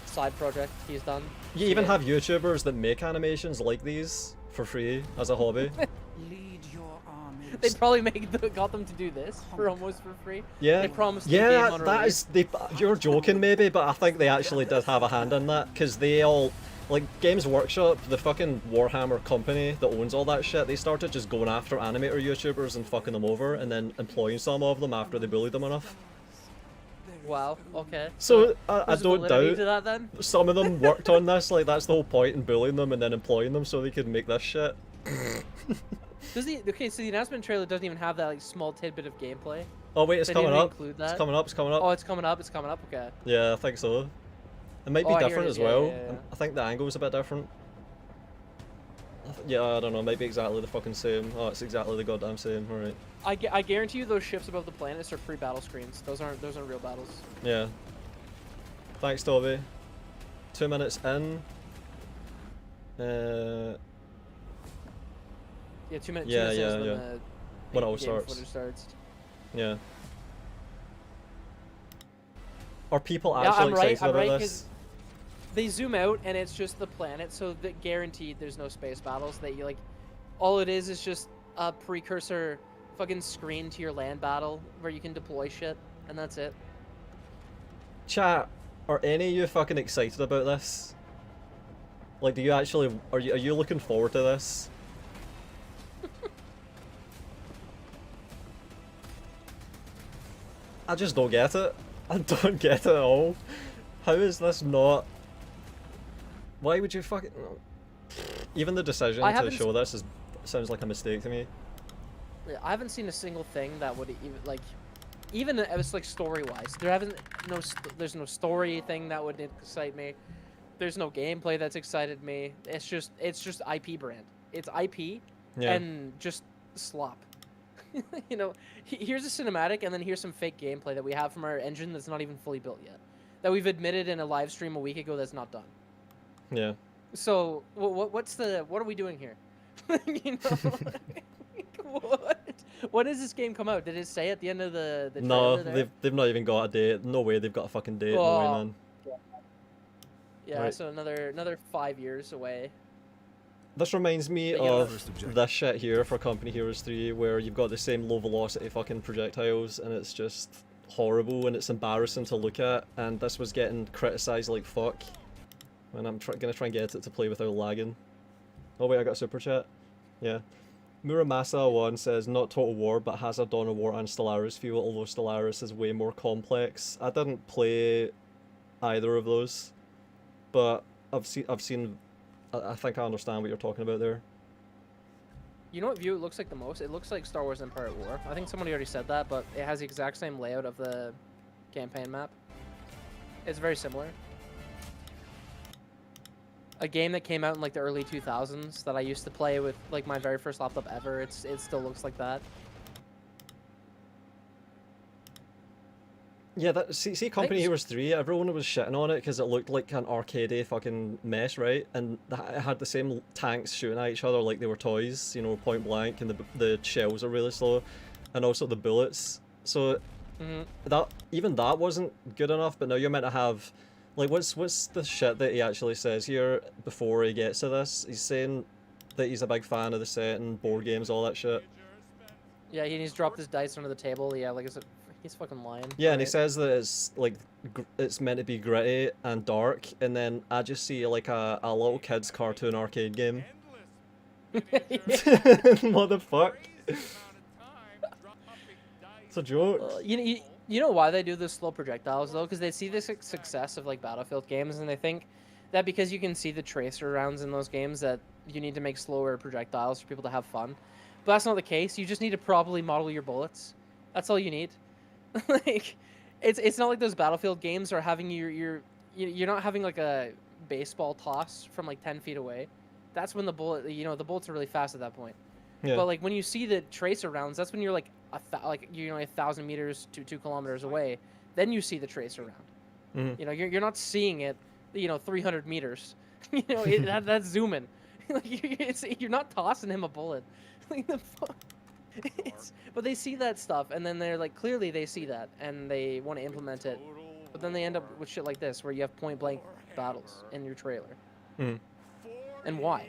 side project he's done. You even have YouTubers that make animations like these for free as a hobby. Lead your armies. They probably got them to do this for almost for free. Yeah, They promised the game yeah, on that release. is. You're joking maybe, but I think they actually did have a hand in that because they all, like Games Workshop, the fucking Warhammer company that owns all that shit, they started just going after animator YouTubers and fucking them over, and then employing some of them after they bullied them enough. Wow. Okay. So I There's don't validity doubt to that then. some of them worked on this. Like that's the whole point in bullying them and then employing them so they could make this shit. Okay, so the announcement trailer doesn't even have that like small tidbit of gameplay. Oh wait, it's They coming didn't up. include It's that? coming up. It's coming up. Oh, it's coming up. It's coming up. Okay. Yeah, I think so. It might be Oh, I hear different it, as yeah, well. yeah, yeah. I think the angle's a bit different. Yeah, I don't know. Maybe exactly the fucking same. Oh, it's exactly the goddamn same. All right. I guarantee you those ships above the planets are pre-battle screens. Those aren't real battles. Yeah. Thanks, Toby. 2 minutes in. Yeah, 2 minutes. Yeah, 2 minutes yeah, is when yeah. the When it all game starts. footage starts. Yeah. Are people Yeah, actually I'm right. excited I'm right about 'cause this? they zoom out and it's just the planet, so that guaranteed there's no space battles. That you like, all it is just a precursor fucking screen to your land battle where you can deploy shit, and that's it. Chat, are any of you fucking excited about this? Like, do you actually are you looking forward to this? I just don't get it. I don't get it at all. How is this not? Why would you fucking? Even the decision I to haven't show this sounds like a mistake to me. Yeah, I haven't seen a single thing that would even it was like story-wise. There's no story thing that would excite me. There's no gameplay that's excited me. It's just IP brand. It's IP Yeah. and just slop. You know, here's a cinematic and then here's some fake gameplay that we have from our engine that's not even fully built yet. That we've admitted in a live stream a week ago that's not done. Yeah. So what are we doing here? You know, what does this game come out? Did it say at the end of the No, trailer there? they've not even got a date. No way they've got a fucking date. No way, Oh. man. Yeah, Right. so another 5 years away. This reminds me But yeah, of this shit here for Company Heroes 3, where you've got the same low velocity fucking projectiles, and it's just horrible and it's embarrassing to look at. And this was getting criticized like fuck. And I'm gonna try and get it to play without lagging. Oh wait, I got a super chat. Yeah. Muramasa1 says, not Total War, but Hazard, Dawn of War and Stellaris feel, although Stellaris is way more complex. I didn't play either of those, but I've seen. I think I understand what you're talking about there. You know what view it looks like the most? It looks like Star Wars Empire at War. I think somebody already said that, but it has the exact same layout of the campaign map. It's very similar. A game that came out in like the early 2000s that I used to play with like my very first laptop ever. It still looks like that. Yeah, see Company Heroes 3, everyone was shitting on it because it looked like an arcadey fucking mess, right? And it had the same tanks shooting at each other like they were toys, you know, point blank, and the shells are really slow, and also the bullets. So that wasn't good enough. But now you're meant to have, like, what's the shit that he actually says here before he gets to this? He's saying that he's a big fan of the set and board games, all that shit. Yeah, he's dropped his dice under the table. Yeah, like I said, he's fucking lying. Yeah, and he Right. says that it's like it's meant to be gritty and dark, and then I just see like a little kid's cartoon arcade game. What the fuck? It's a joke. You know why they do the slow projectiles though? Because they see the success of like Battlefield games, and they think that because you can see the tracer rounds in those games, that you need to make slower projectiles for people to have fun. But that's not the case. You just need to properly model your bullets. That's all you need. Like, it's not like those Battlefield games are having you're not having like a baseball toss from like 10 feet away. That's when the bullets are really fast at that point. Yeah. But like when you see the tracer rounds, that's when you're like 1,000 meters to 2 kilometers away. Then you see the tracer round. Mhm. You know, you're not seeing it, 300 meters. That's zooming. Like you're not tossing him a bullet. Like the fuck. But they see that stuff, and then they're like, clearly they see that, and they want to implement it. But then they end up with shit like this, where you have point blank battles in your trailer. Hmm. And why?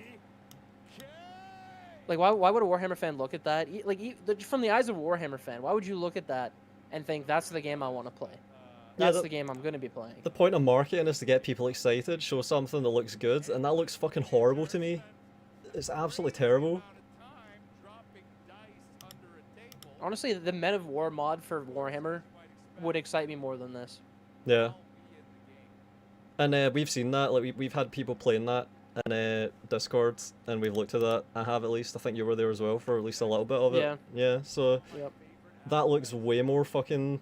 Like, why would a Warhammer fan look at that? From the eyes of a Warhammer fan, why would you look at that and think that's the game I want to play? That's the game I'm going to be playing. The point of marketing is to get people excited, show something that looks good, and that looks fucking horrible to me. It's absolutely terrible. Honestly, the Men of War mod for Warhammer would excite me more than this. Yeah. And we've seen that, like we've had people playing that in Discord, and we've looked at that. I have at least. I think you were there as well for at least a little bit of it. Yeah. Yeah, so Yep. that looks way more fucking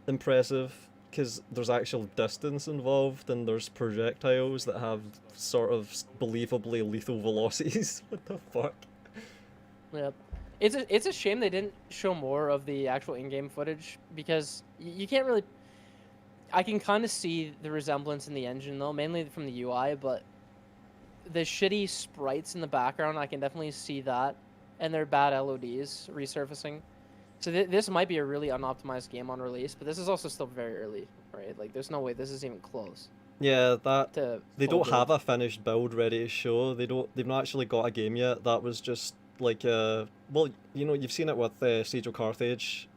impressive, because there's actual distance involved, and there's projectiles that have sort of believably lethal velocities. What the fuck? Yep. It's a shame they didn't show more of the actual in-game footage, because you can't really... I can kind of see the resemblance in the engine, though, mainly from the UI, but the shitty sprites in the background, I can definitely see that, and their bad LODs resurfacing. So this might be a really unoptimized game on release, but this is also still very early, right? Like, there's no way this is even close. Yeah, they don't build. have a finished build ready to show. They've not actually got a game yet. That was just like well, you know, you've seen it with Siege of Carthage.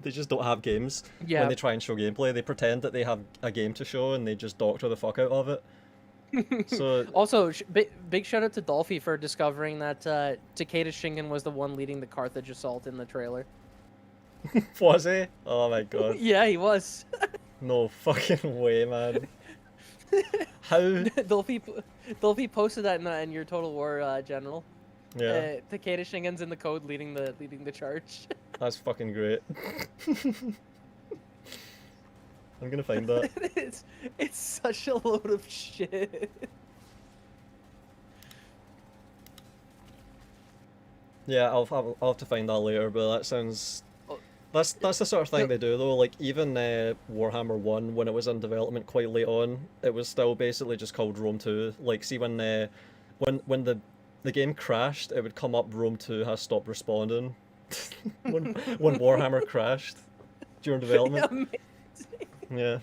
They just don't have games. Yeah. When they try and show gameplay, they pretend that they have a game to show, and they just doctor the fuck out of it. So Also, big shout out to Dolphy for discovering that Takeda Shingen was the one leading the Carthage assault in the trailer. was he? Oh my god. Yeah, he was. No fucking way, man. How? Dolphy posted that in your Total War General. Yeah. Takeda Shingen's in the code leading the charge. That's fucking great. I'm gonna find that. It's such a load of shit. Yeah, I'll have to find that later, but that sounds... That's the sort of thing they do, though. Like, even Warhammer 1, when it was in development quite late on, it was still basically just called Rome 2. Like, see, when the game crashed, it would come up Rome 2 has stopped responding. when Warhammer crashed during development. Yeah.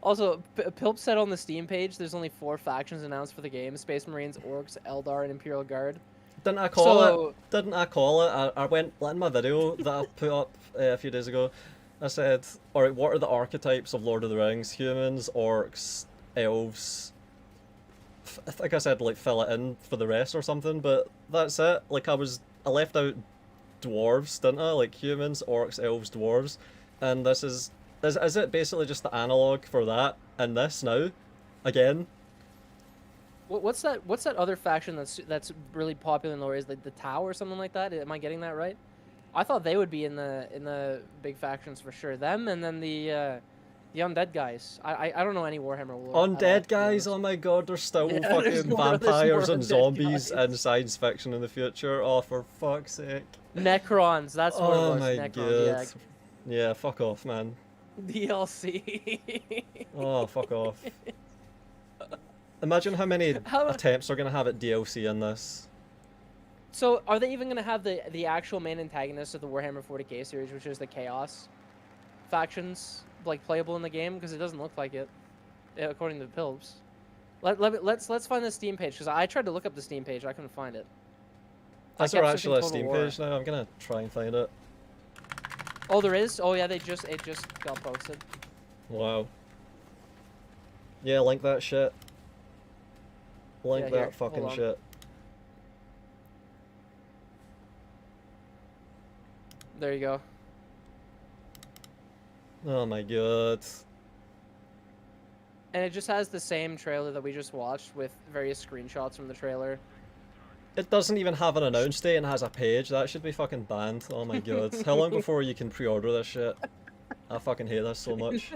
Also, Pilp said on the Steam page there's only 4 factions announced for the game: Space Marines, Orcs, Eldar, and Imperial Guard. Didn't I call it? I went in my video that I put up a few days ago. I said, alright, what are the archetypes of Lord of the Rings? Humans, orcs, elves. I think I said, like, fill it in for the rest or something, but that's it. Like, I left out dwarves, didn't I? Like, humans, orcs, elves, dwarves. And this is it basically just the analog for that and this now? Again? What's that other faction that's really popular in lore? Is like the Tau or something like that? Am I getting that right? I thought they would be in the big factions for sure. Them, and then the undead guys. I don't know any Warhammer lore. Undead guys? Oh my god, there's still Yeah, fucking there's vampires more and undead zombies guys. and science fiction in the future. Oh, for fuck's sake. Necrons. That's what it Oh was. my Necrons. god. Yeah, fuck off, man. Yeah. DLC. Oh, fuck off. Imagine how many attempts are going to have at DLC in this. So, are they even going to have the actual main antagonist of the Warhammer 40k series, which is the Chaos factions, like, playable in the game? Because it doesn't look like it, according to the Pilbs. Let's find the Steam page, because I tried to look up the Steam page, I couldn't find it. Is there actually a Steam page now? I'm going to try and find it. Oh, there is? Oh, yeah, it just got posted. Wow. Yeah, link that shit. Link Yeah, that here, fucking hold on. shit. There you go. Oh my god. And it just has the same trailer that we just watched with various screenshots from the trailer. It doesn't even have an announce date and has a page. That should be fucking banned. Oh my god. How long before you can pre-order this shit? I fucking hate this so much.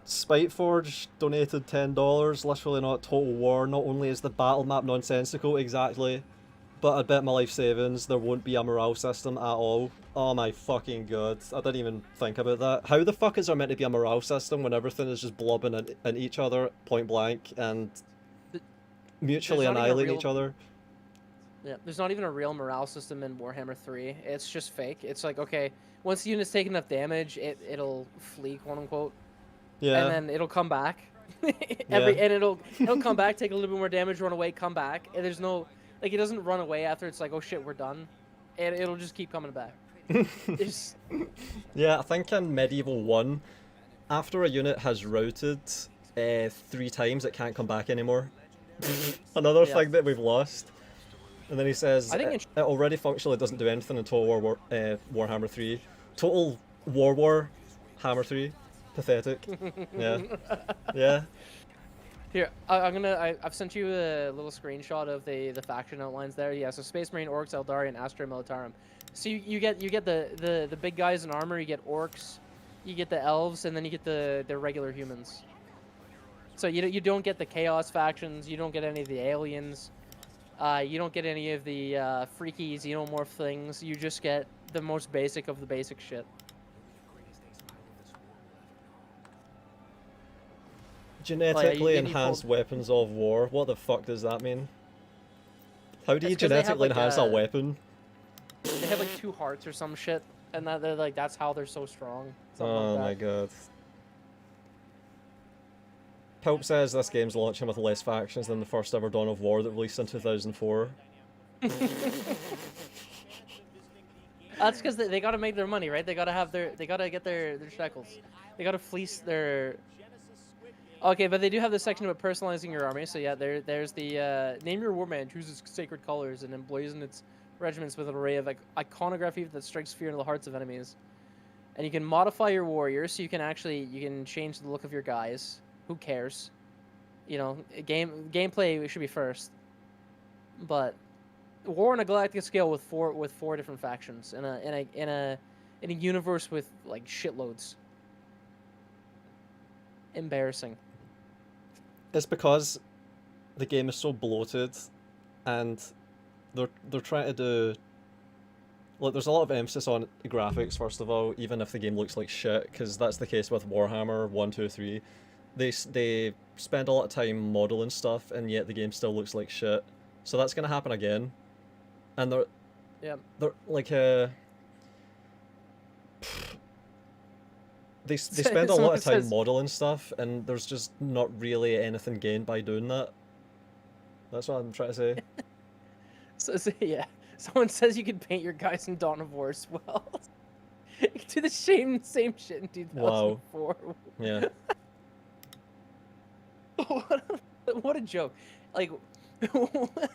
Spiteforge donated $10. Literally not Total War. Not only is the battle map nonsensical, exactly, but I bet my life savings there won't be a morale system at all. Oh my fucking god. I didn't even think about that. How the fuck is there meant to be a morale system when everything is just blobbing in each other point blank and... mutually not even a annihilate real- each other. Yeah, there's not even a real morale system in Warhammer 3. It's just fake. It's like, okay, once the unit's taken enough damage, it'll flee, quote unquote, Yeah. and then it'll come back. Yeah. And it'll come back, take a little bit more damage, run away, come back. And there's no, like, it doesn't run away after it's like, oh shit, we're done. And it'll just keep coming back. It's, Yeah, I think in Medieval 1, after a unit has routed 3 times, it can't come back anymore. Another Yeah. thing that we've lost. And then he says, I think it already functionally doesn't do anything in Total Warhammer 3. Total War Hammer 3. Pathetic. Yeah. Yeah. Here, I've sent you a little screenshot of the faction outlines there. Yeah, so Space Marine, Orcs, Eldari, and Astra Militarum. So you get the big guys in armor. You get Orcs, you get the Elves, and then you get the regular humans. So you don't get the Chaos factions. You don't get any of the aliens. You don't get any of the freaky xenomorph things. You just get the most basic of the basic shit. Genetically you enhanced weapons of war. What the fuck does that mean? How do you It's 'cause they have, genetically like, enhance a weapon? They have like 2 hearts or some shit, and they're like that's how they're so strong. Something Oh like my that. god. Pope says this game's launching with less factions than the first ever Dawn of War that released in 2004. That's because they gotta make their money, right? They gotta get their shekels. They gotta fleece their. Okay, but they do have this section about personalizing your army. So yeah, there's the name your warman, choose its sacred colors, and emblazon its regiments with an array of iconography that strikes fear into the hearts of enemies. And you can modify your warriors, so you can change the look of your guys. Who cares? You know, gameplay should be first. But war on a galactic scale with four different factions in a universe with like shitloads. Embarrassing. It's because the game is so bloated, and they're trying to do. Look, there's a lot of emphasis on the graphics first of all, even if the game looks like shit, because that's the case with Warhammer 1, 2, 3. They spend a lot of time modeling stuff, and yet the game still looks like shit. So that's gonna happen again, and they're like they spend a lot of time modeling stuff, and there's just not really anything gained by doing that. That's what I'm trying to say. So yeah, someone says you can paint your guys in Dawn of War as well. You can do the same shit in 2004. Wow. Yeah. What a joke! Like, what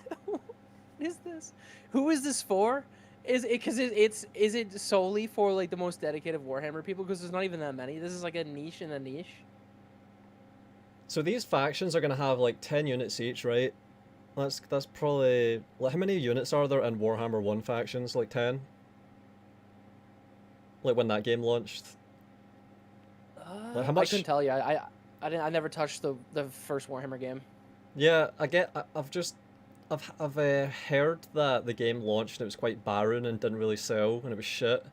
is this? Who is this for? Is it solely for like the most dedicated Warhammer people? Because there's not even that many. This is like a niche in a niche. So these factions are gonna have like 10 units each, right? That's probably like how many units are there in Warhammer 1 factions? Like 10? Like when that game launched? Like how much? I couldn't tell you. I never touched the first Warhammer game. Yeah, I've heard that the game launched and it was quite barren and didn't really sell and it was shit.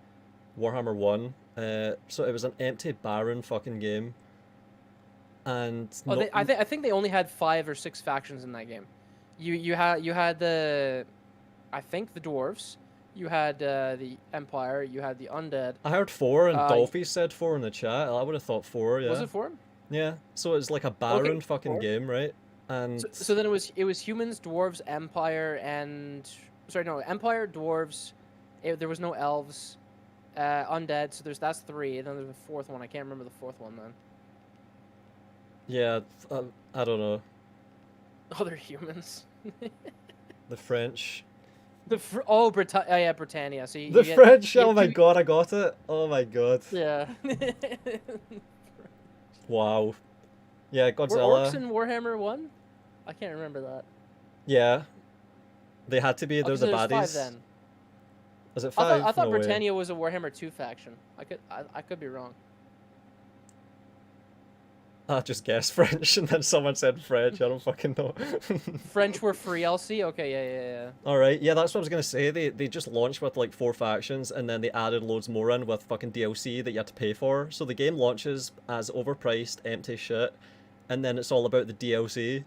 Warhammer 1. So it was an empty, barren fucking game. And I think they only had 5 or 6 factions in that game. You had the, I think the dwarves. You had the Empire. You had the undead. I heard 4, and Dolphy said 4 in the chat. I would have thought 4. Yeah. Was it 4? Yeah. So it's like a barren fucking game, right? And so then it was humans, dwarves, Empire, and Empire, dwarves. There was no elves, undead. So that's 3. And then there's a 4th one. I can't remember the 4th one then. Yeah, I don't know. Other humans. The French. Yeah, Britannia. So the French. Oh my god, I got it. Oh my god. Yeah. Wow. Yeah, Godzilla. Were orcs in Warhammer 1? I can't remember that. Yeah. They had to be. They're the baddies. 5 then. Is it 5? I thought No way. Britannia was a Warhammer 2 faction. I could be wrong. I just guessed French, and then someone said French. I don't fucking know. French were free LC? Okay, yeah. Alright, yeah, that's what I was gonna say. They just launched with like 4 factions, and then they added loads more in with fucking DLC that you had to pay for. So the game launches as overpriced, empty shit, and then it's all about the DLC.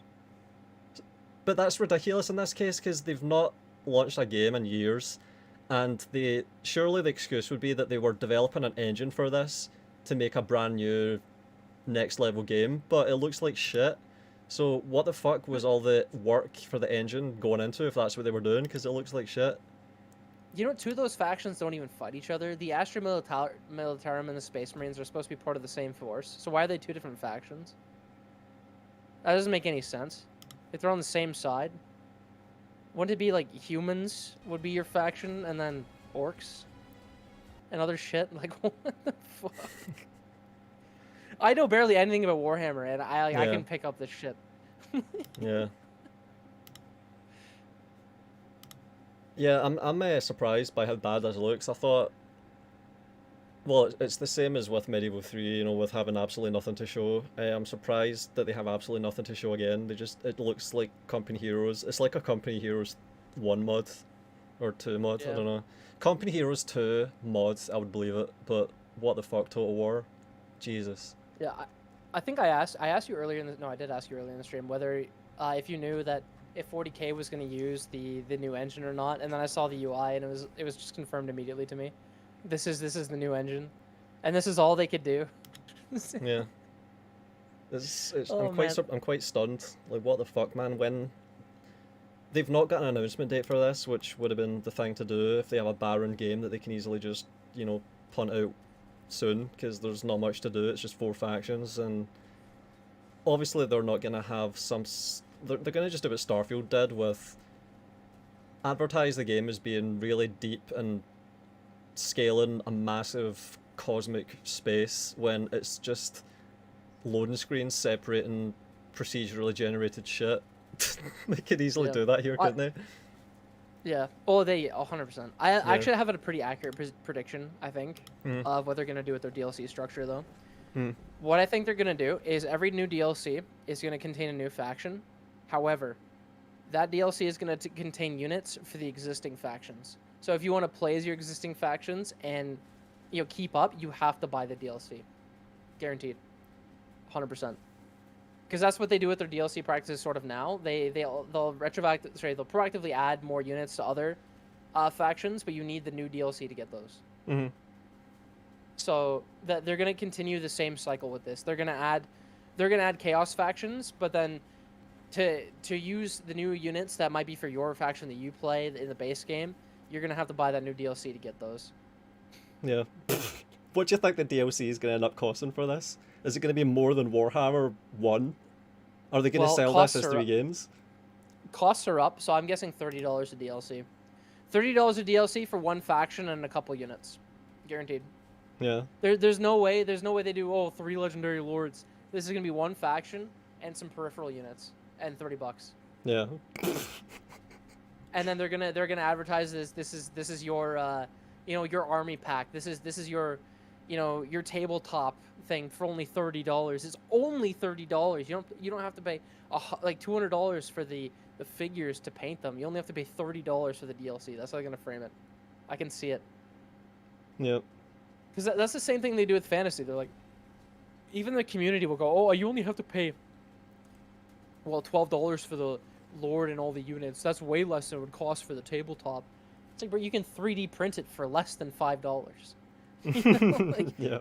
but that's ridiculous in this case because they've not launched a game in years, and surely the excuse would be that they were developing an engine for this to make a brand new next level game, but it looks like shit. So what the fuck was all the work for the engine going into if that's what they were doing? Because it looks like shit. You know, two of those factions don't even fight each other. The Astra Militarum and the Space Marines are supposed to be part of the same force. So why are they two different factions? That doesn't make any sense. If they're on the same side, wouldn't it be like humans would be your faction and then orcs and other shit? Like, what the fuck? I know barely anything about Warhammer, and I can pick up this shit. Yeah. Yeah, I'm surprised by how bad this looks. I thought, well, it's the same as with Medieval 3, you know, with having absolutely nothing to show. I'm surprised that they have absolutely nothing to show again. It looks like Company Heroes. It's like a Company Heroes 1 mod, or 2 mod, I don't know. Company Heroes 2 mods, I would believe it, but what the fuck, Total War? Jesus. Yeah, I think I asked you earlier I did ask you earlier in the stream whether if you knew that if 40K was going to use the new engine or not, and then I saw the UI and it was just confirmed immediately to me. This is the new engine, and this is all they could do. Yeah. I'm quite stunned. Like, what the fuck, man? When they've not got an announcement date for this, which would have been the thing to do if they have a barren game that they can easily just, you know, punt out soon, because there's not much to do. It's just 4 factions, and obviously they're not gonna have they're gonna just do what Starfield did with advertise the game as being really deep and scaling a massive cosmic space when it's just loading screens separating procedurally generated shit. They could easily do that here, couldn't they? Yeah. Oh, they 100%. I actually have a pretty accurate prediction, I think, of what they're gonna do with their DLC structure, though. What I think they're gonna do is every new DLC is gonna contain a new faction. However, that DLC is gonna contain units for the existing factions. So if you want to play as your existing factions and, you know, keep up, you have to buy the DLC, guaranteed, 100%. Because that's what they do with their DLC practices sort of now. They'll proactively add more units to other factions, but you need the new DLC to get those. So they're gonna continue the same cycle with this. They're gonna add chaos factions, but then to use the new units that might be for your faction that you play in the base game, you're gonna have to buy that new DLC to get those. Yeah. What do you think the DLC is gonna end up costing for this? Is it gonna be more than Warhammer 1? Are they gonna sell this as 3 games? Costs are up, so I'm guessing $30 a DLC. $30 a DLC for 1 faction and a couple units, guaranteed. Yeah. There's no way they do 3 legendary lords. This is gonna be 1 faction and some peripheral units and $30. Yeah. And then they're gonna advertise this is your your army pack. This is your your tabletop thing for only $30. It's only $30. You don't have to pay like $200 for the figures to paint them. You only have to pay $30 for the DLC. That's how they're gonna frame it. I can see it. Yep. Because that's the same thing they do with fantasy. They're like, even the community will go, you only have to pay $12 for the Lord and all the units. That's way less than it would cost for the tabletop. It's like, bro, you can 3D print it for less than $5. Yeah.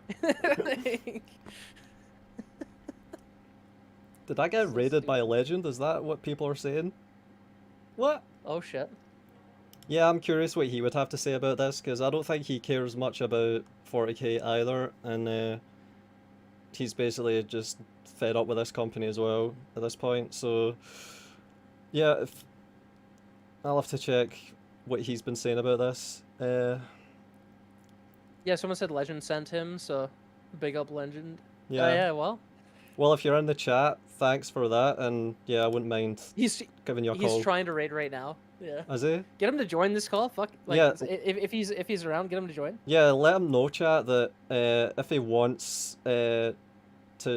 Did I get raided by a legend? Is that what people are saying? What? Oh shit. Yeah, I'm curious what he would have to say about this, because I don't think he cares much about 40K either, and he's basically just fed up with this company as well at this point. So yeah, I'll have to check what he's been saying about this. Yeah, someone said Legend sent him, so big up Legend. Yeah. Well, if you're in the chat, thanks for that, and yeah, I wouldn't mind giving you a call. He's trying to raid right now. Yeah. Is he? Get him to join this call. Fuck. Like, yeah. If he's around, get him to join. Yeah, let him know, chat, that if he wants to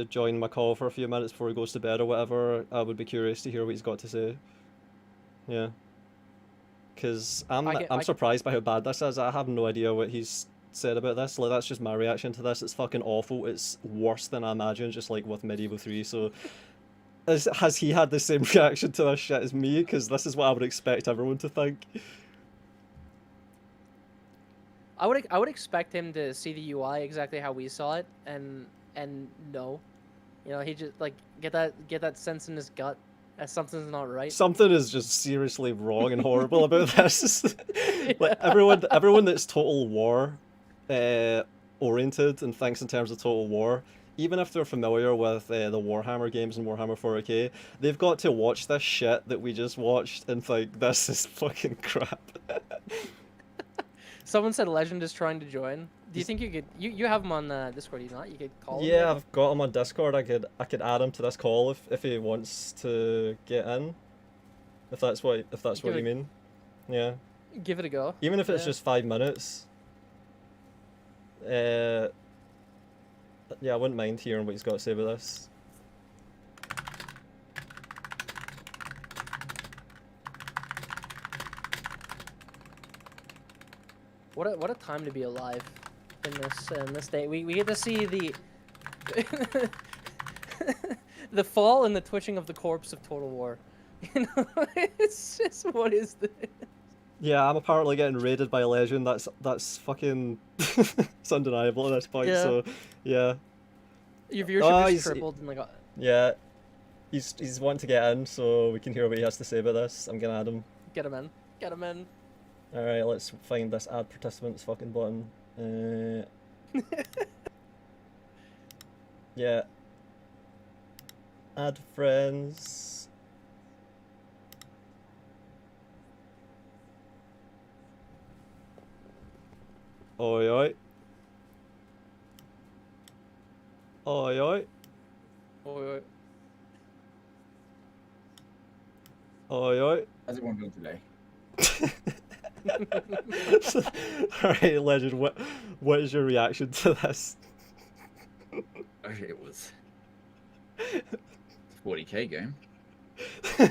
join my call for a few minutes before he goes to bed or whatever, I would be curious to hear what he's got to say. Yeah. Because I'm surprised by how bad this is. I have no idea what he's said about this. Like, that's just my reaction to this. It's fucking awful. It's worse than I imagined, just like with Medieval 3. So has he had the same reaction to this shit as me? Because this is what I would expect everyone to think. I would expect him to see the UI exactly how we saw it, and no, you know, he just like get that sense in his gut that something's not right. Something is just seriously wrong and horrible about this. Like everyone that's Total War oriented and thinks in terms of Total War, even if they're familiar with the Warhammer games and Warhammer 40k, they've got to watch this shit that we just watched and think this is fucking crap. Someone said Legend is trying to join. Do you think you could? You have him on Discord, do you not? You could call him. Yeah, I've got him on Discord. I could add him to this call if he wants to get in. If that's what you mean. Yeah. Give it a go. Even if it's just 5 minutes. Yeah, I wouldn't mind hearing what he's got to say about this. What a time to be alive in this day. We get to see the the fall and the twitching of the corpse of Total War. You know, it's just, what is this? Yeah, I'm apparently getting raided by a legend. That's fucking it's undeniable at this point. Yeah. So yeah. Your viewership is tripled in like a... Yeah. He's wanting to get in, so we can hear what he has to say about this. I'm gonna add him. Get him in. Get him in. Alright, let's find this add participants fucking button. Yeah. Add friends. Oi oi. Oi oi. Oi oi. Oi oi. How's everyone doing today? Alright, Legend, what is your reaction to this? Okay, it was 40k game. Is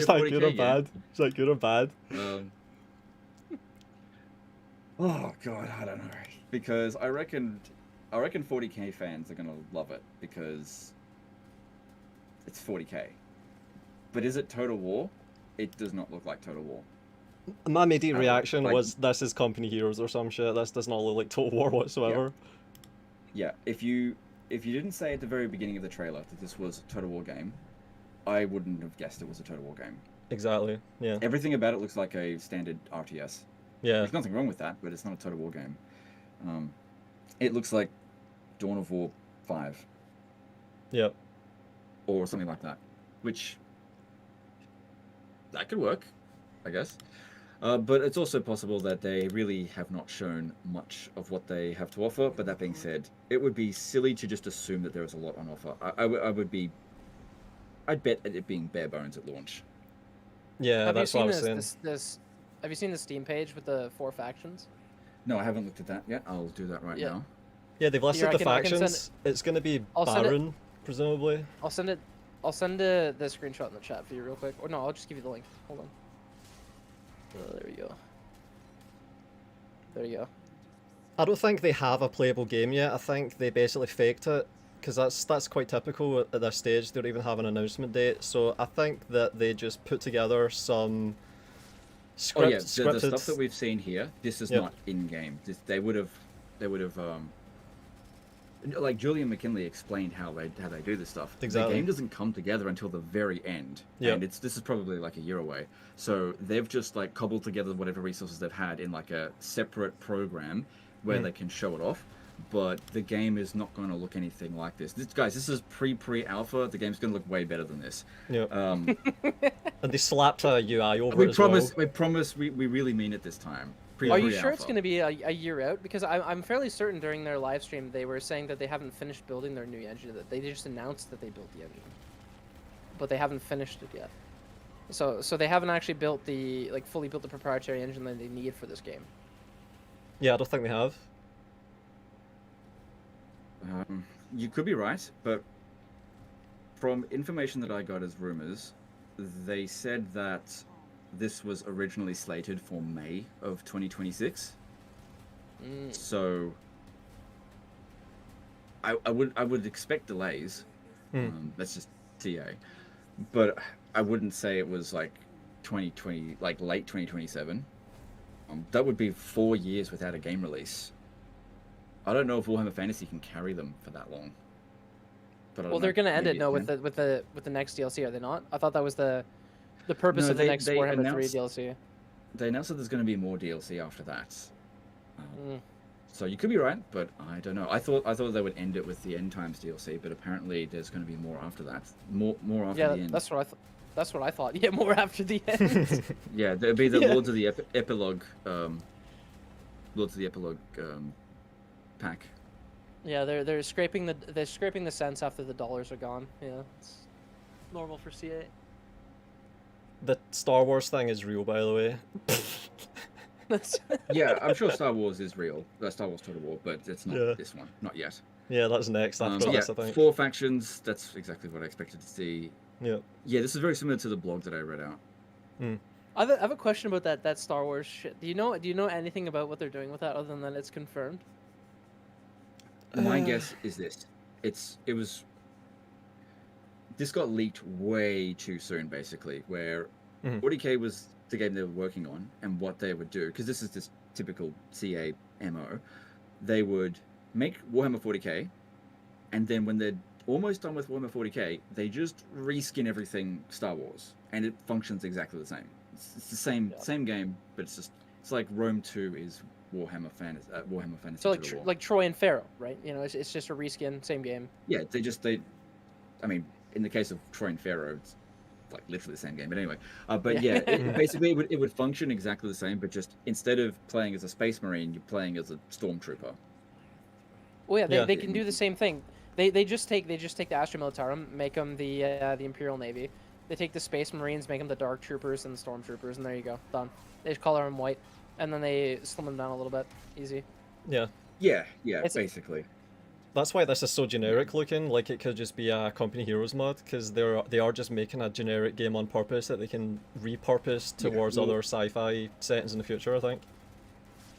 that good or bad? Is that good or bad? Oh god, I don't know. Because I reckon 40k fans are gonna love it because it's 40k. But is it Total War? It does not look like Total War. My immediate reaction was, this is Company Heroes or some shit. This does not look like Total War whatsoever. Yeah, if you didn't say at the very beginning of the trailer that this was a Total War game, I wouldn't have guessed it was a Total War game. Exactly, yeah. Everything about it looks like a standard RTS. Yeah. There's nothing wrong with that, but it's not a Total War game. It looks like Dawn of War 5. Yep. Or something like that, which... that could work, I guess. But it's also possible that they really have not shown much of what they have to offer. But that being said, it would be silly to just assume that there is a lot on offer. I'd bet at it being bare bones at launch. Yeah, that's what I was saying. Have you seen the Steam page with the 4 factions? No, I haven't looked at that yet. I'll do that right now. Yeah, they've listed the factions. It's going to be Baron, presumably. I'll send the screenshot in the chat for you real quick. Or no, I'll just give you the link. Hold on. There we go. There you go. I don't think they have a playable game yet. I think they basically faked it, because that's quite typical at this stage. They don't even have an announcement date. So I think that they just put together some scripted... the stuff that we've seen here, this is not in-game. They would have like Julian McKinley explained how they do this stuff. Exactly. The game doesn't come together until the very end, and this is probably like a year away. So they've just like cobbled together whatever resources they've had in like a separate program where they can show it off. But the game is not going to look anything like this. Guys, this is pre-alpha. The game's going to look way better than this. Yeah. And they slapped a UI over it as We promise. We really mean it this time. Are you sure it's going to be a year out? Because I'm fairly certain during their live stream they were saying that they haven't finished building their new engine. That they just announced that they built the engine, but they haven't finished it yet. So they haven't actually built fully built the proprietary engine that they need for this game. Yeah, I don't think they have. You could be right, but from information that I got as rumors, they said that this was originally slated for May of 2026. So I would expect delays, That's just TA. But I wouldn't say it was like 2020, like late 2027. That would be 4 years without a game release. I don't know if Warhammer Fantasy can carry them for that long. But Well, they're going to end it with the next DLC, are they not? I thought that was the purpose of the next Warhammer 3 DLC. They announced that there's going to be more DLC after that. So you could be right, but I don't know. I thought they would end it with the End Times DLC, but apparently there's going to be more after that. More after the end. That's what I thought. That's what I thought. Yeah, more after the end. Yeah, there'll be the Lords of the Epilogue. Lords of the Epilogue pack. Yeah, they're scraping the cents after the dollars are gone. Yeah, it's normal for CA. The Star Wars thing is real, by the way. Yeah, I'm sure Star Wars is real. Star Wars Total War, but it's not this one. Not yet. Yeah, that's next after this, I think. 4 factions. That's exactly what I expected to see. Yeah. Yeah, this is very similar to the blog that I read out. I have a question about that Star Wars shit. Do you know anything about what they're doing with that other than that it's confirmed? My guess is this. This got leaked way too soon, basically, where 40K was the game they were working on, and what they would do, because this is this typical CA MO, they would make Warhammer 40K, and then when they're almost done with Warhammer 40K, they just reskin everything Star Wars, and it functions exactly the same. It's the same game, but it's like Rome 2 is Warhammer Fantasy. So like Troy and Pharaoh, right? You know, it's just a reskin, same game. Yeah, I mean, in the case of Troy and Pharaoh, it's like literally the same game. But anyway, basically it would function exactly the same, but just instead of playing as a Space Marine, you're playing as a Stormtrooper. Well, yeah, they can do the same thing. They just take the Astra Militarum, make them the Imperial Navy. They take the Space Marines, make them the Dark Troopers and the Stormtroopers, and there you go, done. They just color them white, and then they slim them down a little bit. Easy. Yeah. Yeah, basically. That's why this is so generic looking. Like it could just be a Company Heroes mod, because they are just making a generic game on purpose that they can repurpose towards other sci-fi settings in the future, I think.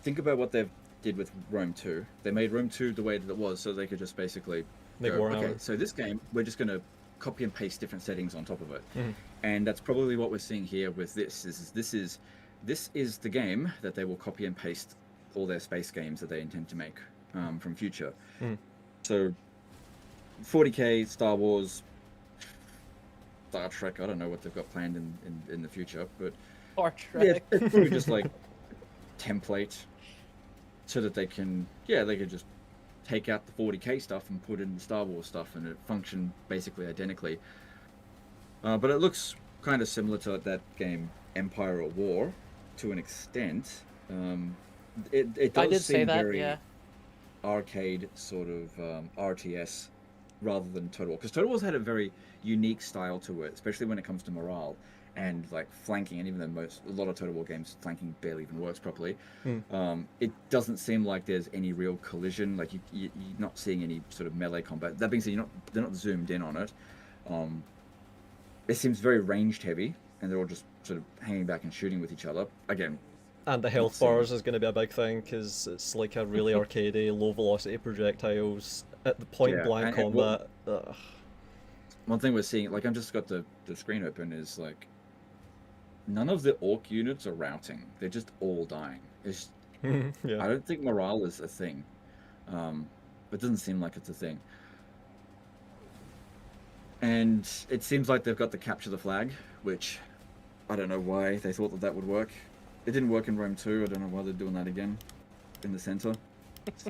Think about what they did with Rome 2. They made Rome 2 the way that it was, so they could just basically make Warhammer. Okay, so this game, we're just going to copy and paste different settings on top of it. And that's probably what we're seeing here with this. This is the game that they will copy and paste all their space games that they intend to make from future. So 40K, Star Wars, Star Trek, I don't know what they've got planned in the future, but Star Trek. Yeah, it's probably just like template so that they can just take out the 40K stuff and put in the Star Wars stuff, and it function basically identically. But it looks kind of similar to that game Empire at War to an extent. It does seem very arcade sort of RTS rather than Total War, because Total War's had a very unique style to it, especially when it comes to morale and like flanking, and even though a lot of Total War games flanking barely even works properly, it doesn't seem like there's any real collision. Like you're not seeing any sort of melee combat. That being said, they're not zoomed in on it. It seems very ranged heavy, and they're all just sort of hanging back and shooting with each other. Again, and the health bars is going to be a big thing, because it's like a really arcadey, low velocity projectiles at the point blank combat. One thing we're seeing, like I've just got the screen open, is like none of the orc units are routing. They're just all dying. It's, I don't think morale is a thing. It doesn't seem like it's a thing. And it seems like they've got the capture the flag, which I don't know why they thought that would work. It didn't work in Rome 2. I don't know why they're doing that again in the center.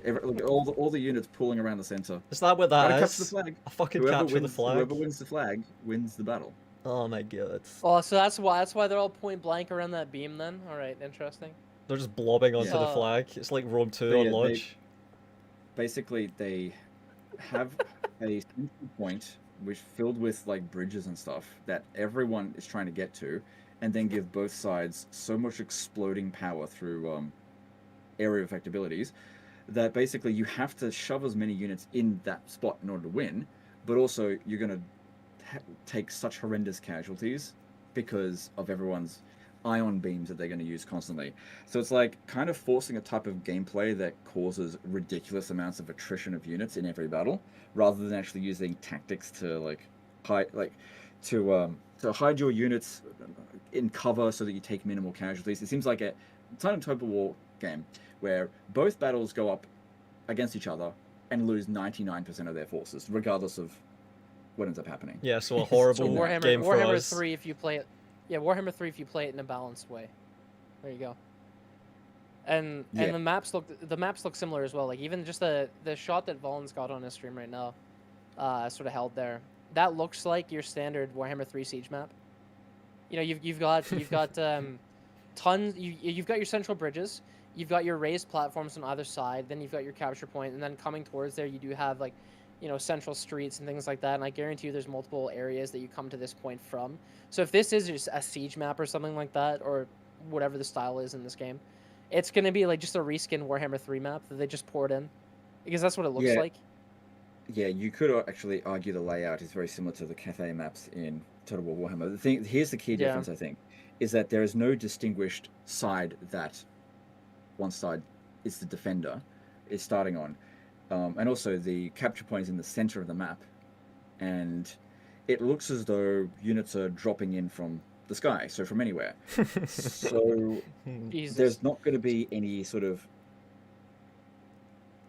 Look at all the units pulling around the center. Is that what that is? Capture the flag. I fucking capture the flag. Whoever wins the flag wins the battle. Oh my god. Oh, so that's why they're all point blank around that beam then? Alright, interesting. They're just blobbing onto the flag. It's like Rome 2 on launch. Basically, they have a central point which filled with like bridges and stuff that everyone is trying to get to, and then give both sides so much exploding power through area effect abilities that basically you have to shove as many units in that spot in order to win, but also you're going to take such horrendous casualties because of everyone's ion beams that they're going to use constantly. So it's like kind of forcing a type of gameplay that causes ridiculous amounts of attrition of units in every battle, rather than actually using tactics to to hide your units in cover so that you take minimal casualties. It seems like it's not a total war game where both battles go up against each other and lose 99% of their forces, regardless of what ends up happening. Yeah, so a horrible game for Warhammer us. 3 if you play it. Yeah, Warhammer 3 if you play it in a balanced way. There you go. And the maps look similar as well. Like even just the shot that Valen's got on his stream right now, sort of held there. That looks like your standard Warhammer 3 siege map. You know, you've got tons. You've got your central bridges. You've got your raised platforms on either side. Then you've got your capture point, and then coming towards there, you do have like, you know, central streets and things like that. And I guarantee you, there's multiple areas that you come to this point from. So if this is just a siege map or something like that, or whatever the style is in this game, it's gonna be like just a reskin Warhammer 3 map that they just poured in, because that's what it looks like. Yeah, you could actually argue the layout is very similar to the Cathay maps in Total War Warhammer. Here's the key difference, I think, is that there is no distinguished side that one side is the defender is starting on. And also the capture point is in the center of the map, and it looks as though units are dropping in from the sky, so from anywhere. So there's not going to be any sort of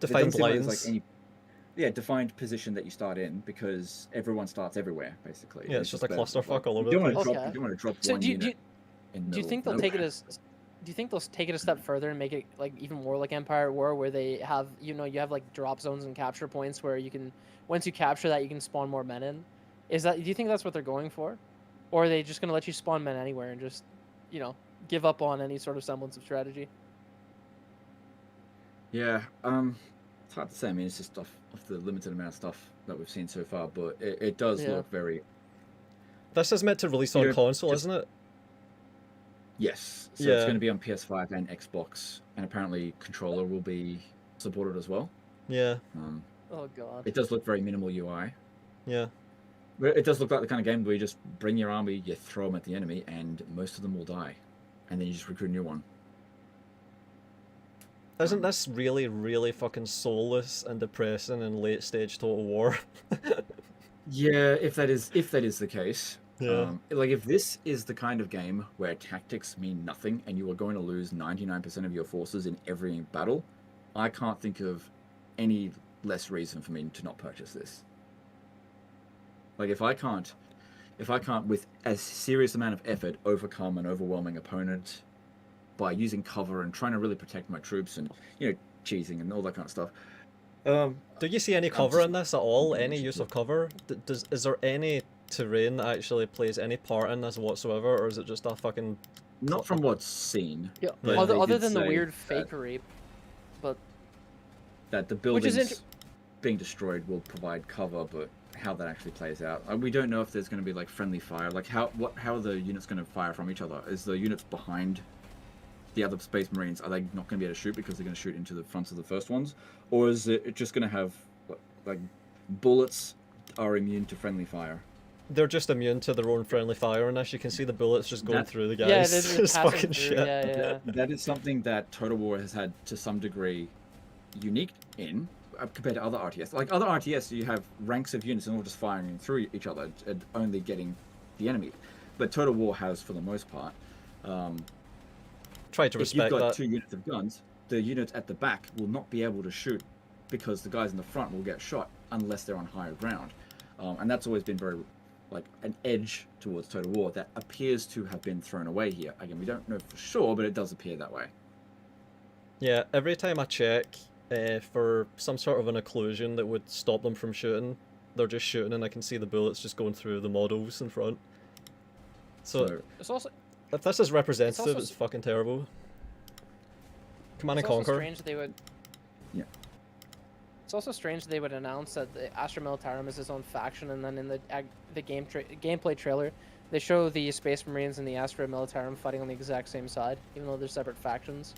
defined lines. Like defined position that you start in, because everyone starts everywhere, basically. Yeah, it's just a clusterfuck all over the place. You don't want to drop one unit. Do you think they'll take it as? Do you think they'll take it a step further and make it like even more like Empire at War, where they have, you know, you have like drop zones and capture points where you can, once you capture that, you can spawn more men in? Do you think that's what they're going for, or are they just gonna let you spawn men anywhere and just, you know, give up on any sort of semblance of strategy? Yeah, it's hard to say. I mean, it's just off the limited amount of stuff that we've seen so far, but it does look very. This is meant to release on console, isn't it? Yes. So it's going to be on PS5 and Xbox, and apparently controller will be supported as well. Yeah. Oh god. It does look very minimal UI. Yeah. But it does look like the kind of game where you just bring your army, you throw them at the enemy, and most of them will die, and then you just recruit a new one. Isn't this really, really fucking soulless and depressing in late stage Total War? Yeah, if that is the case. Yeah. Like if this is the kind of game where tactics mean nothing and you are going to lose 99% of your forces in every battle, I can't think of any less reason for me to not purchase this. Like if I can't with a serious amount of effort overcome an overwhelming opponent by using cover and trying to really protect my troops and, you know, cheesing and all that kind of stuff. Do you see any cover in this at all? Any use of cover? Is there any terrain that actually plays any part in this whatsoever, or is it just a fucking... Not from what's seen. Yeah, other than the weird fakery, but... That the buildings being destroyed will provide cover, but how that actually plays out, we don't know if there's going to be like friendly fire. Like how are the units going to fire from each other? Is the units behind the other Space Marines, are they not going to be able to shoot because they're going to shoot into the fronts of the first ones? Or is it just going to have, like, bullets are immune to friendly fire? They're just immune to their own friendly fire, and as you can see, the bullets just going through the guys. Yeah, it's fucking shit. Yeah. That is something that Total War has had to some degree unique in compared to other RTS. Like other RTS, you have ranks of units and all just firing through each other and only getting the enemy. But Total War has, for the most part, try to respect if you've got that. 2 units of guns, the units at the back will not be able to shoot because the guys in the front will get shot unless they're on higher ground. And that's always been very, like, an edge towards Total War that appears to have been thrown away here. Again, we don't know for sure, but it does appear that way. Yeah, every time I check for some sort of an occlusion that would stop them from shooting, they're just shooting and I can see the bullets just going through the models in front. So it's also... If this is representative, it's fucking terrible. Command and Conquer. Strange they would... Yeah. It's also strange they would announce that the Astra Militarum is his own faction, and then in the gameplay trailer, they show the Space Marines and the Astra Militarum fighting on the exact same side, even though they're separate factions.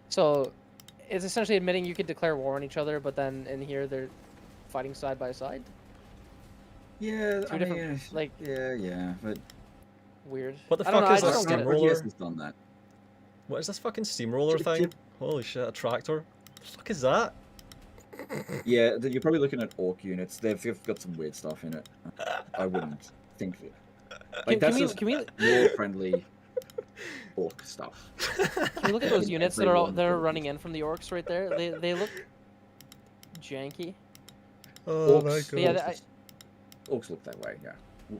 So, it's essentially admitting you could declare war on each other, but then in here they're fighting side by side. Yeah, Two different, like... Yeah, but... weird. What the I don't fuck know, is I this just don't get it. steamroller? has done that. What is this fucking steamroller thing? Holy shit, a tractor. The fuck is that? Yeah, you're probably looking at orc units. They've got some weird stuff in it. I wouldn't think that. Like, that's just war-friendly orc stuff. Can you look at those units that are running in from the orcs right there? They look janky. Oh my god. Yeah, orcs look that way. Yeah,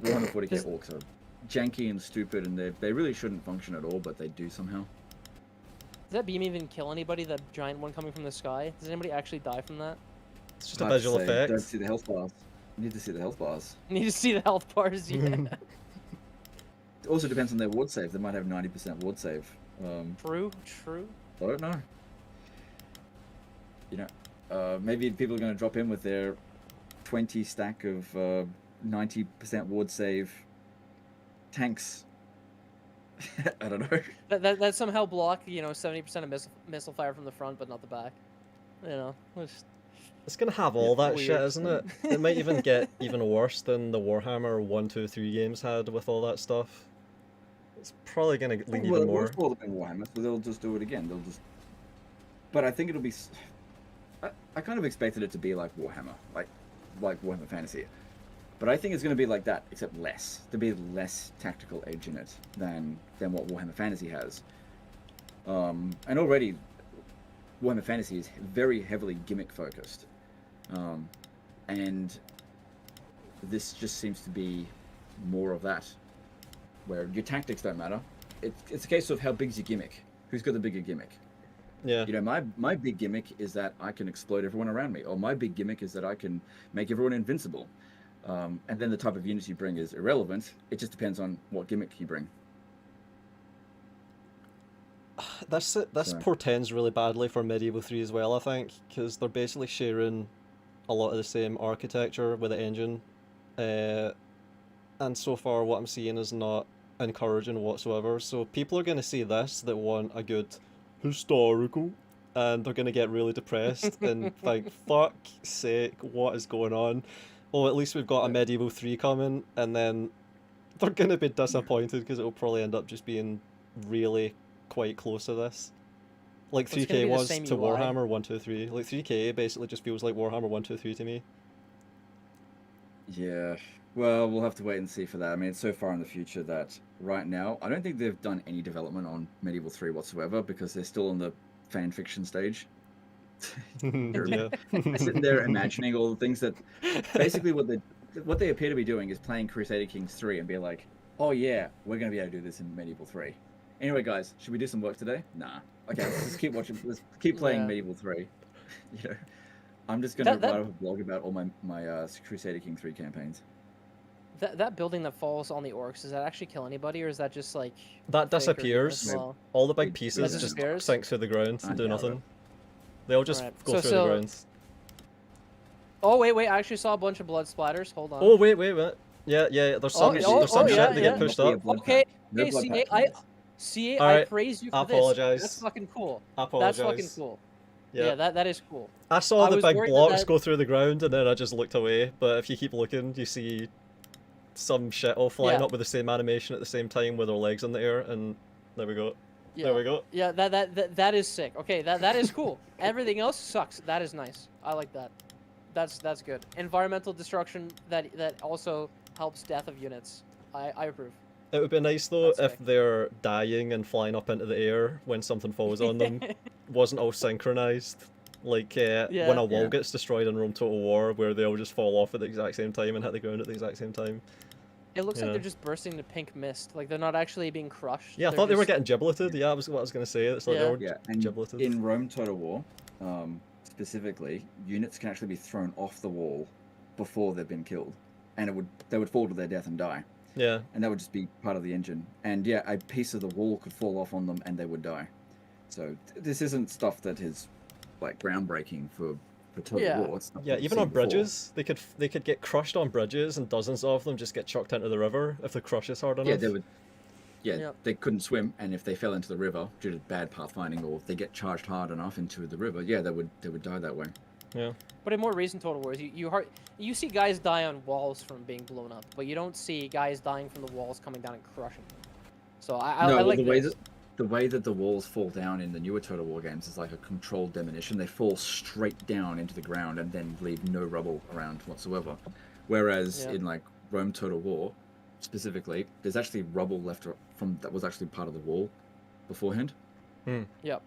140k orcs are janky and stupid, and they really shouldn't function at all, but they do somehow. Does that beam even kill anybody? That giant one coming from the sky? Does anybody actually die from that? It's just a visual effect. Don't see the health bars. You need to see the health bars. You need to see the health bars. Yeah. It also depends on their ward save. They might have 90% ward save. True. I don't know. You know, maybe people are going to drop in with their 20 stack of 90% ward save tanks. I don't know. That somehow block, you know, 70% of missile fire from the front, but not the back. You know, it's gonna have all that shit, isn't it? It might even get even worse than the Warhammer 1, 2, 3 games had with all that stuff. It's probably gonna lean even more. It's all in Warhammer, so they'll just do it again. They'll just. But I think it'll be. I kind of expected it to be like Warhammer, like Warhammer Fantasy. But I think it's going to be like that, except less. There'll be less tactical edge in it than what Warhammer Fantasy has. And already, Warhammer Fantasy is very heavily gimmick focused. And this just seems to be more of that, where your tactics don't matter. It's a case of how big's your gimmick. Who's got the bigger gimmick? Yeah. You know, my big gimmick is that I can explode everyone around me, or my big gimmick is that I can make everyone invincible. And then the type of units you bring is irrelevant. It just depends on what gimmick you bring. This portends really badly for Medieval 3 as well, I think, because they're basically sharing a lot of the same architecture with the engine. And so far what I'm seeing is not encouraging whatsoever. So people are going to see this that want a good historical, and they're going to get really depressed and think, fuck sake, what is going on? Oh, at least we've got a Medieval 3 coming, and then they're going to be disappointed because it'll probably end up just being really quite close to this. Like 3K was to Warhammer 1, 2, 3. Like 3K basically just feels like Warhammer 1, 2, 3 to me. Yeah, well, we'll have to wait and see for that. I mean, it's so far in the future that right now, I don't think they've done any development on Medieval 3 whatsoever, because they're still in the fan fiction stage. They're sitting there imagining all the things that basically what they appear to be doing is playing Crusader Kings 3 and be like, oh yeah, we're going to be able to do this in Medieval 3. Anyway, guys, should we do some work today? Nah. Okay, let's just keep watching. Let's keep playing Medieval 3. You know, I'm just going to write up a blog about all my Crusader King 3 campaigns. That building that falls on the orcs, does that actually kill anybody, or is that just like that disappears? Well? All the big pieces just sink to the ground and do nothing. They all just go through the ground. Oh wait! I actually saw a bunch of blood splatters. Hold on. Oh wait! Yeah. There's some shit that get pushed up. Okay, CA, I praise you for apologize. This. That's fucking cool. Apologize. That's fucking cool. Yeah, that is cool. I saw the big blocks go through the ground, and then I just looked away. But if you keep looking, you see some shit all flying up with the same animation at the same time with their legs in the air, and there we go. Yeah. There we go. Yeah, that is sick. Okay, that is cool. Everything else sucks. That is nice. I like that. That's good. Environmental destruction that also helps death of units. I approve. It would be nice though if they're dying and flying up into the air when something falls on them wasn't all synchronized. Like when a wall gets destroyed in Rome Total War, where they all just fall off at the exact same time and hit the ground at the exact same time. It looks like they're just bursting into pink mist. Like they're not actually being crushed. Yeah, I thought they were getting gibleted. Yeah, that was what I was going to say. It's like they were gibleted. In Rome Total War, specifically, units can actually be thrown off the wall before they've been killed, and they would fall to their death and die. Yeah. And that would just be part of the engine. And yeah, a piece of the wall could fall off on them and they would die. So this isn't stuff that is like groundbreaking for Total War. It's even on bridges, they could get crushed on bridges, and dozens of them just get chucked into the river if the crush is hard enough. Yeah, they would. Yeah, they couldn't swim, and if they fell into the river due to bad pathfinding, or if they get charged hard enough into the river, yeah, they would die that way. Yeah. But in more recent Total Wars, you see guys die on walls from being blown up, but you don't see guys dying from the walls coming down and crushing them. So No, I well, like the way that the walls fall down in the newer Total War games is like a controlled demolition. They fall straight down into the ground and then leave no rubble around whatsoever. Whereas in like Rome Total War, specifically, there's actually rubble left from that was actually part of the wall beforehand. Yep.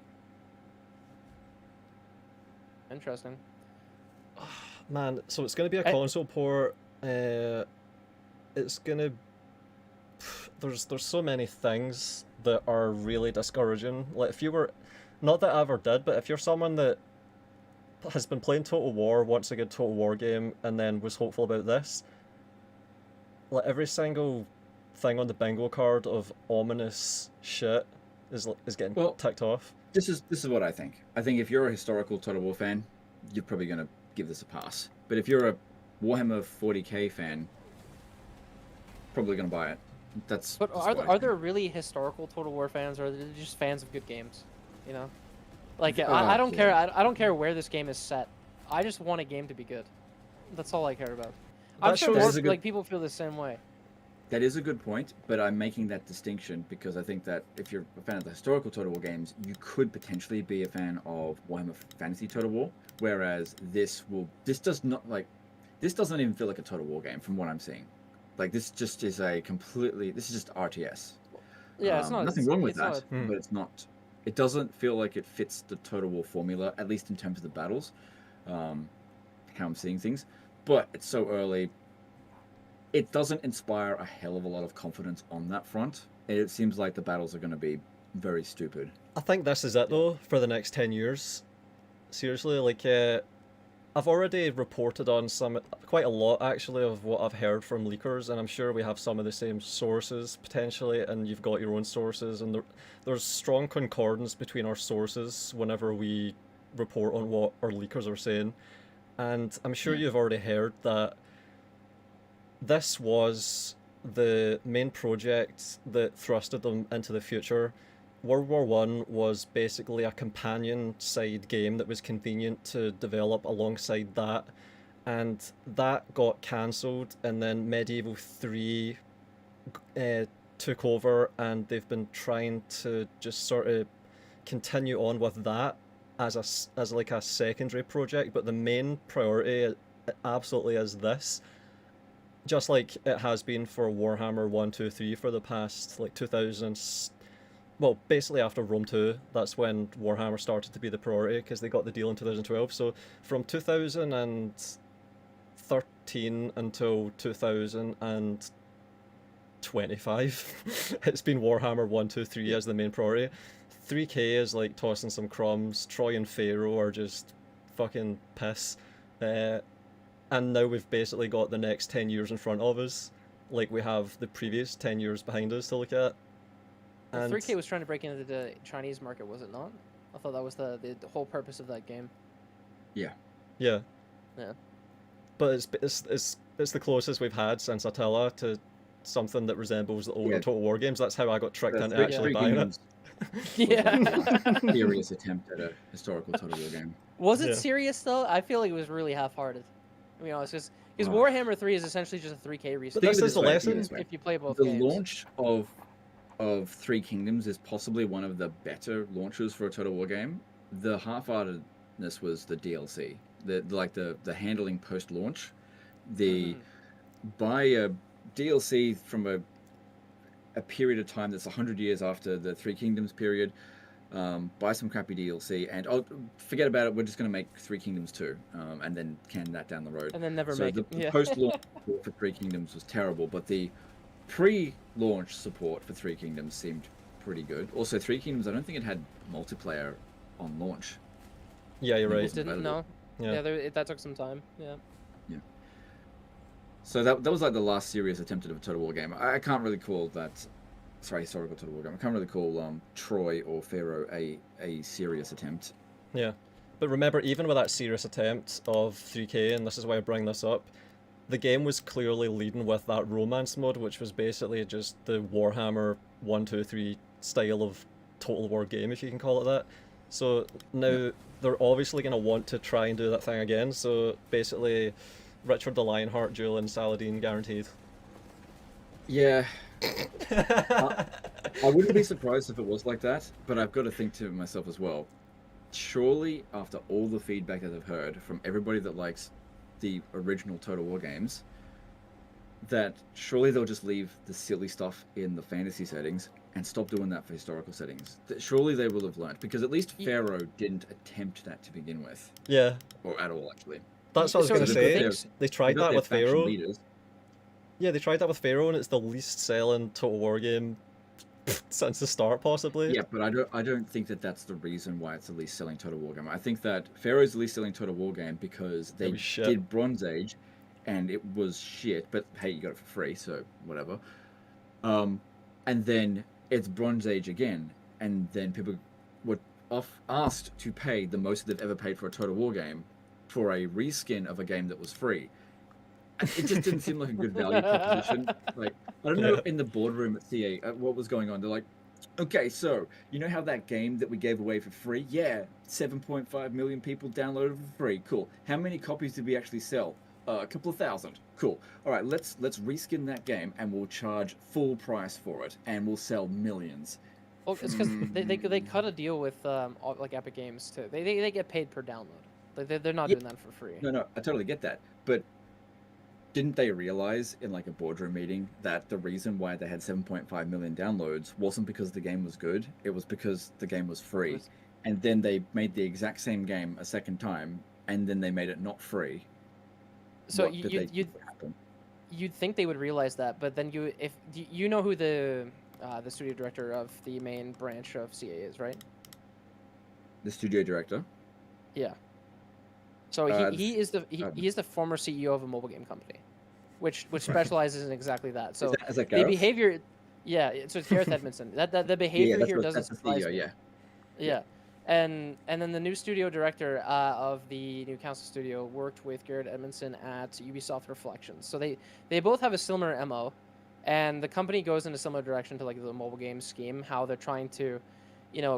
Interesting. Man, so it's going to be a console port. It's going to... There's so many things that are really discouraging. Like, if you were... Not that I ever did, but if you're someone that has been playing Total War, wants a good Total War game, and then was hopeful about this, like, every single thing on the bingo card of ominous shit is getting ticked off. This is what I think. I think if you're a historical Total War fan, you're probably going to give this a pass. But if you're a Warhammer 40k fan, probably going to buy it. But are there really historical Total War fans, or are they just fans of good games? You know, like I don't care. I don't care where this game is set. I just want a game to be good. That's all I care about. I'm sure more, people feel the same way. That is a good point, but I'm making that distinction because I think that if you're a fan of the historical Total War games, you could potentially be a fan of Warhammer Fantasy Total War, whereas this doesn't even feel like a Total War game from what I'm seeing. Like, this just is this is just RTS. Yeah, it's not... Nothing wrong with that, but it's not... It doesn't feel like it fits the Total War formula, at least in terms of the battles, how I'm seeing things. But it's so early. It doesn't inspire a hell of a lot of confidence on that front. It seems like the battles are going to be very stupid. I think this is it, though, for the next 10 years. Seriously, like, I've already reported on quite a lot, actually, of what I've heard from leakers, and I'm sure we have some of the same sources, potentially, and you've got your own sources, and there's strong concordance between our sources whenever we report on what our leakers are saying. And I'm sure you've already heard that this was the main project that thrusted them into the future. World War I was basically a companion side game that was convenient to develop alongside that, and that got cancelled, and then Medieval 3 took over, and they've been trying to just sort of continue on with that as like a secondary project, but the main priority absolutely is this. Just like it has been for Warhammer 1, 2, 3 for the past, like, 2000... Well, basically after Rome 2, that's when Warhammer started to be the priority, because they got the deal in 2012. So from 2013 until 2025, it's been Warhammer 1, 2, 3 as the main priority. 3K is like tossing some crumbs. Troy and Pharaoh are just fucking piss. And now we've basically got the next 10 years in front of us. Like, we have the previous 10 years behind us to look at. And 3K was trying to break into the Chinese market, was it not? I thought that was the whole purpose of that game. Yeah. Yeah. Yeah. But it's the closest we've had since Attila to something that resembles the older Total War games. That's how I got tricked into actually buying it. Yeah. Serious attempt at a historical Total War game. Was it serious though? I feel like it was really half-hearted. To be honest, because Warhammer 3 is essentially just a 3K reskin. But this is the lesson. If you play both the games. launch of Three Kingdoms is possibly one of the better launches for a Total War game. The half-heartedness was the DLC, the handling post-launch. Buy a DLC from a period of time that's 100 years after the Three Kingdoms period. Buy some crappy DLC and forget about it. We're just going to make Three Kingdoms 2, and then can that down the road. And then never make it. The post-launch support for Three Kingdoms was terrible, but the pre-launch support for Three Kingdoms seemed pretty good. Also, Three Kingdoms, I don't think it had multiplayer on launch. Yeah, you're right. It didn't, no. Yeah, that took some time. Yeah. Yeah. So that was like the last serious attempt at a Total War game. I can't really call that... Sorry, historical Total War game. I can't really call Troy or Pharaoh a serious attempt. Yeah. But remember, even with that serious attempt of 3K, and this is why I bring this up, the game was clearly leading with that romance mode, which was basically just the Warhammer 1, 2, 3 style of Total War game, if you can call it that. So now they're obviously going to want to try and do that thing again. So basically, Richard the Lionheart duel and Saladin guaranteed. Yeah. I wouldn't be surprised if it was like that, but I've got to think to myself as well. Surely, after all the feedback that I've heard from everybody that likes the original Total War games, that surely they'll just leave the silly stuff in the fantasy settings and stop doing that for historical settings. Surely they will have learned, because at least Pharaoh didn't attempt that to begin with. Yeah. Or at all, actually. That's what I was going to say. They tried that with Pharaoh. Leaders. Yeah, they tried that with Pharaoh, and it's the least selling Total War game since the start, possibly. Yeah, but I don't think that that's the reason why it's the least selling Total War game. I think that Pharaoh's the least selling Total War game because they did Bronze Age, and it was shit. But hey, you got it for free, so whatever. And then it's Bronze Age again, and then people were asked to pay the most they've ever paid for a Total War game for a reskin of a game that was free. It just didn't seem like a good value proposition. Like, I don't know in the boardroom at CA what was going on. They're like, okay, so you know how that game that we gave away for free? Yeah, 7.5 million people downloaded for free. Cool. How many copies did we actually sell? A couple of thousand. Cool. All right, let's reskin that game and we'll charge full price for it and we'll sell millions. Well, it's because they cut a deal with like Epic Games too. They get paid per download. Like they're not doing that for free. No, I totally get that. But didn't they realize in like a boardroom meeting that the reason why they had 7.5 million downloads wasn't because the game was good? It was because the game was free. And then they made the exact same game a second time, and then they made it not free. So you'd think they would realize that, but then if you know who the studio director of the main branch of CA is, right? The studio director? Yeah. So he is the former CEO of a mobile game company, which specializes in exactly that. So is that the behavior, so it's Gareth Edmondson. That the behavior here doesn't surprise me. Yeah. And then the new studio director of the new Council Studio worked with Garrett Edmondson at Ubisoft Reflections. So they both have a similar MO, and the company goes in a similar direction to like the mobile game scheme, how they're trying to,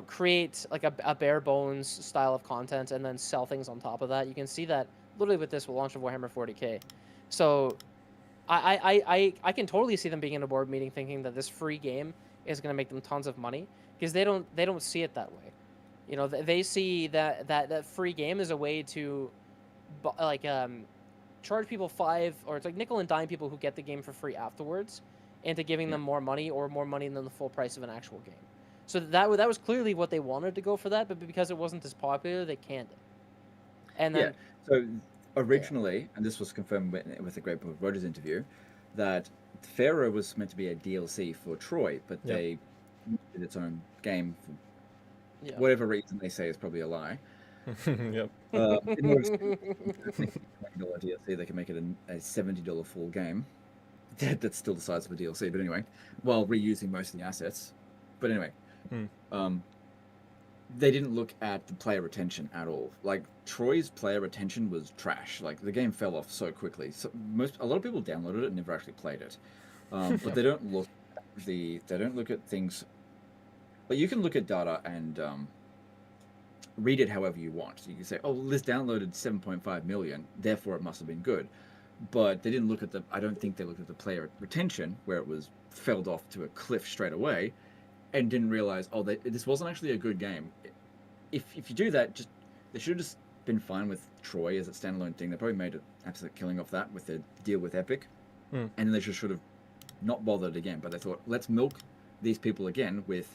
create like a bare bones style of content and then sell things on top of that. You can see that literally with this launch of Warhammer 40K. So I can totally see them being in a board meeting thinking that this free game is going to make them tons of money, because they don't see it that way. They see that free game is a way to charge people or it's like nickel and dime people who get the game for free afterwards into giving them more money than the full price of an actual game. So that was clearly what they wanted to go for that, but because it wasn't as popular, they canned it. And then so originally, and this was confirmed with the Great Book of Rogers interview, that Pharaoh was meant to be a DLC for Troy, but they did its own game for whatever reason they say is probably a lie. Yep. In order to $20 DLC, they can make it a $70 full game. That's still the size of a DLC, but anyway, while reusing most of the assets. But anyway, they didn't look at the player retention at all. Like, Troy's player retention was trash. Like, the game fell off so quickly. So a lot of people downloaded it and never actually played it. But they don't look at things. But you can look at data and read it however you want. So you can say, oh, this downloaded 7.5 million, therefore it must have been good. But they didn't look at I don't think they looked at the player retention, where it was fell off to a cliff straight away, and didn't realize, this wasn't actually a good game. If you do that, they should have just been fine with Troy as a standalone thing. They probably made an absolute killing off that with the deal with Epic. And then they should have not bothered again. But they thought, let's milk these people again with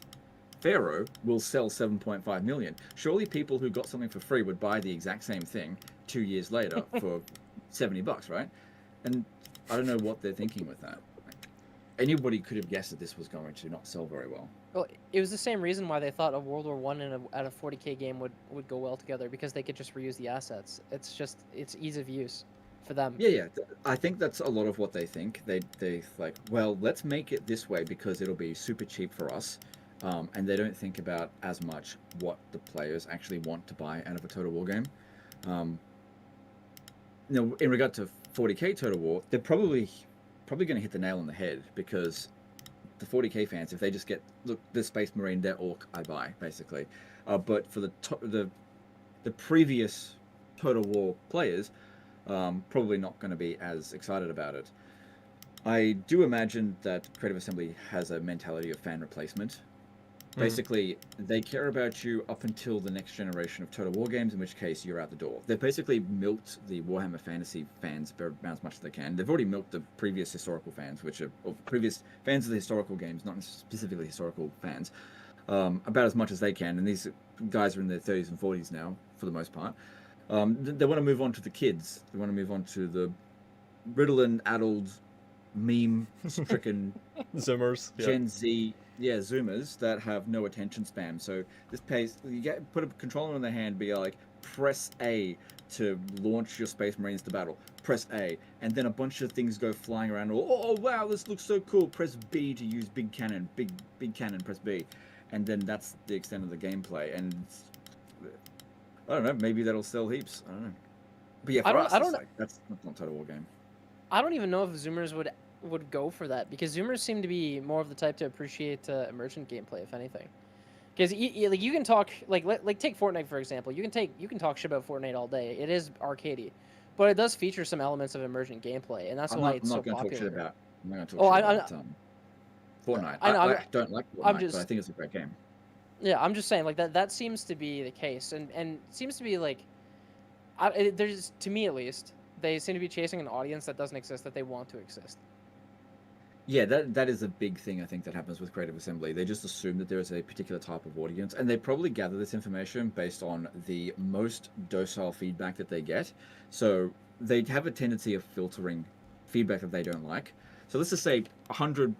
Pharaoh will sell 7.5 million. Surely people who got something for free would buy the exact same thing 2 years later for $70, right? And I don't know what they're thinking with that. Anybody could have guessed that this was going to not sell very well. Well, it was the same reason why they thought a World War I and a 40K game would go well together, because they could just reuse the assets. It's ease of use for them. Yeah. I think that's a lot of what they think. They like, well, let's make it this way because it'll be super cheap for us. And they don't think about as much what the players actually want to buy out of a Total War game. In regard to 40K Total War, they're probably going to hit the nail on the head, because the 40K fans, if they just get, look, the Space Marine, they're orc, I buy, basically. But for the previous Total War players, probably not going to be as excited about it. I do imagine that Creative Assembly has a mentality of fan replacement. Basically, they care about you up until the next generation of Total War games, in which case you're out the door. They've basically milked the Warhammer Fantasy fans for about as much as they can. They've already milked the previous historical fans, or previous fans of the historical games, not specifically historical fans, about as much as they can. And these guys are in their 30s and 40s now, for the most part. They want to move on to the kids. They want to move on to the riddling, addled, meme-stricken Zoomers, Gen Z, Zoomers that have no attention span. So this pays. You put a controller in their hand, be like, press A to launch your Space Marines to battle. Press A, and then a bunch of things go flying around. Oh wow, this looks so cool. Press B to use big cannon. Big cannon. Press B, and then that's the extent of the gameplay. And I don't know. Maybe that'll sell heaps. I don't know. But yeah, for us, that's not a Total War game. I don't even know if Zoomers would go for that, because Zoomers seem to be more of the type to appreciate emergent gameplay, if anything. Because like you can talk like take Fortnite for example. You can talk shit about Fortnite all day. It is arcadey, but it does feature some elements of emergent gameplay, and that's why it's so popular. I'm not going to talk shit about Fortnite. I don't like Fortnite, but I think it's a great game. Yeah, I'm just saying like that seems to be the case, and seems to be like, there's, to me at least, they seem to be chasing an audience that doesn't exist, that they want to exist. Yeah, that is a big thing I think that happens with Creative Assembly. They just assume that there is a particular type of audience, and they probably gather this information based on the most docile feedback that they get. So they have a tendency of filtering feedback that they don't like. So let's just say 100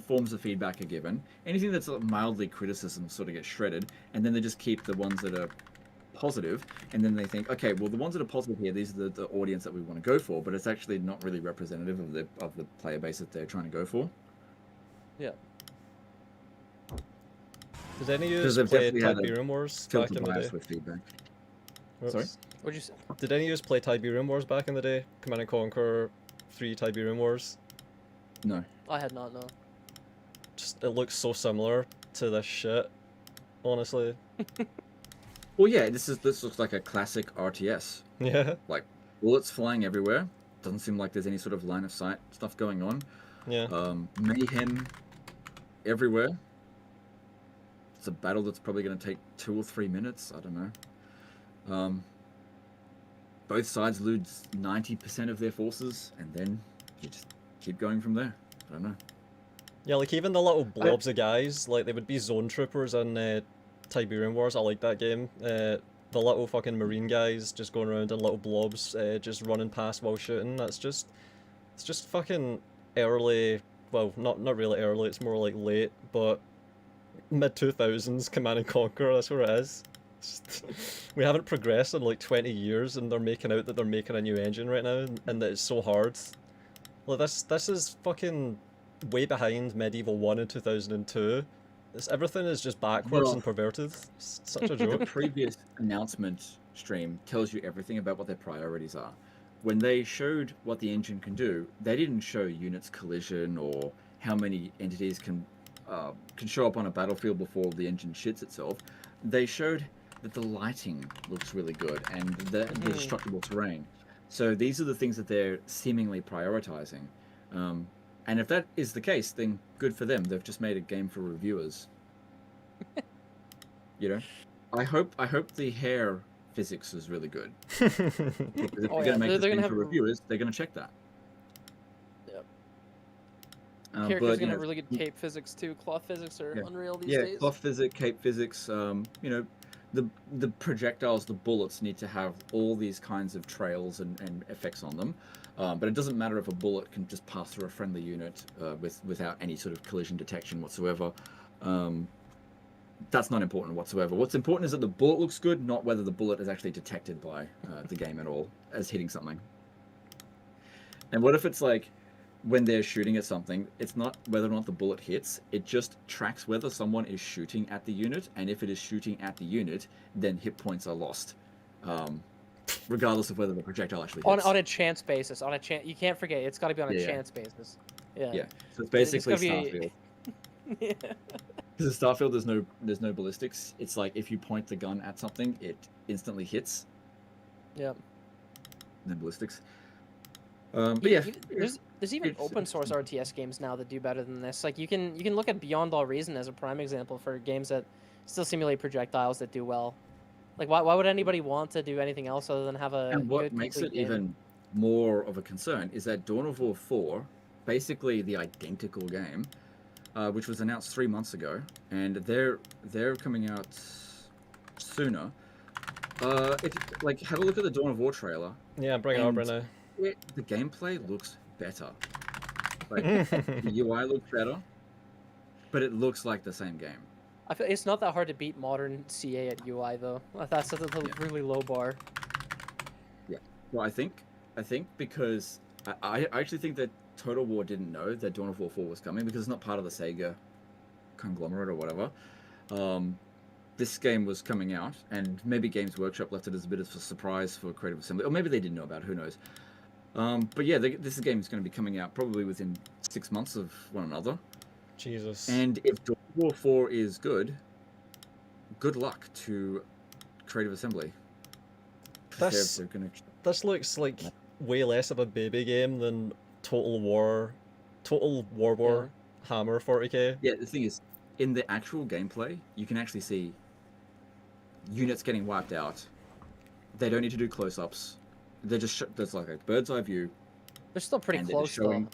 forms of feedback are given. Anything that's mildly criticism sort of gets shredded, and then they just keep the ones that are positive, and then they think, okay, well, the ones that are positive here, these are the audience that we want to go for, but it's actually not really representative of the player base that they're trying to go for. Yeah. Did any of you play Tiberium Wars back in the day? With feedback. Sorry? What'd you say? Did any of you play Tiberium Wars back in the day? Command & Conquer 3 Tiberium Wars? No. I had not, no. Just, it looks so similar to this shit, honestly. Well, yeah, this looks like a classic RTS. Yeah. Like, bullets flying everywhere. Doesn't seem like there's any sort of line of sight stuff going on. Yeah. Mayhem everywhere. It's a battle that's probably going to take 2 or 3 minutes. I don't know. Both sides lose 90% of their forces, and then you just keep going from there. I don't know. Yeah, like even the little blobs of guys, like they would be zone troopers in Tiberium Wars. I like that game. The little fucking marine guys just going around in little blobs, just running past while shooting. It's just fucking early. Well, not really early. It's more like late, but mid 2000s Command & Conquer. That's where it is. We haven't progressed in like 20 years, and they're making out that they're making a new engine right now, and that it's so hard. Like this is fucking way behind Medieval 1 in 2002. Everything is just backwards and perverted. It's such a joke. The previous announcement stream tells you everything about what their priorities are. When they showed what the engine can do, they didn't show units collision or how many entities can show up on a battlefield before the engine shits itself. They showed that the lighting looks really good and the destructible terrain. So these are the things that they're seemingly prioritizing. And if that is the case, then good for them. They've just made a game for reviewers. You know, I hope the hair physics is really good. Because if they're going to make this game for reviewers, they're going to check that. Yep. Characters going to have really good cape physics too. Cloth physics are unreal these days. Yeah, cloth physics, cape physics. You know, the projectiles, the bullets need to have all these kinds of trails and effects on them. But it doesn't matter if a bullet can just pass through a friendly unit without any sort of collision detection whatsoever. That's not important whatsoever. What's important is that the bullet looks good, not whether the bullet is actually detected by the game at all as hitting something. And what if it's like, when they're shooting at something, it's not whether or not the bullet hits, it just tracks whether someone is shooting at the unit, and if it is shooting at the unit, then hit points are lost. Regardless of whether the projectile actually hits. On a chance basis, you can't forget, it's got to be on a chance basis. Yeah. So it's basically Starfield. Yeah. Because in Starfield, there's no ballistics. It's like if you point the gun at something, it instantly hits. Yep. No ballistics. But yeah, There's even open source RTS games now that do better than this. Like you can look at Beyond All Reason as a prime example for games that still simulate projectiles that do well. Like why would anybody want to do anything else other than have a and what good makes complete it game? even more of a concern is that Dawn of War 4, basically the identical game, which was announced 3 months ago, and they're coming out sooner. Like have a look at the Dawn of War trailer. Yeah, bring it up right now. The gameplay looks better. Like the UI looks better, but it looks like the same game. I feel it's not that hard to beat modern CA at UI though. That's a really low bar. Yeah. Well, I think because I actually think that Total War didn't know that Dawn of War 4 was coming because it's not part of the Sega conglomerate or whatever. This game was coming out, and maybe Games Workshop left it as a bit of a surprise for Creative Assembly, or maybe they didn't know about it. Who knows? But yeah, this game is going to be coming out probably within 6 months of one another. Jesus. And if Dawn of War 4 is good luck to Creative Assembly. This looks like way less of a baby game than Total War Hammer 40k. Yeah, the thing is, in the actual gameplay, you can actually see units getting wiped out. They don't need to do close-ups. They're just there's like a bird's eye view. They're still pretty and close showing... though.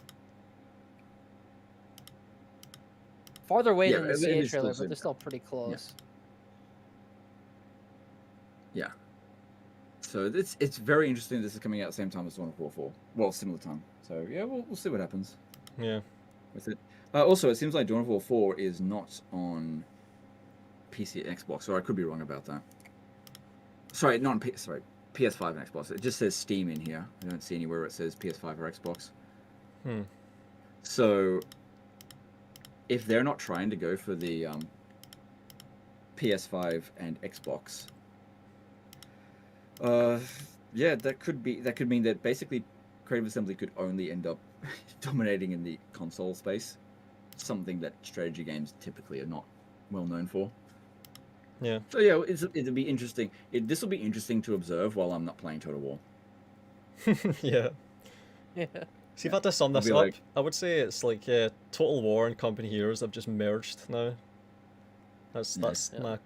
Farther away than the it CA is trailer, closer. but they're still pretty close. Yeah. So it's very interesting. This is coming out at the same time as Dawn of War 4. Well, similar time. So yeah, we'll see what happens. Yeah. With it. Also, it seems like Dawn of War 4 is not on PC and Xbox, or I could be wrong about that. Sorry, not on PS5 and Xbox. It just says Steam in here. I don't see anywhere where it says PS5 or Xbox. So, if they're not trying to go for the PS5 and Xbox, yeah, that could mean that basically Creative Assembly could only end up dominating in the console space, something that strategy games typically are not well known for. Yeah. So yeah, it'll be interesting. This will be interesting to observe while I'm not playing Total War. Yeah. Yeah. See, if I had to sum this I'll up, be like... I would say it's like Total War and Company Heroes have just merged now. That's my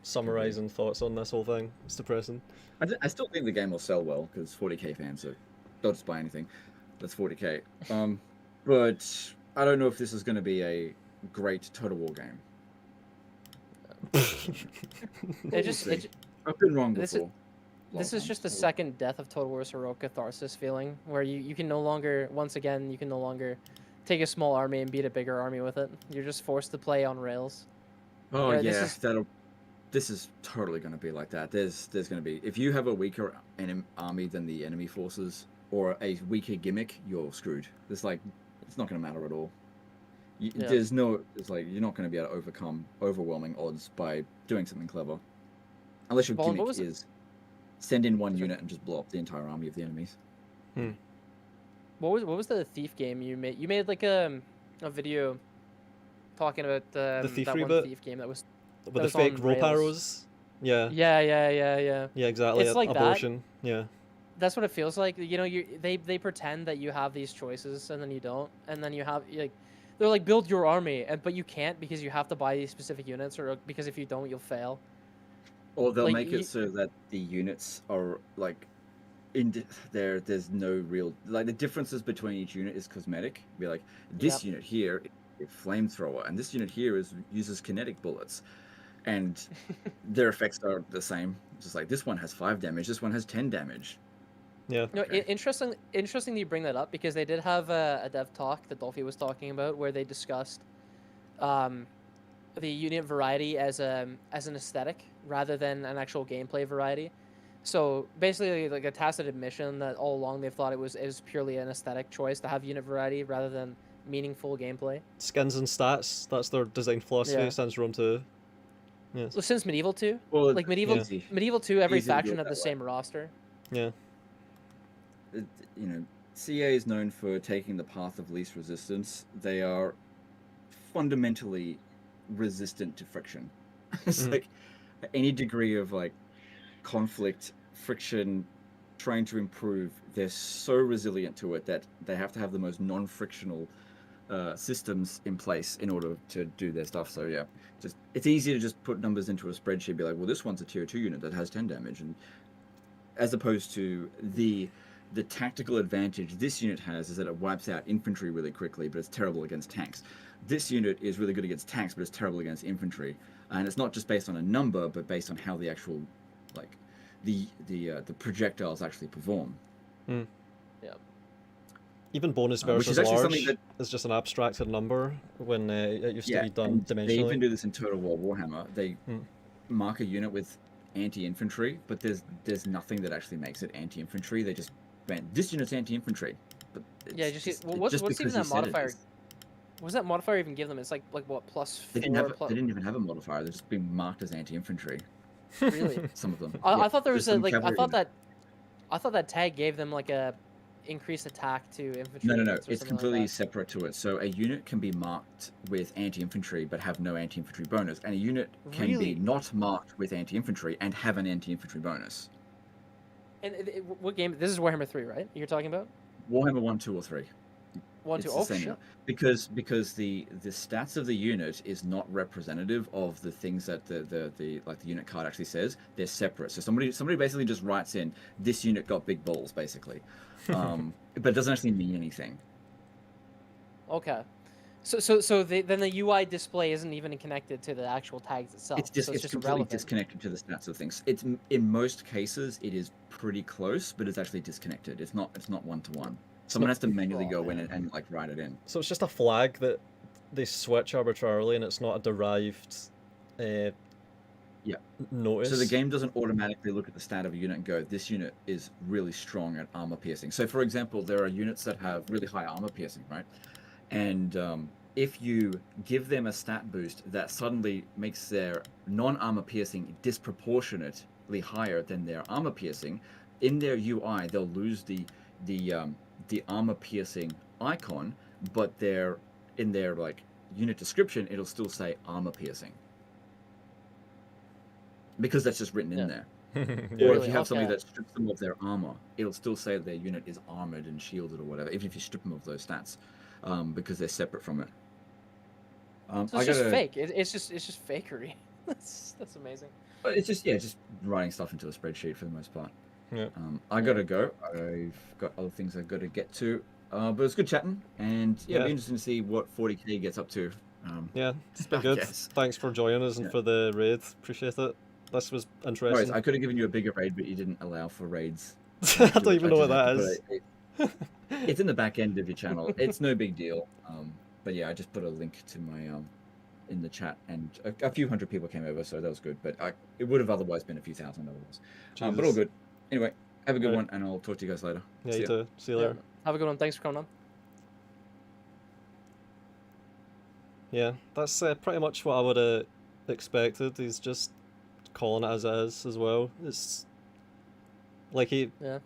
summarizing thoughts on this whole thing. It's depressing. I still think the game will sell well because 40k fans they'll just buy anything that's 40k. But I don't know if this is going to be a great Total War game. I've been wrong before. This is just the second death of Total War's heroic catharsis feeling, where you can no longer, once again, you can no longer take a small army and beat a bigger army with it. You're just forced to play on rails. Oh yeah, this is totally going to be like that. There's going to be, if you have a weaker army than the enemy forces or a weaker gimmick, you're screwed. It's not going to matter at all. It's like you're not going to be able to overcome overwhelming odds by doing something clever, unless your gimmick is send in one unit and just blow up the entire army of the enemies. What was the thief game you made? You made like a video talking about the thief that reboot? one thief game that was with the fake rope arrows. Yeah. Yeah, exactly. It's like abortion. that. Yeah. That's what it feels like. You know, they pretend that you have these choices and then you don't, and then you have they're like, build your army, but you can't because you have to buy these specific units, or because if you don't, you'll fail. Or they'll make it so that the units are like there's no real, like, the differences between each unit is cosmetic. Be like, this unit here is a flamethrower, and this unit here uses kinetic bullets, and their effects are the same. Just like this one has 5 damage, this one has 10 damage. Yeah. No, interesting that you bring that up, because they did have a dev talk that Dolphy was talking about where they discussed the unit variety as an aesthetic rather than an actual gameplay variety. So basically, like, a tacit admission that all along they've thought it was purely an aesthetic choice to have unit variety rather than meaningful gameplay. Skins and stats, that's their design philosophy since Rome 2. Yeah. Well, since Medieval 2. Well, like Medieval 2, every faction had the same roster. Yeah. CA is known for taking the path of least resistance. They are fundamentally resistant to friction. It's like any degree of like conflict, friction, trying to improve, they're so resilient to it that they have to have the most non-frictional systems in place in order to do their stuff. So yeah, just it's easy to just put numbers into a spreadsheet, be like, well, this one's a tier 2 unit that has 10 damage, and as opposed to the tactical advantage this unit has is that it wipes out infantry really quickly, but it's terrible against tanks. This unit is really good against tanks, but it's terrible against infantry. And it's not just based on a number, but based on how the actual, like, the projectiles actually perform. Mm. Yeah. Even bonus Which is versus actually large something that is just an abstracted number when it used to be done and they even dimensionally. do this in Total War Warhammer. They mark a unit with anti-infantry, but there's nothing that actually makes it anti-infantry. They just ban this unit's anti-infantry. But Yeah, what's even that modifier? What does that modifier even give them? It's like what, +4? They didn't even have a modifier. They're just being marked as anti-infantry. Really? Some of them. I thought there was There's a some like I cavalry thought units. that tag gave them like a increased attack to infantry. No. units or It's something completely like separate to it. So a unit can be marked with anti-infantry but have no anti-infantry bonus, and a unit can Really? be not marked with anti-infantry and have an anti-infantry bonus. that. And what game? This is Warhammer 3, right? You're talking about Warhammer 1, 2, or 3. 1, 2. It's Oh the same shit. unit. Because the stats of the unit is not representative of the things that the unit card actually says. They're separate. So somebody basically just writes in, this unit got big balls, basically, but it doesn't actually mean anything. Okay. Then the UI display isn't even connected to the actual tags itself. It's just completely irrelevant. disconnected to the stats of things. It's in most cases it is pretty close, but it's actually disconnected. It's not one-to-one. Someone has to manually go in and like write it in. So it's just a flag that they switch arbitrarily, and it's not a derived notice. So the game doesn't automatically look at the stat of a unit and go, this unit is really strong at armor piercing. So for example, there are units that have really high armor piercing, right? And if you give them a stat boost that suddenly makes their non-armor piercing disproportionately higher than their armor piercing, in their UI they'll lose the armor piercing icon, but in their like unit description it'll still say armor piercing, because that's just written in there. Or if you have somebody that strips them of their armor, it'll still say their unit is armored and shielded or whatever, even if you strip them of those stats, because they're separate from it. So it's just fake. It's just fakery. That's amazing. But it's just writing stuff into a spreadsheet for the most part. Yeah. I gotta go. I've got other things I've got to get to. But it's good chatting, and it'll be interesting to see what 40k gets up to. Yeah, it's been good. guess. Thanks for joining us and for the raid. Appreciate it. This was interesting. I could have given you a bigger raid, but you didn't allow for raids. I don't even know what that is. It's in the back end of your channel. It's no big deal. But yeah, I just put a link to my in the chat, and a few hundred people came over, so that was good. But it would have otherwise been a few thousand otherwise. But all good. Anyway, have a good one, and I'll talk to you guys later. Yeah, See you ya. too. See you later. Have a good one. Thanks for coming on. Yeah, that's pretty much what I would have expected. He's just calling it as it is as well. It's like Yeah.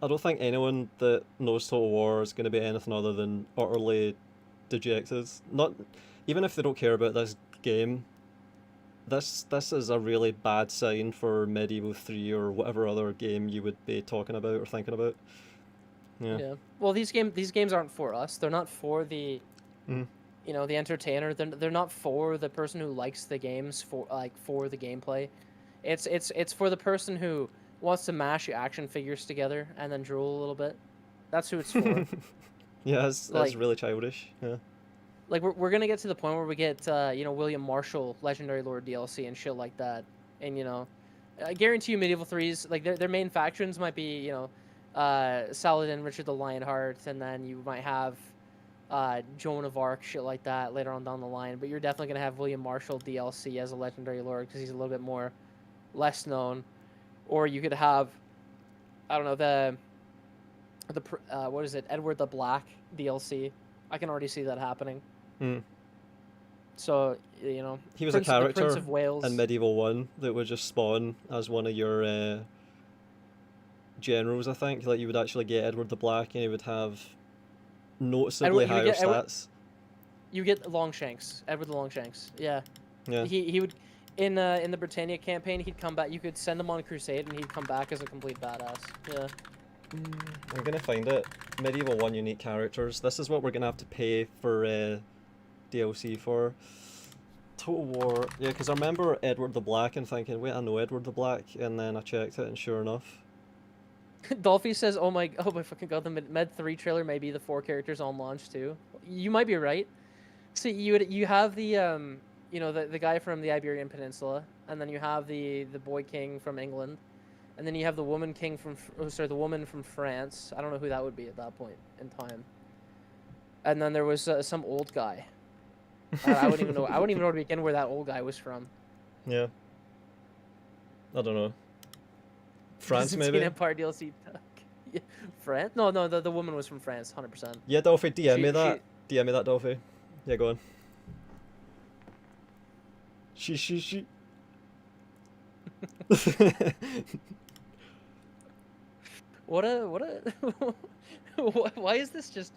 I don't think anyone that knows Total War is going to be anything other than utterly dejected. Not even if they don't care about this game. This is a really bad sign for Medieval 3 or whatever other game you would be talking about or thinking about. Yeah. Well, these games aren't for us. They're not for the the entertainer. They're not for the person who likes the games for the gameplay. It's for the person who wants to mash action figures together and then drool a little bit. That's who it's for. Yeah, that's really childish. Yeah. Like we're gonna get to the point where we get William Marshall Legendary Lord DLC and shit like that, and I guarantee you Medieval 3's like their main factions might be Saladin, Richard the Lionheart, and then you might have Joan of Arc, shit like that later on down the line. But you're definitely gonna have William Marshall DLC as a Legendary Lord because he's a little bit more less known, or you could have I don't know the what is it, Edward the Black DLC. I can already see that happening. So he was a character Prince of Wales in Medieval 1 that would just spawn as one of your generals. I think like you would actually get Edward the Black, and he would have noticeably higher stats. You get Longshanks, Edward the Longshanks. Yeah. Yeah. He would. In the Britannia campaign, he'd come back. You could send him on crusade, and he'd come back as a complete badass. Yeah. I'm gonna find it. Medieval 1 unique characters. This is what we're gonna have to pay for DLC for. Total War. Yeah, because I remember Edward the Black and thinking, wait, I know Edward the Black, and then I checked it, and sure enough. Dolphy says, oh my fucking god, the Med 3 trailer may be the 4 characters on launch too. You might be right. See, you have the you know, the guy from the Iberian Peninsula, and then you have the boy king from England, and then you have the woman king from the woman from France. I don't know who that would be at that point in time. And then there was some old guy. I wouldn't even know. I wouldn't even know to begin where that old guy was from. Yeah. I don't know. France maybe. Empire DLC. Yeah. France? No, the woman was from France, 100%. Yeah, Dolphy, DM me that. DM me that, Dolphy. Yeah, go on. She. What a why is this just?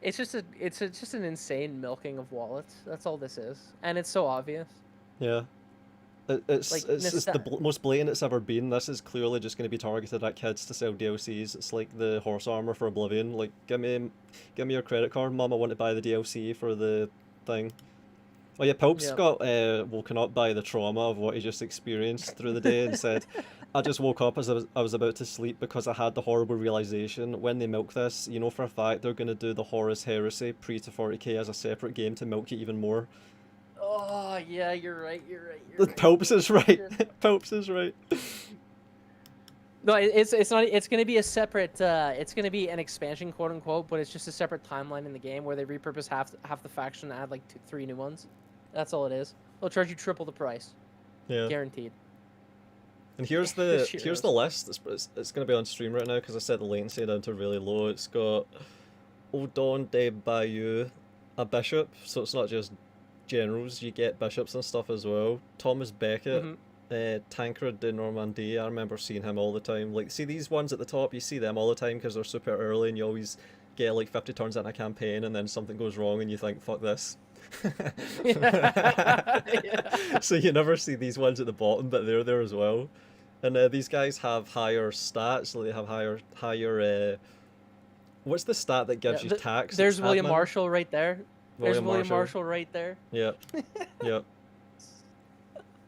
It's just an insane milking of wallets. That's all this is, and it's so obvious. Yeah. It's the most blatant it's ever been. This is clearly just going to be targeted at kids to sell DLCs. It's like the horse armor for Oblivion. Like, give me your credit card, Mum. I want to buy the DLC for the thing. Oh yeah, Pope's got woken up by the trauma of what he just experienced through the day and said, I just woke up as I was about to sleep because I had the horrible realization, when they milk this, you know for a fact they're going to do the Horus Heresy pre to 40k as a separate game to milk it even more. Oh, yeah, you're right. Popes is right. Popes is right. No, it's not. It's gonna be a separate. It's gonna be an expansion, quote unquote, but it's just a separate timeline in the game where they repurpose half the faction and add like 3 new ones. That's all it is. They'll charge you triple the price. Yeah. Guaranteed. And here's the list. It's gonna be on stream right now because I set the latency down to really low. It's got Odon de Bayeux, a bishop, so it's not just generals. You get bishops and stuff as well. Thomas Becket. Tancred de Normandie, I remember seeing him all the time. Like, see these ones at the top, you see them all the time because they're super early and you always get like 50 turns in a campaign and then something goes wrong and you think, fuck this. So you never see these ones at the bottom, but they're there as well. And these guys have higher stats, like they have higher what's the stat that gives you tax? There's William Marshall right there. There's William Marshall right there. Yeah. Yeah.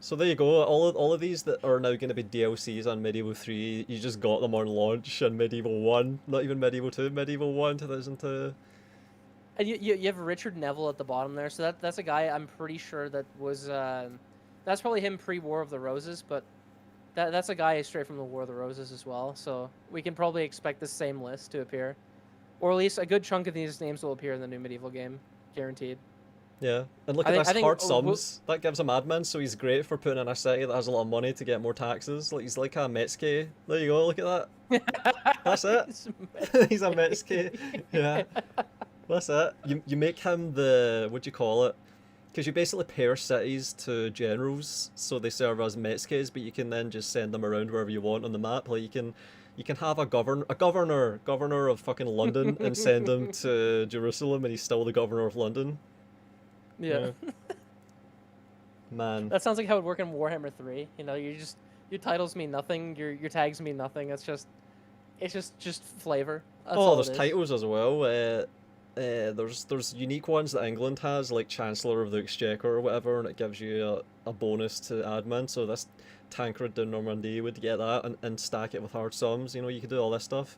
So there you go, all of these that are now going to be DLCs on Medieval 3, you just got them on launch in Medieval 1, not even Medieval 2, Medieval 1, 2002. And you have Richard Neville at the bottom there, so that's a guy I'm pretty sure that was, that's probably him pre-War of the Roses, but that's a guy straight from the War of the Roses as well, so we can probably expect the same list to appear. Or at least a good chunk of these names will appear in the new Medieval game, guaranteed. Yeah, and look at this, hard sums. That gives him admin, so he's great for putting in a city that has a lot of money to get more taxes. Like, he's like a Metsuke. There you go, look at that. That's it. He's a Metsuke. Yeah. That's it. You make him the, what do you call it? Because you basically pair cities to generals, so they serve as Metsukes, but you can then just send them around wherever you want on the map. Like, you can have a governor of fucking London and send him to Jerusalem, and he's still the governor of London. Yeah. Man. That sounds like how it would work in Warhammer 3. You know, your titles mean nothing, your tags mean nothing. It's just flavor. That's there's titles as well. There's unique ones that England has, like Chancellor of the Exchequer or whatever, and it gives you a bonus to admin. So this Tancred de Normandie would get that and stack it with hard sums. You know, you could do all this stuff.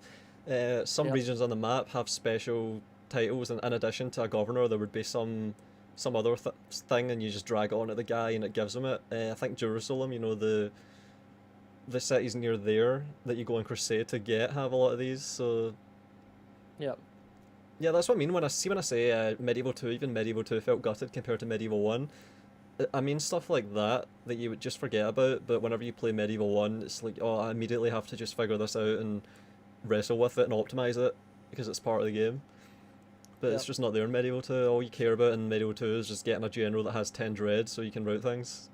Some regions on the map have special titles, and in addition to a governor, there would be some other thing, and you just drag it onto the guy and it gives him it. I think Jerusalem, you know, the cities near there that you go on crusade to get have a lot of these, so... Yep. Yeah, that's what I mean when I say Medieval 2, even Medieval 2 felt gutted compared to Medieval 1. I mean stuff like that you would just forget about, but whenever you play Medieval 1, it's like, oh, I immediately have to just figure this out and wrestle with it and optimize it, because it's part of the game. But it's just not there in Medieval 2. All you care about in Medieval 2 is just getting a general that has 10 dread so you can route things.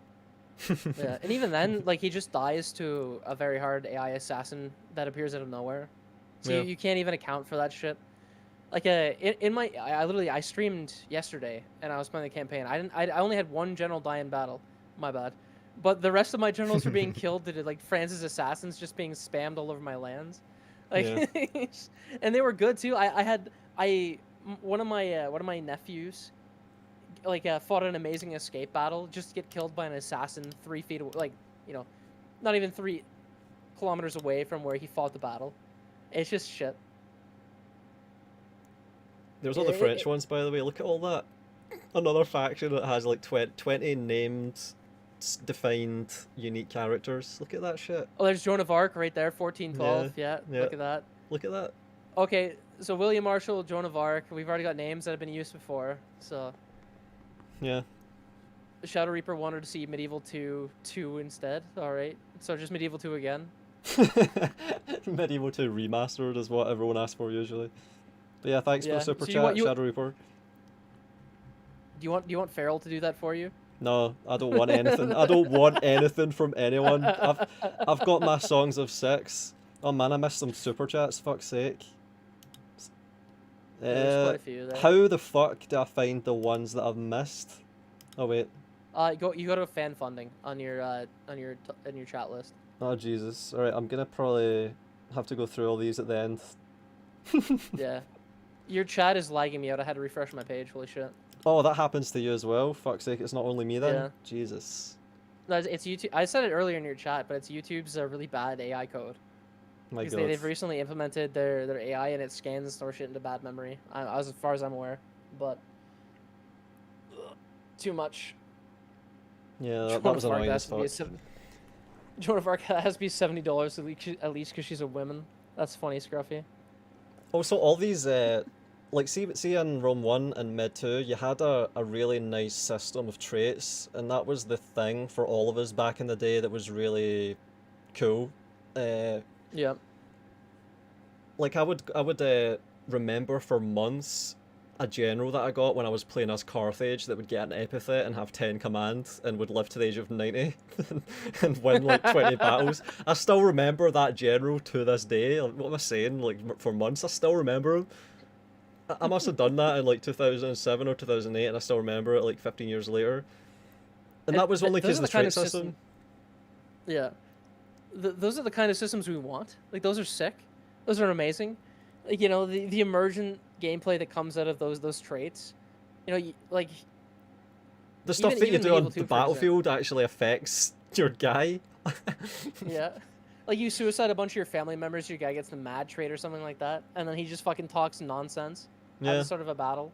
Yeah, and even then, like, he just dies to a very hard AI assassin that appears out of nowhere. So you can't even account for that shit. Like, I streamed yesterday, and I was playing the campaign. I only had one general die in battle. My bad. but the rest of my generals were being killed to like France's assassins just being spammed all over my lands. Like, and they were good too. One of my nephews like fought an amazing escape battle just to get killed by an assassin 3 feet away, like, you know, not even 3 kilometers away from where he fought the battle. It's just shit. There's all the French ones, by the way. Look at all that. Another faction that has like 20 named, defined, unique characters. Look at that shit. Oh, there's Joan of Arc right there, 1412. Yeah, look at that. Look at that. Okay, so William Marshall, Joan of Arc. We've already got names that have been used before, so. Yeah. Shadow Reaper wanted to see Medieval 2 instead. All right, so just Medieval 2 again. Medieval 2 remastered is what everyone asks for usually. But yeah, thanks for the super chat, Shadow Reaper. Do you want Feral to do that for you? No, I don't want anything. I don't want anything from anyone. I've got my songs of 6. Oh man, I missed some super chats. Fuck's sake. There's quite a few there. How the fuck do I find the ones that I've missed? Oh wait. You go to fan funding on your chat list. Oh Jesus! All right, I'm gonna probably have to go through all these at the end. Yeah, your chat is lagging me out. I had to refresh my page. Holy shit! Oh, that happens to you as well. Fuck's sake! It's not only me then. Yeah. Jesus. No, it's YouTube. I said it earlier in your chat, but it's YouTube's really bad AI code. My because God. they've recently implemented their AI and it scans and stores shit into bad memory. As far as I'm aware, but too much. Yeah, that was annoying as fuck. Joan of Arc has to be $70 at least because she's a woman. That's funny, Scruffy. Also, all these, like, see in Rome 1 and Mid 2, you had a really nice system of traits, and that was the thing for all of us back in the day that was really cool. Yeah. Like, I would remember for months a general that I got when I was playing as Carthage that would get an epithet and have 10 commands and would live to the age of 90 and win like 20 battles. I still remember that general to this day. Like, what am I saying? Like, for months, I still remember him. I must have done that in like 2007 or 2008 and I still remember it like 15 years later. And that was only because of the trait system. Yeah. Those are the kind of systems we want. Like, those are sick. Those are amazing. Like, you know, the emergent gameplay that comes out of those traits. You know, like... The stuff that you do on the battlefield actually affects your guy. Yeah. Like, you suicide a bunch of your family members, your guy gets the mad trait or something like that, and then he just fucking talks nonsense at the start of a battle.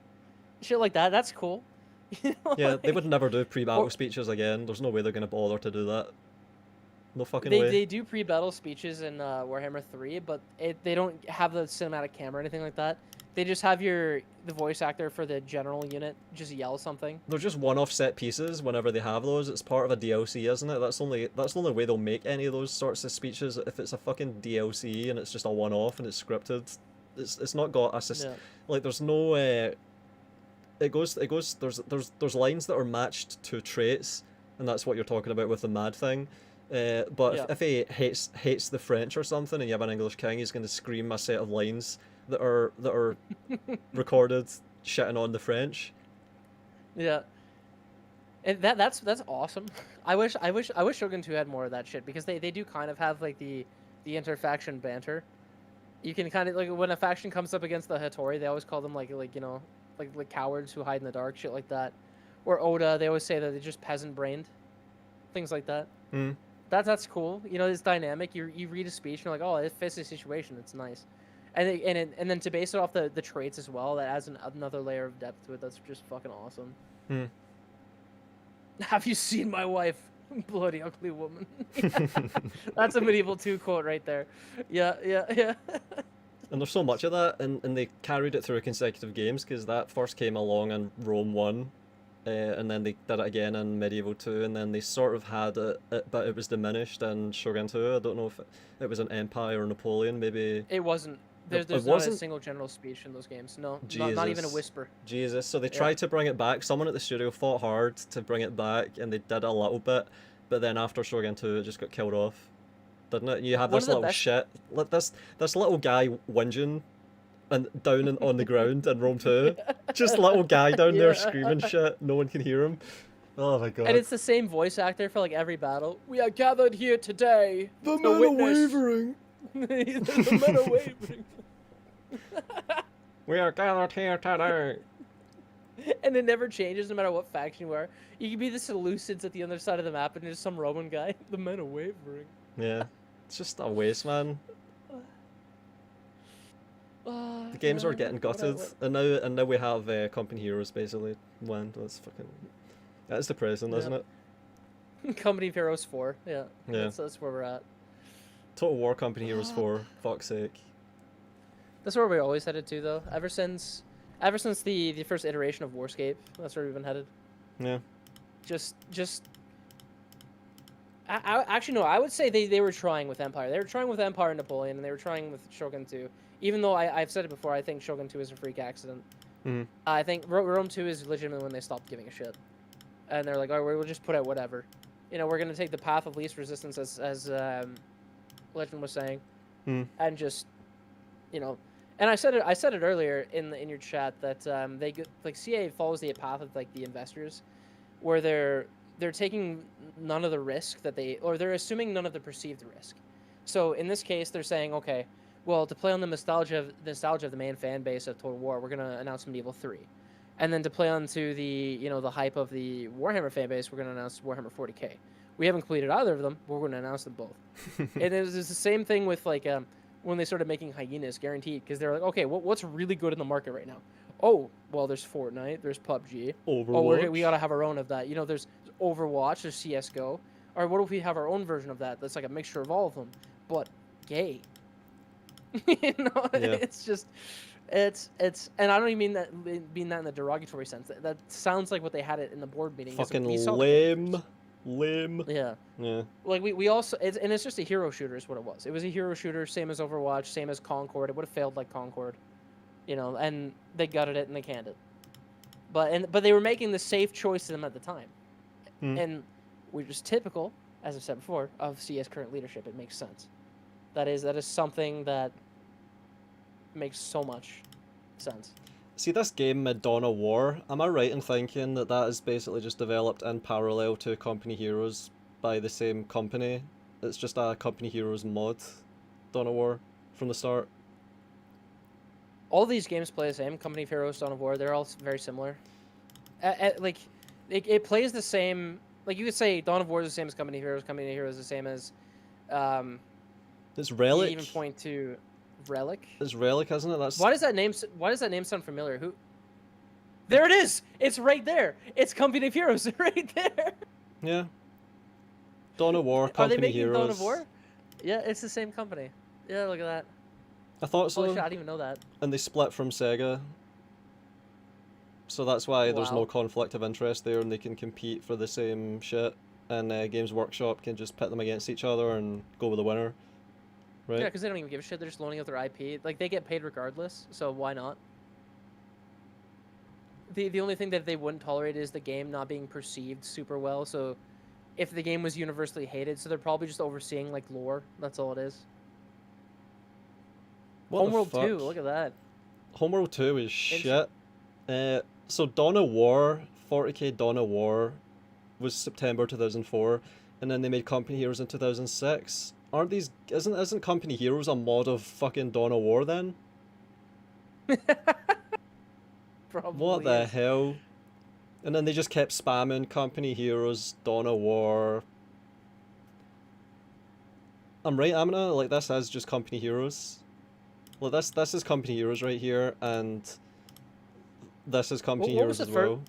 Shit like that, that's cool. You know, yeah, they would never do pre-battle speeches again. There's no way they're going to bother to do that. No fucking way. They do pre-battle speeches in Warhammer 3, but they don't have the cinematic camera or anything like that. They just have the voice actor for the general unit just yell something. They're just one-off set pieces whenever they have those. It's part of a DLC, isn't it? That's the only way they'll make any of those sorts of speeches. If it's a fucking DLC and it's just a one-off and it's scripted, it's not got a like there's no there's lines that are matched to traits, and that's what you're talking about with the mad thing. But if he hates the French or something, and you have an English king, he's going to scream a set of lines that are recorded shitting on the French. Yeah, and that's awesome. I wish Shogun 2 had more of that shit, because they do kind of have like the interfaction banter. You can kind of, like, when a faction comes up against the Hattori, they always call them like you know like cowards who hide in the dark, shit like that. Or Oda, they always say that they're just peasant brained, things like that. Mm. That's cool. You know, it's dynamic. You read a speech and you're like, oh, it fits the situation. It's nice. And then to base it off the traits as well, that adds another layer of depth to it. That's just fucking awesome. Mm. Have you seen my wife? Bloody ugly woman. That's a Medieval 2 quote right there. Yeah. And there's so much of that, and they carried it through consecutive games, because that first came along in Rome 1. And then they did it again in Medieval 2, and then they sort of had it, but it was diminished in Shogun 2. I don't know if it was an Empire or Napoleon, maybe. It wasn't. There's not a single general speech in those games. No, not even a whisper. Jesus. So they tried to bring it back. Someone at the studio fought hard to bring it back, and they did a little bit, but then after Shogun 2, it just got killed off, didn't it? You have this little shit, like this little guy whinging and on the ground in Rome 2. Just a little guy down there screaming shit. No one can hear him. Oh my god. And it's the same voice actor for like every battle. We are gathered here today The to men are witness. wavering. The men are wavering. We are gathered here today. And it never changes no matter what faction you are. You can be the Seleucids at the other side of the map and there's some Roman guy. The men are wavering. Yeah. It's just a waste, man. The games are getting gutted, and now we have Company Heroes basically. That's fucking. That's depressing, isn't it? Company of Heroes 4, yeah. Yeah. That's where we're at. Total War Company Heroes 4, fuck's sake. That's where we always headed to, though. Ever since the first iteration of Warscape, that's where we've been headed. Yeah. Actually, no, I would say they were trying with Empire. They were trying with Empire and Napoleon, and they were trying with Shogun 2. Even though I've said it before, I think Shogun 2 is a freak accident. Mm-hmm. I think Rome 2 is legitimate when they stopped giving a shit. And they're like, all right, we'll just put out whatever. You know, we're going to take the path of least resistance, as Legend was saying. And just, you know... And I said it earlier in your chat that CA follows the path of like the investors, where they're taking none of the risk they're assuming none of the perceived risk. So in this case, they're saying, okay, well, to play on the nostalgia of the main fan base of Total War, we're gonna announce Medieval 3, and then to play onto the hype of the Warhammer fan base, we're gonna announce Warhammer 40k. We haven't completed either of them, but we're gonna announce them both. And it's the same thing with like when they started making Hyenas guaranteed, because they're like, okay, what's really good in the market right now? Oh, well, there's Fortnite, there's PUBG. Overwatch. Oh, we gotta have our own of that. You know, there's Overwatch, there's CS:GO. Or what if we have our own version of that? That's like a mixture of all of them, but gay. You know, Yeah. it's just, it's, and I don't even mean that in the derogatory sense. That sounds like what they had it in the board meeting. Fucking lame. Yeah. Yeah. Like we also, it's just a hero shooter is what it was. It was a hero shooter, same as Overwatch, same as Concord. It would have failed like Concord, you know, and they gutted it and they canned it. But they were making the safe choice to them at the time, and which is typical, as I've said before, of CS current leadership. It makes sense. That is something that makes so much sense. See, this game, Mid-Dawn of War, am I right in thinking that is basically just developed in parallel to Company Heroes by the same company? It's just a Company Heroes mod, Dawn of War, from the start? All these games play the same. Company of Heroes, Dawn of War, they're all very similar. Like, it plays the same... Like, you could say Dawn of War is the same as Company of Heroes is the same as... It's Relic? You even point to Relic? It's Relic, isn't it? That's... Why does that name sound familiar? Who? There it is! It's right there! It's Company of Heroes right there! Yeah. Dawn of War, Company Are they making Heroes. Dawn of War? Yeah, it's the same company. Yeah, look at that. I thought so. Holy shit, I didn't even know that. And they split from Sega. So that's why there's no Wow. conflict of interest there, and they can compete for the same shit. And Games Workshop can just pit them against each other and go with the winner. Right? Yeah, because they don't even give a shit. They're just loaning out their IP. Like, they get paid regardless, so why not? The only thing that they wouldn't tolerate is the game not being perceived super well, so if the game was universally hated, so they're probably just overseeing, like, lore. That's all it is. What the Homeworld 2, fuck? look at that. Homeworld 2 is shit. So Dawn of War, 40k Dawn of War, was September 2004, and then they made Company Heroes in 2006. Aren't these... Isn't Company Heroes a mod of fucking Dawn of War then? Probably What the is. hell? And then they just kept spamming Company Heroes, Dawn of War. I'm right, Amina? Like, this is just Company Heroes. Like, this is Company Heroes right here, and this is Company What was Heroes the as well.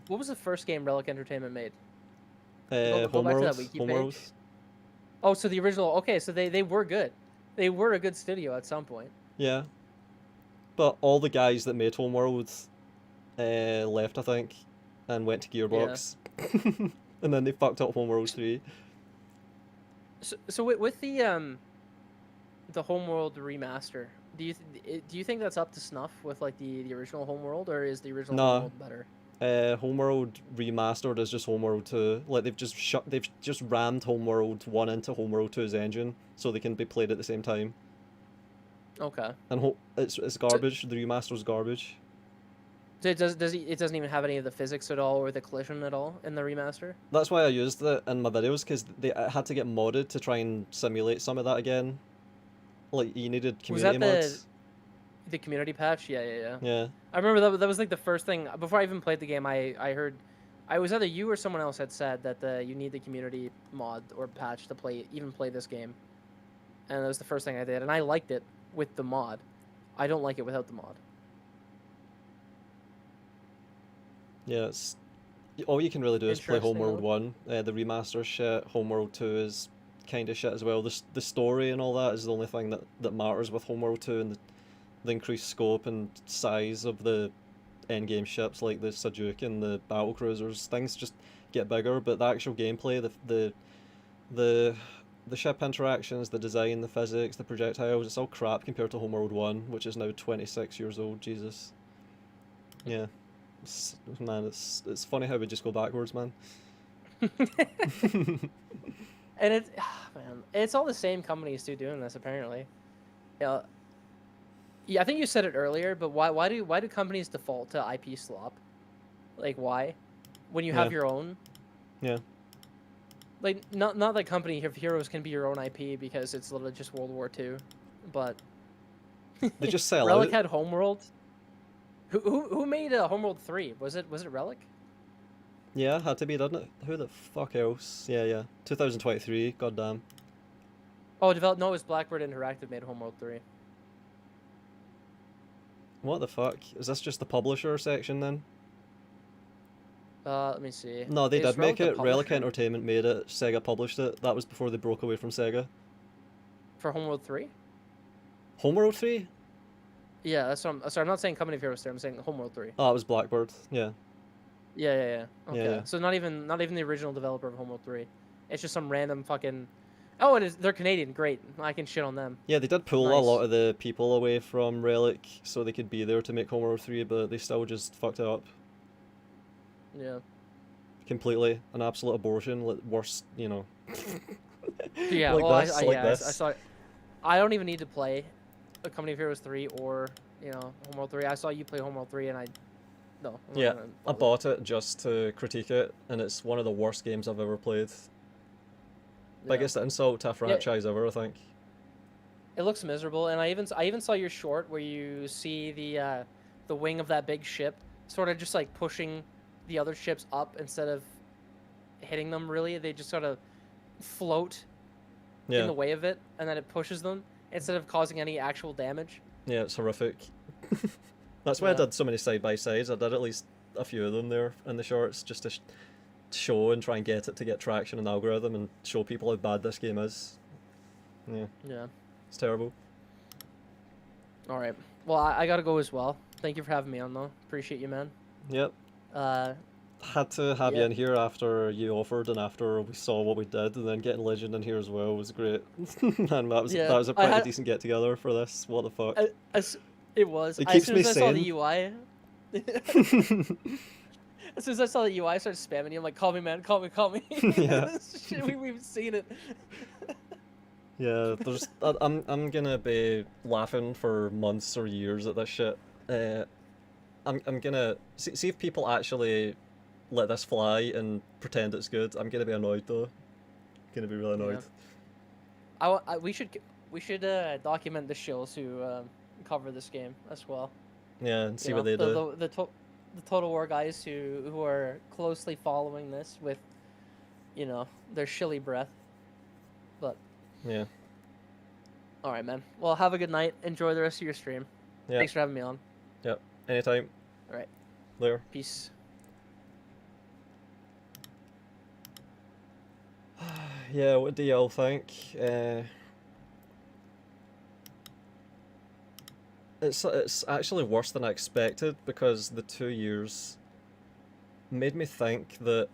What was the first game Relic Entertainment made? Go back to that Homeworld. wiki Homeworld. page. Oh, so the original... Okay, so they were good. They were a good studio at some point. Yeah. But all the guys that made Homeworld left, I think, and went to Gearbox. And then they fucked up Homeworld 3. So with the Homeworld remaster, do you think that's up to snuff with like the original Homeworld, or is the original Homeworld better? Homeworld Remastered is just Homeworld 2. Like, they've just rammed Homeworld 1 into Homeworld 2's engine, so they can be played at the same time. Okay. And it's garbage. The remaster's garbage. So it doesn't even have any of the physics at all or the collision at all in the remaster. That's why I used it in my videos, because I had to get modded to try and simulate some of that again. Like, you needed community mods. The community patch? Yeah. Yeah. I remember that was like the first thing before I even played the game. I heard, I was either you or someone else had said that you need the community mod or patch to play this game, and that was the first thing I did, and I liked it with the mod. I don't like it without the mod. Yeah, it's all you can really do is play Homeworld 1. The remaster shit. Homeworld 2 is kind of shit as well. The story and all that is the only thing that matters with Homeworld 2, and the increased scope and size of the endgame ships like the Sajuk and the battle cruisers. Things just get bigger, but the actual gameplay, the ship interactions, the design, the physics, the projectiles, it's all crap compared to Homeworld 1, which is now 26 years old. Jesus. Yeah. Man, it's funny how we just go backwards, man. And it's all the same companies too doing this apparently. Yeah, I think you said it earlier, but why do companies default to IP slop? Like why? When you have your own? Yeah. Like not that Company of Heroes can be your own IP because it's literally just World War II, but they just sell Relic out. had Homeworld. Who made Homeworld 3? Was it Relic? Yeah, it had to be, didn't it? Who the fuck else? Yeah. 2023, goddamn. Oh, no, it was Blackbird Interactive made Homeworld 3. What the fuck? Is this just the publisher section then? Let me see. No, they did make it. Relic publisher? Entertainment made it. Sega published it. That was before they broke away from Sega. For Homeworld 3? Homeworld 3? Yeah, that's what I'm not saying Company of Heroes 3, I'm saying Homeworld 3. Oh, it was Blackbird. Yeah. Yeah. Okay. Yeah. So not even the original developer of Homeworld 3. It's just some random fucking. Oh, it is. They're Canadian. Great. I can shit on them. Yeah, they did pull a Nice. lot of the people away from Relic so they could be there to make Homeworld 3, but they still just fucked it up. Yeah. Completely. An absolute abortion. Worse, you know. Yeah. Like Well, this, I like this. I saw. I don't even need to play a Company of Heroes 3 or Homeworld 3. I saw you play Homeworld 3 and I'm Yeah, not gonna I bother. bought it just to critique it, and it's one of the worst games I've ever played. Biggest insult to a franchise ever, I think. It looks miserable, and I even saw your short where you see the wing of that big ship sort of just like pushing the other ships up instead of hitting them. Really, they just sort of float in the way of it, and then it pushes them instead of causing any actual damage. Yeah, it's horrific. That's why I did so many side-by-sides. I did at least a few of them there in the shorts, just to show and try and get it to get traction in the algorithm and show people how bad this game is. Yeah. Yeah. It's terrible. All right. Well, I gotta go as well. Thank you for having me on, though. Appreciate you, man. Yep. Had to have you in here after you offered and after we saw what we did, and then getting Legend in here as well was great. And that was a pretty decent get together for this. What the fuck? It was. It As keeps soon me as I saw the sane. UI. As soon as I saw the UI, I started spamming you. I'm like, call me, man. Call me. Yeah. Shit, we've seen it. Yeah, I'm gonna be laughing for months or years at this shit. I'm gonna see if people actually let this fly and pretend it's good. I'm gonna be annoyed though. Gonna be really annoyed. Yeah. We should document the shows who cover this game as well. Yeah, and see You what know, they do. The Total War guys who are closely following this with, their shilly breath. But Yeah. all right, man. Well, have a good night. Enjoy the rest of your stream. Yeah. Thanks for having me on. Yep. Anytime. All right. Later. Peace. Yeah, what do y'all think? It's actually worse than I expected, because the 2 years made me think that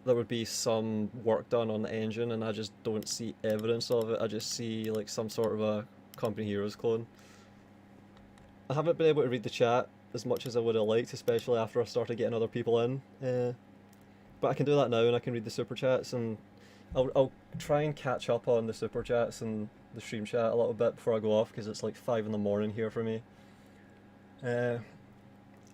there would be some work done on the engine, and I just don't see evidence of it. I just see like some sort of a Company Heroes clone. I haven't been able to read the chat as much as I would have liked, especially after I started getting other people in. But I can do that now, and I can read the super chats, and I'll try and catch up on the super chats and the stream chat a little bit before I go off, because it's like 5 in the morning here for me.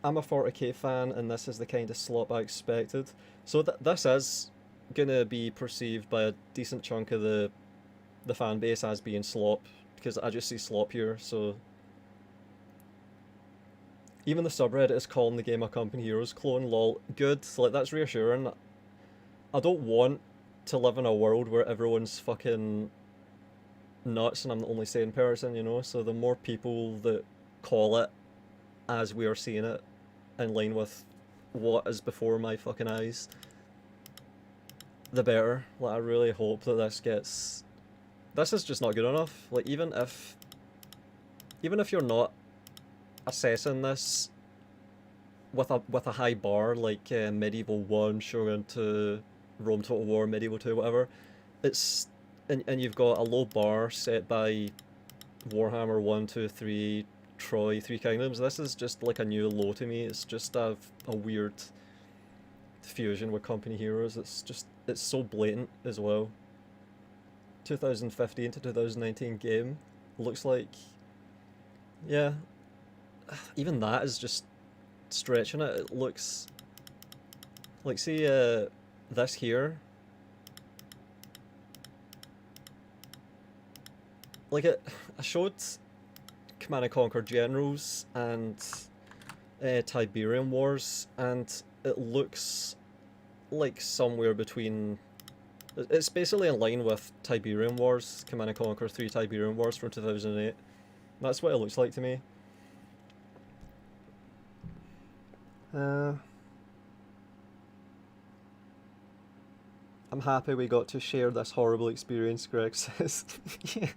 I'm a 40k fan, and this is the kind of slop I expected. So this is gonna be perceived by a decent chunk of the fan base as being slop, because I just see slop here. So even the subreddit is calling the game a Company Heroes clone. Lol, good. Like, that's reassuring. I don't want to live in a world where everyone's fucking nuts and I'm the only sane person, you know? So the more people that call it as we are seeing it, in line with what is before my fucking eyes, the better. Like, I really hope that this gets... This is just not good enough. Like, even if you're not assessing this with a high bar, like Medieval 1, Shogun 2, Rome Total War, Medieval 2, whatever, it's... And you've got a low bar set by Warhammer 1, 2, 3, Troy, Three Kingdoms. This is just like a new low to me. It's just a weird fusion with Company Heroes. It's so blatant as well. 2015 to 2019 game looks like, yeah, even that is just stretching it. It looks like, see, this here, like I showed Command and Conquer Generals and Tiberian Wars, and it looks like somewhere between... It's basically in line with Tiberian Wars, Command and Conquer 3 Tiberian Wars from 2008. That's what it looks like to me. I'm happy we got to share this horrible experience, Greg says. Yeah.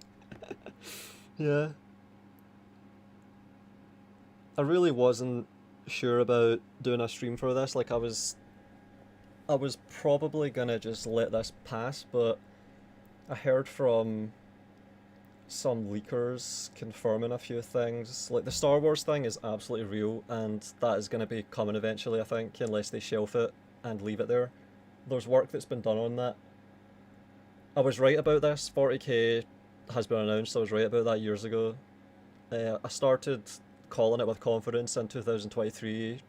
Yeah. I really wasn't sure about doing a stream for this. Like, I was probably gonna just let this pass, but I heard from some leakers confirming a few things. Like, the Star Wars thing is absolutely real, and that is gonna be coming eventually, I think, unless they shelf it and leave it there. There's work that's been done on that. I was right about this. 40k has been announced. I was right about that years ago. I started calling it with confidence in 2023,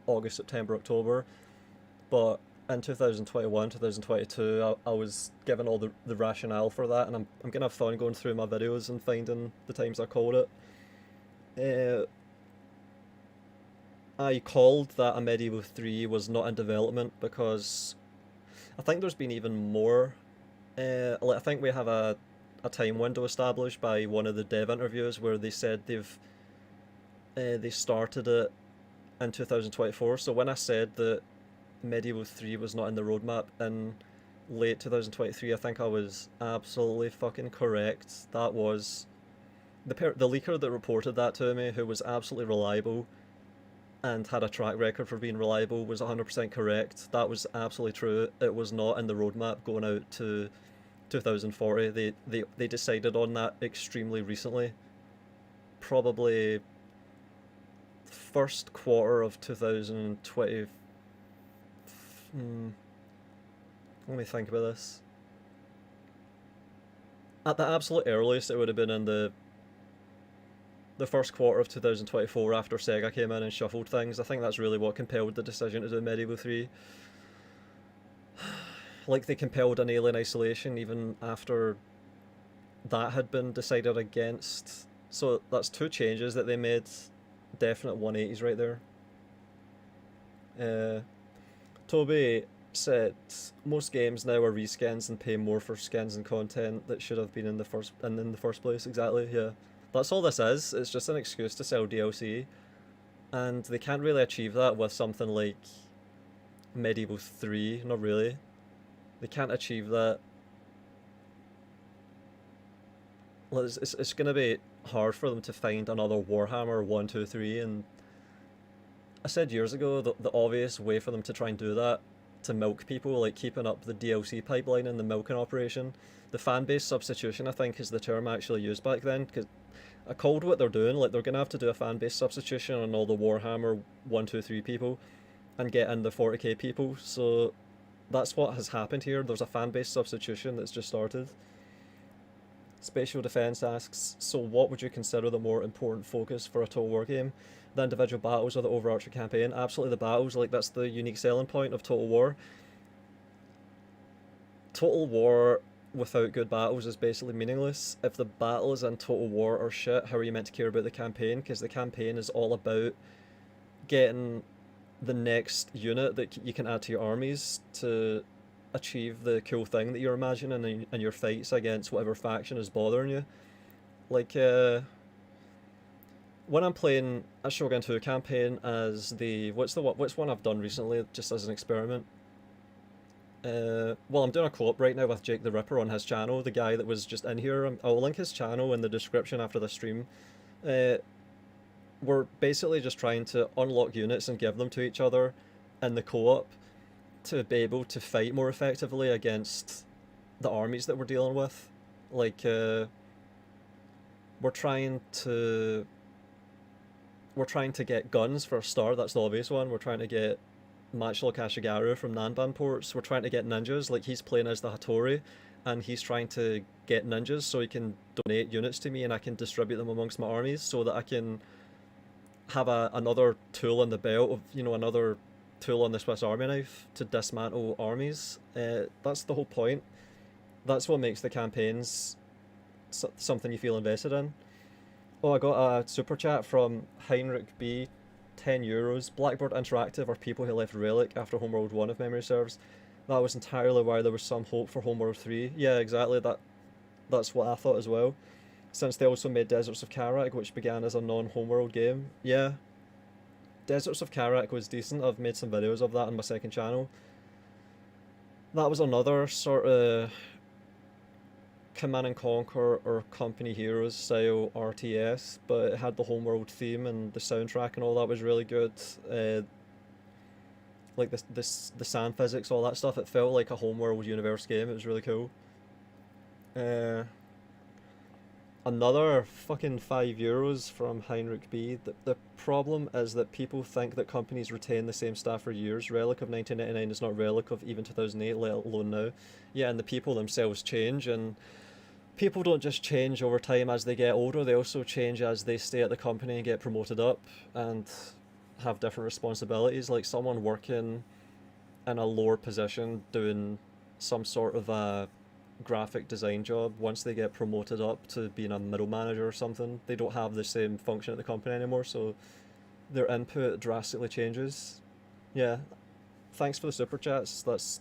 August, September, October. But in 2021, 2022, I was given all the rationale for that, and I'm gonna have fun going through my videos and finding the times I called it. I called that a Medieval 3 was not in development because I think there's been even more. Like, I think we have a time window established by one of the dev interviews where they said they started it in 2024. So when I said that Medieval 3 was not in the roadmap in late 2023, I think I was absolutely fucking correct. That was the leaker that reported that to me, who was absolutely reliable and had a track record for being reliable, was 100% correct. That was absolutely true. It was not in the roadmap going out to 2040. They decided on that extremely recently. Probably first quarter of 2020. Let me think about this. At the absolute earliest, it would have been in the first quarter of 2024 after Sega came in and shuffled things. I think that's really what compelled the decision to do Medieval 3. Like, they compelled an Alien Isolation even after that had been decided against. So that's two changes that they made. Definite 180s right there. Toby said most games now are reskins and pay more for skins and content that should have been in the first place. Exactly, yeah. That's all this is. It's just an excuse to sell DLC, and they can't really achieve that with something like Medieval 3. Not really. They can't achieve that. Well, it's gonna be hard for them to find another Warhammer 1, 2, 3, and I said years ago that the obvious way for them to try and do that, to milk people, like keeping up the DLC pipeline and the milking operation, the fan base substitution, I think, is the term actually used back then, because I called what they're doing. Like, they're gonna have to do a fan base substitution on all the Warhammer 1, 2, 3 people and get in the 40k people. So that's what has happened here. There's a fan base substitution that's just started. Spatial Defense asks, so what would you consider the more important focus for a Total War game? the individual battles or the overarching campaign. Absolutely the battles, like that's the unique selling point of Total War. Total War without good battles is basically meaningless. If the battles in Total War are shit, how are you meant to care about the campaign? Because the campaign is all about getting the next unit that you can add to your armies to achieve the cool thing that you're imagining in your fights against whatever faction is bothering you. Like, when I'm playing a Shogun 2 campaign as the... What's one I've done recently, just as an experiment? Well, I'm doing a co-op right now with Jake the Ripper on his channel, the guy that was just in here. I'll link his channel in the description after the stream. We're basically just trying to unlock units and give them to each other in the co-op to be able to fight more effectively against the armies that we're dealing with. Like, we're trying to get guns for a start, that's the obvious one. We're trying to get Matchlock Ashigaru from Nanban ports. We're trying to get ninjas, like he's playing as the Hattori, and he's trying to get ninjas so he can donate units to me and I can distribute them amongst my armies so that I can have another tool in the belt of, you know, another tool on the Swiss Army knife to dismantle armies. That's the whole point. That's what makes the campaigns something you feel invested in. Oh, I got a super chat from Heinrich B. €10. Blackbird Interactive are people who left Relic after Homeworld 1, if memory serves. That was entirely why there was some hope for Homeworld 3. Yeah, exactly. That's what I thought as well. Since they also made Deserts of Karak, which began as a non-Homeworld game. Yeah. Deserts of Karak was decent. I've made some videos of that on my second channel. That was another sort of Command and Conquer or Company Heroes style RTS, but it had the Homeworld theme and the soundtrack and all that was really good. Like the sand physics, all that stuff, it felt like a Homeworld universe game. It was really cool. Another fucking €5 from Heinrich B. The problem is that people think that companies retain the same staff for years. Relic of 1999 is not Relic of even 2008, let alone now. Yeah, and the people themselves change, and people don't just change over time as they get older, they also change as they stay at the company and get promoted up and have different responsibilities. Like someone working in a lower position doing some sort of a graphic design job, once they get promoted up to being a middle manager or something, they don't have the same function at the company anymore, so their input drastically changes. Yeah, thanks for the super chats, that's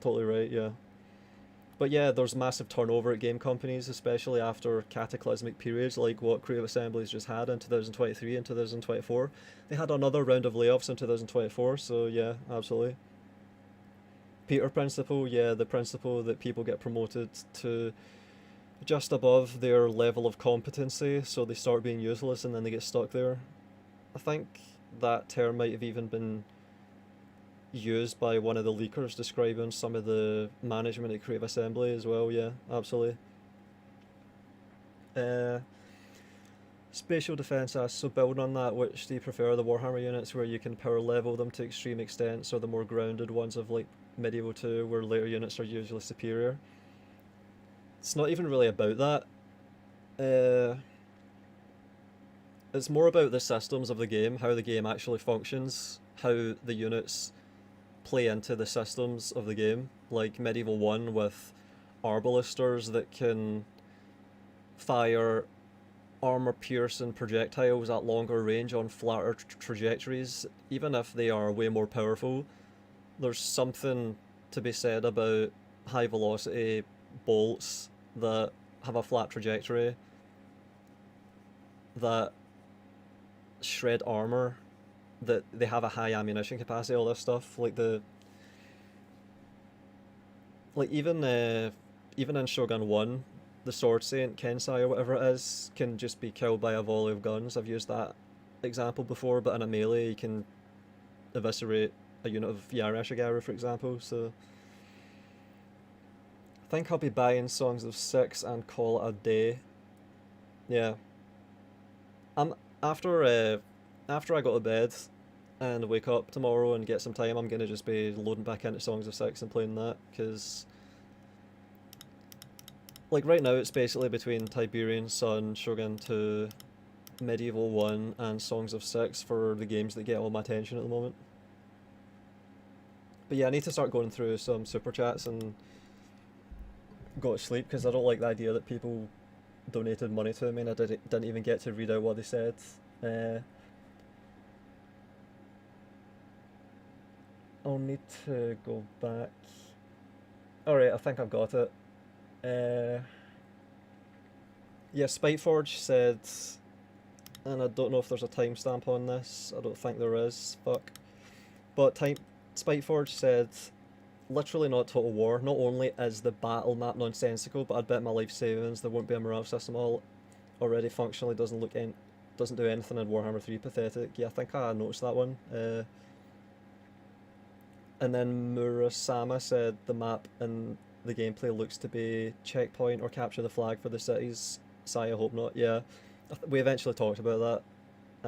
totally right, yeah. But yeah, there's massive turnover at game companies, especially after cataclysmic periods like what Creative Assembly's just had in 2023 and 2024. They had another round of layoffs in 2024, so yeah, absolutely. Peter principle, yeah, the principle that people get promoted to just above their level of competency, so they start being useless and then they get stuck there. I think that term might have even been used by one of the leakers describing some of the management at Creative Assembly as well, yeah, absolutely. Spatial defense asks, so building on that, which do you prefer, the Warhammer units where you can power level them to extreme extents, or the more grounded ones of like Medieval 2 where later units are usually superior? It's not even really about that. It's more about the systems of the game, how the game actually functions, how the units play into the systems of the game. Like Medieval 1 with arbalisters that can fire armor-piercing projectiles at longer range on flatter trajectories, even if they are way more powerful. There's something to be said about high-velocity bolts that have a flat trajectory, that shred armor, that they have a high ammunition capacity, all this stuff. Like even in Shogun 1, the Sword Saint, Kensai or whatever it is, can just be killed by a volley of guns. I've used that example before, but in a melee you can eviscerate a unit of Yarashigaru, for example, so I think I'll be buying Songs of Six and call it a day. Yeah. After I go to bed and wake up tomorrow and get some time, I'm gonna just be loading back into Songs of Six and playing that, because like right now it's basically between Tiberian Sun, Shogun 2, Medieval 1 and Songs of 6 for the games that get all my attention at the moment. But yeah, I need to start going through some super chats and go to sleep because I don't like the idea that people donated money to me and I didn't even get to read out what they said. I'll need to go back. Alright, I think I've got it. Yeah, Spiteforge said, and I don't know if there's a timestamp on this, I don't think there is, fuck. But Spiteforge said, literally not Total War, not only is the battle map nonsensical, but I'd bet my life savings there won't be a morale system already functionally doesn't do anything in Warhammer 3 pathetic. Yeah, I think I noticed that one. And then Murasama said the map and the gameplay looks to be checkpoint or capture the flag for the cities. Sai, I hope not. Yeah, we eventually talked about that,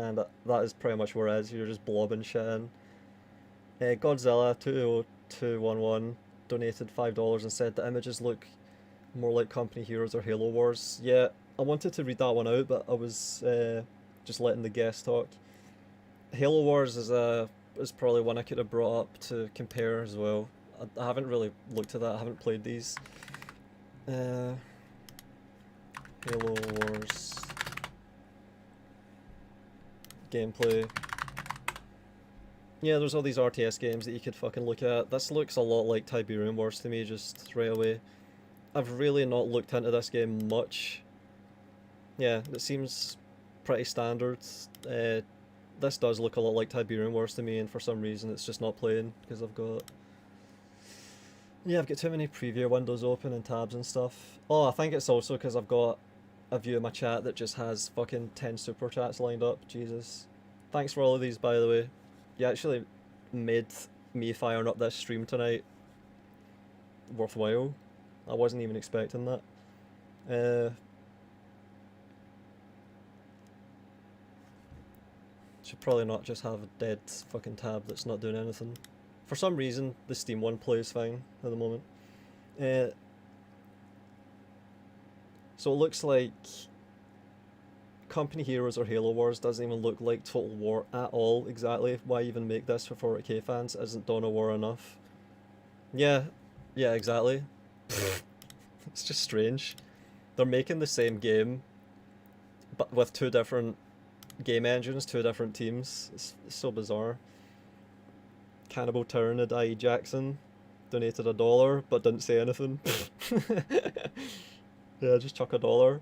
and that is pretty much where it is. You're just blobbing shit in. Godzilla 20211 donated $5 and said the images look more like Company Heroes or Halo Wars. Yeah, I wanted to read that one out, but I was just letting the guest talk. Halo Wars is probably one I could have brought up to compare as well. I haven't really looked at that. I haven't played these. Halo Wars gameplay. Yeah, there's all these RTS games that you could fucking look at. This looks a lot like Tiberium Wars to me, just right away. I've really not looked into this game much. Yeah, it seems pretty standard. This does look a lot like Tiberium Wars to me, and for some reason it's just not playing, because I've got too many preview windows open and tabs and stuff. Oh, I think it's also because I've got a view of my chat that just has fucking 10 super chats lined up. Jesus. Thanks for all of these, by the way. You actually made me firing up this stream tonight worthwhile. I wasn't even expecting that. Should probably not just have a dead fucking tab that's not doing anything. For some reason, the Steam one plays fine at the moment. So it looks like Company Heroes or Halo Wars doesn't even look like Total War at all, exactly. Why even make this for 40k fans? Isn't Dawn of War enough? Yeah, exactly. It's just strange. They're making the same game, but with two different game engines, two different teams. It's so bizarre. Cannibal Tyrannid I.E. Jackson donated $1 but didn't say anything. Yeah, just chuck $1.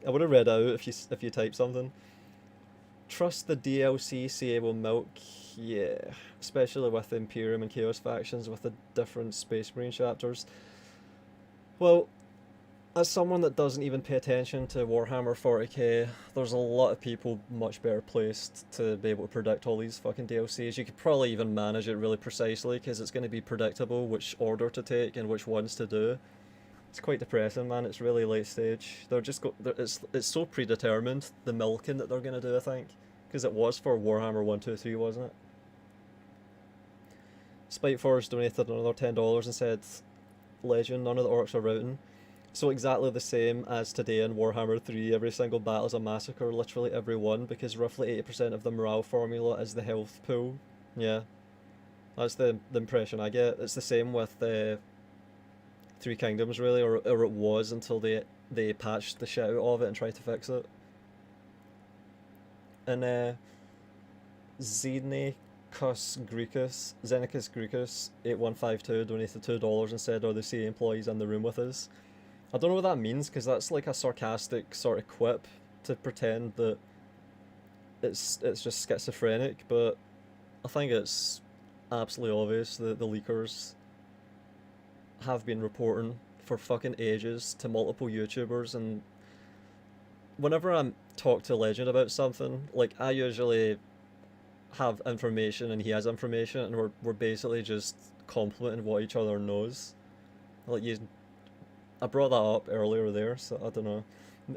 I would have read out if you type something. Trust the DLC CA will milk, yeah, especially with the Imperium and Chaos factions with the different Space Marine chapters. Well, as someone that doesn't even pay attention to Warhammer 40k, there's a lot of people much better placed to be able to predict all these fucking DLCs. You could probably even manage it really precisely because it's going to be predictable which order to take and which ones to do. It's quite depressing, man. It's really late stage. It's so predetermined, the milking that they're going to do, I think. Because it was for Warhammer 1, 2, 3, wasn't it? Spiteforge donated another $10 and said, Legend, none of the orcs are routing. So exactly the same as today in Warhammer 3, every single battle is a massacre, literally every one, because roughly 80% of the morale formula is the health pool. Yeah. That's the impression I get. It's the same with Three Kingdoms, really, or it was until they patched the shit out of it and tried to fix it. And Zenicus Greekus 8152 donated $2 and said, are the CA employees in the room with us? I don't know what that means, because that's like a sarcastic sort of quip to pretend that it's just schizophrenic, but I think it's absolutely obvious that the leakers have been reporting for fucking ages to multiple YouTubers, and whenever I talk to Legend about something, like, I usually have information and he has information, and we're basically just complimenting what each other knows. Like, I brought that up earlier there, so I don't know.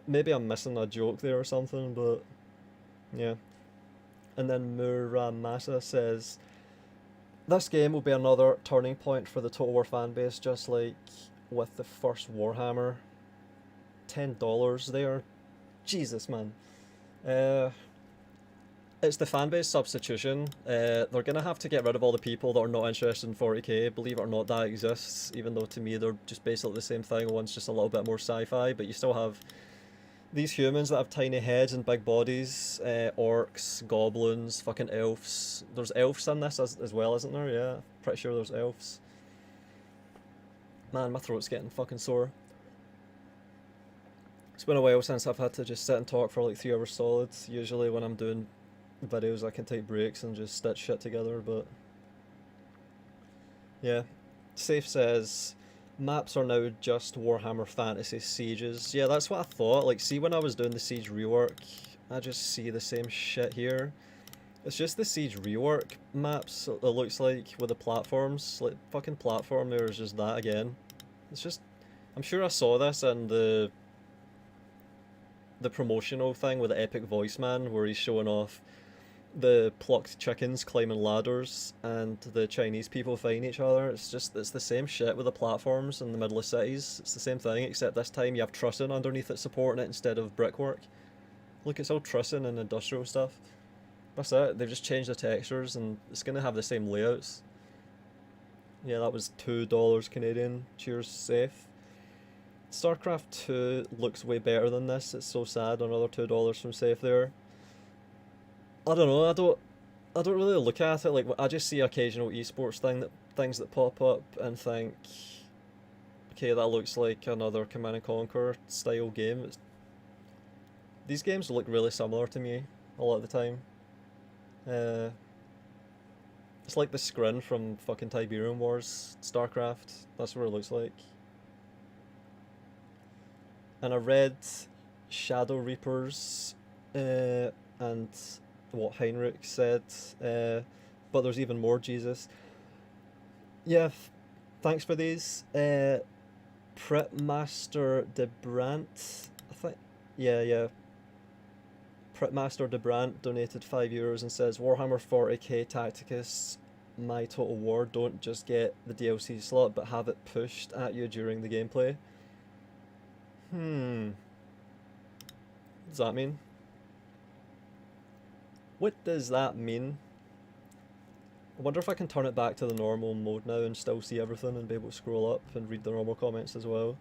Maybe I'm missing a joke there or something, but yeah. And then Muramasa says, this game will be another turning point for the Total War fanbase, just like with the first Warhammer. $10 there. Jesus, man. It's the fanbase substitution. They're gonna have to get rid of all the people that are not interested in 40k. Believe it or not, that exists, even though to me they're just basically the same thing. One's just a little bit more sci-fi, but you still have these humans that have tiny heads and big bodies, orcs, goblins, fucking elves. There's elves in this as well, isn't there? Yeah, pretty sure there's elves. Man, my throat's getting fucking sore. It's been a while since I've had to just sit and talk for like 3 hours solid. Usually when I'm doing videos I can take breaks and just stitch shit together, but yeah. Safe says, maps are now just Warhammer Fantasy Sieges. Yeah, that's what I thought. Like, see when I was doing the Siege rework, I just see the same shit here. It's just the Siege rework maps, it looks like, with the platforms. Like, fucking platform, there's just that again. It's just, I'm sure I saw this in the promotional thing with the Epic Voice Man, where he's showing off the plucked chickens climbing ladders and the Chinese people fighting each other. It's the same shit with the platforms in the middle of cities. It's the same thing, except this time you have trussing underneath it supporting it instead of brickwork. Look, it's all trussing and industrial stuff. That's it. They've just changed the textures and it's gonna have the same layouts. Yeah, that was $2 Canadian. Cheers, Safe. StarCraft 2 looks way better than this. It's so sad. Another $2 from Safe there. I don't know. I don't really look at it like, I just see occasional esports things that pop up and think, okay, that looks like another Command and Conquer style game. These games look really similar to me a lot of the time. It's like the Scrin from fucking Tiberium Wars, StarCraft. That's what it looks like. And I read Shadow Reapers and what Heinrich said, but there's even more, Jesus. Yeah, thanks for these. Pritmaster de Brandt, I think. Yeah. Pritmaster de Brandt donated €5 and says, Warhammer 40k Tacticus, my Total War, don't just get the DLC slot, but have it pushed at you during the gameplay. What does that mean? What does that mean? I wonder if I can turn it back to the normal mode now and still see everything and be able to scroll up and read the normal comments as well.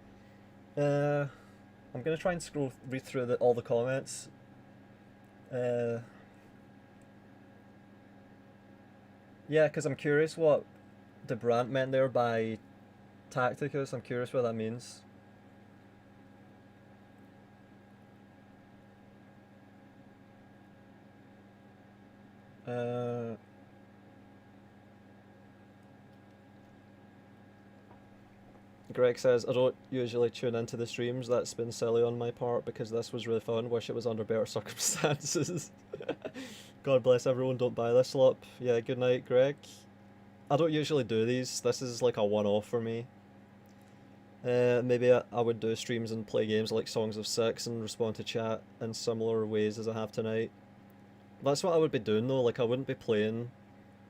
I'm gonna try and read through all the comments. Yeah, because I'm curious what De Brandt meant there by Tacticus. I'm curious what that means. Greg says, I don't usually tune into the streams. That's been silly on my part because this was really fun. Wish it was under better circumstances. God bless everyone, don't buy this slop. Yeah, good night, Greg. I don't usually do these. This is like a one-off for me. Maybe I would do streams and play games like Songs of Six and respond to chat in similar ways as I have tonight. That's what I would be doing though, like I wouldn't be playing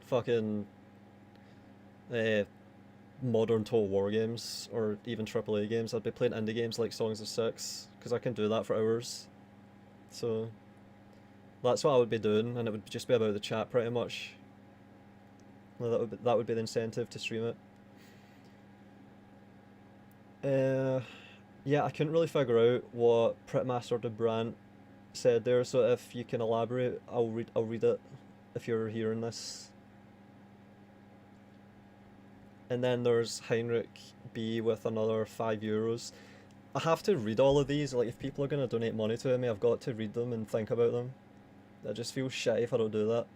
fucking modern Total War games or even AAA games. I'd be playing indie games like Songs of Six because I can do that for hours. So that's what I would be doing, and it would just be about the chat pretty much. Well, that would be the incentive to stream it. Yeah, I couldn't really figure out what Pritmaster de Brandt said there, so if you can elaborate, I'll read it if you're hearing this. And then there's Heinrich B with another €5. I have to read all of these. Like, if people are going to donate money to me, I've got to read them and think about them. It just feels shitty if I don't do that.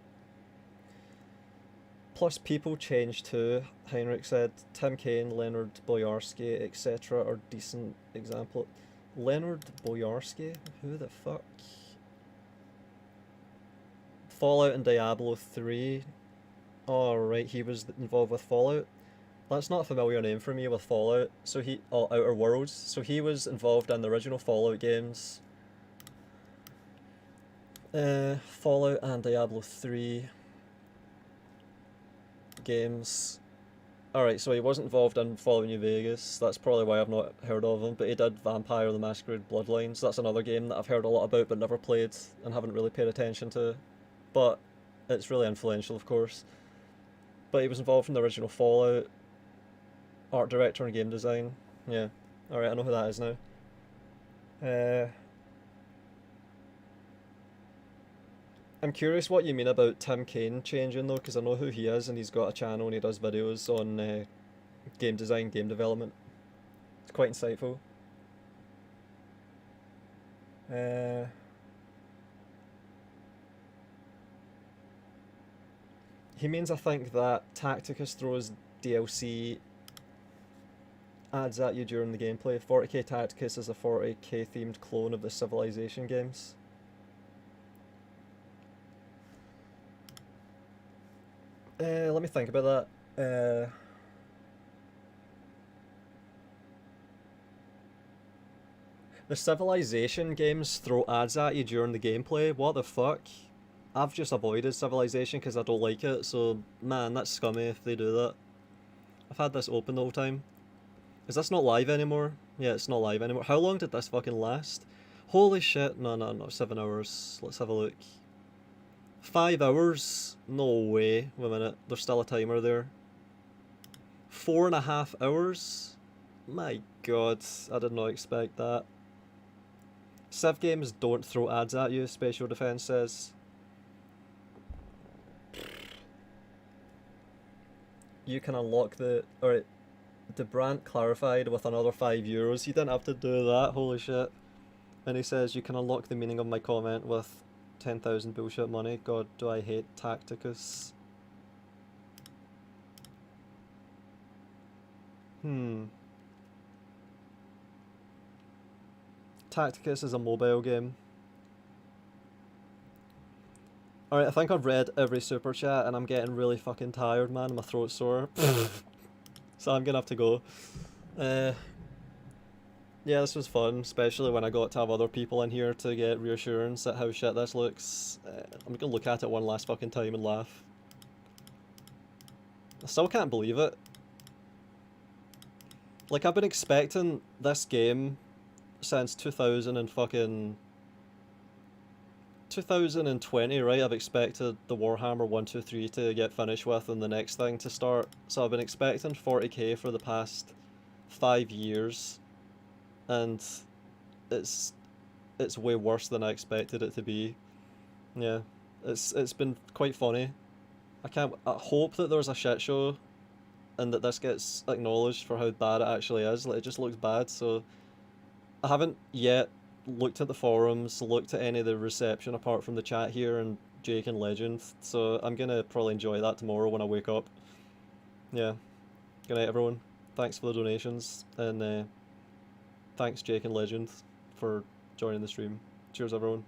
Plus, people change too, Heinrich said. Tim Kaine, Leonard Boyarsky, etc. are decent example. Leonard Boyarsky? Who the fuck? Fallout and Diablo 3. Oh, right, he was involved with Fallout. That's not a familiar name for me with Fallout. So Outer Worlds. So he was involved in the original Fallout games. Fallout and Diablo 3 games. Alright, so he wasn't involved in Fallout New Vegas. That's probably why I've not heard of him. But he did Vampire the Masquerade Bloodlines. That's another game that I've heard a lot about but never played and haven't really paid attention to. But it's really influential, of course. But he was involved in the original Fallout. Art director and game design. Yeah. Alright, I know who that is now. I'm curious what you mean about Tim Kaine changing though, because I know who he is and he's got a channel and he does videos on game design, game development. It's quite insightful. He means, I think, that Tacticus throws DLC ads at you during the gameplay. 40k Tacticus is a 40k themed clone of the Civilization games. Let me think about that. The Civilization games throw ads at you during the gameplay. What the fuck? I've just avoided Civilization because I don't like it, so man, that's scummy if they do that. I've had this open the whole time. Is this not live anymore? Yeah, it's not live anymore. How long did this fucking last? Holy shit, no, 7 hours. Let's have a look. 5 hours? No way. Wait a minute, there's still a timer there. 4.5 hours? My god, I did not expect that. Civ games don't throw ads at you, Spatial Defense says. You can unlock the... Alright, DeBrant clarified with another €5. You didn't have to do that, holy shit. And he says, you can unlock the meaning of my comment with 10,000 bullshit money. God, do I hate Tacticus. Tacticus is a mobile game. Alright, I think I've read every super chat and I'm getting really fucking tired, man. My throat's sore. So I'm gonna have to go. Yeah, this was fun, especially when I got to have other people in here to get reassurance at how shit this looks. I'm gonna look at it one last fucking time and laugh. I still can't believe it. Like, I've been expecting this game since 2020, right? I've expected the Warhammer 123 to get finished with and the next thing to start. So I've been expecting 40k for the past 5 years. And it's way worse than I expected it to be. Yeah, it's been quite funny. I hope that there's a shit show and that this gets acknowledged for how bad it actually is. Like, it just looks bad, so I haven't yet looked at the forums, looked at any of the reception apart from the chat here and Jake and Legend, so I'm gonna probably enjoy that tomorrow when I wake up. Yeah. Good night, everyone. Thanks for the donations, and thanks Jake and Legend for joining the stream. Cheers, everyone.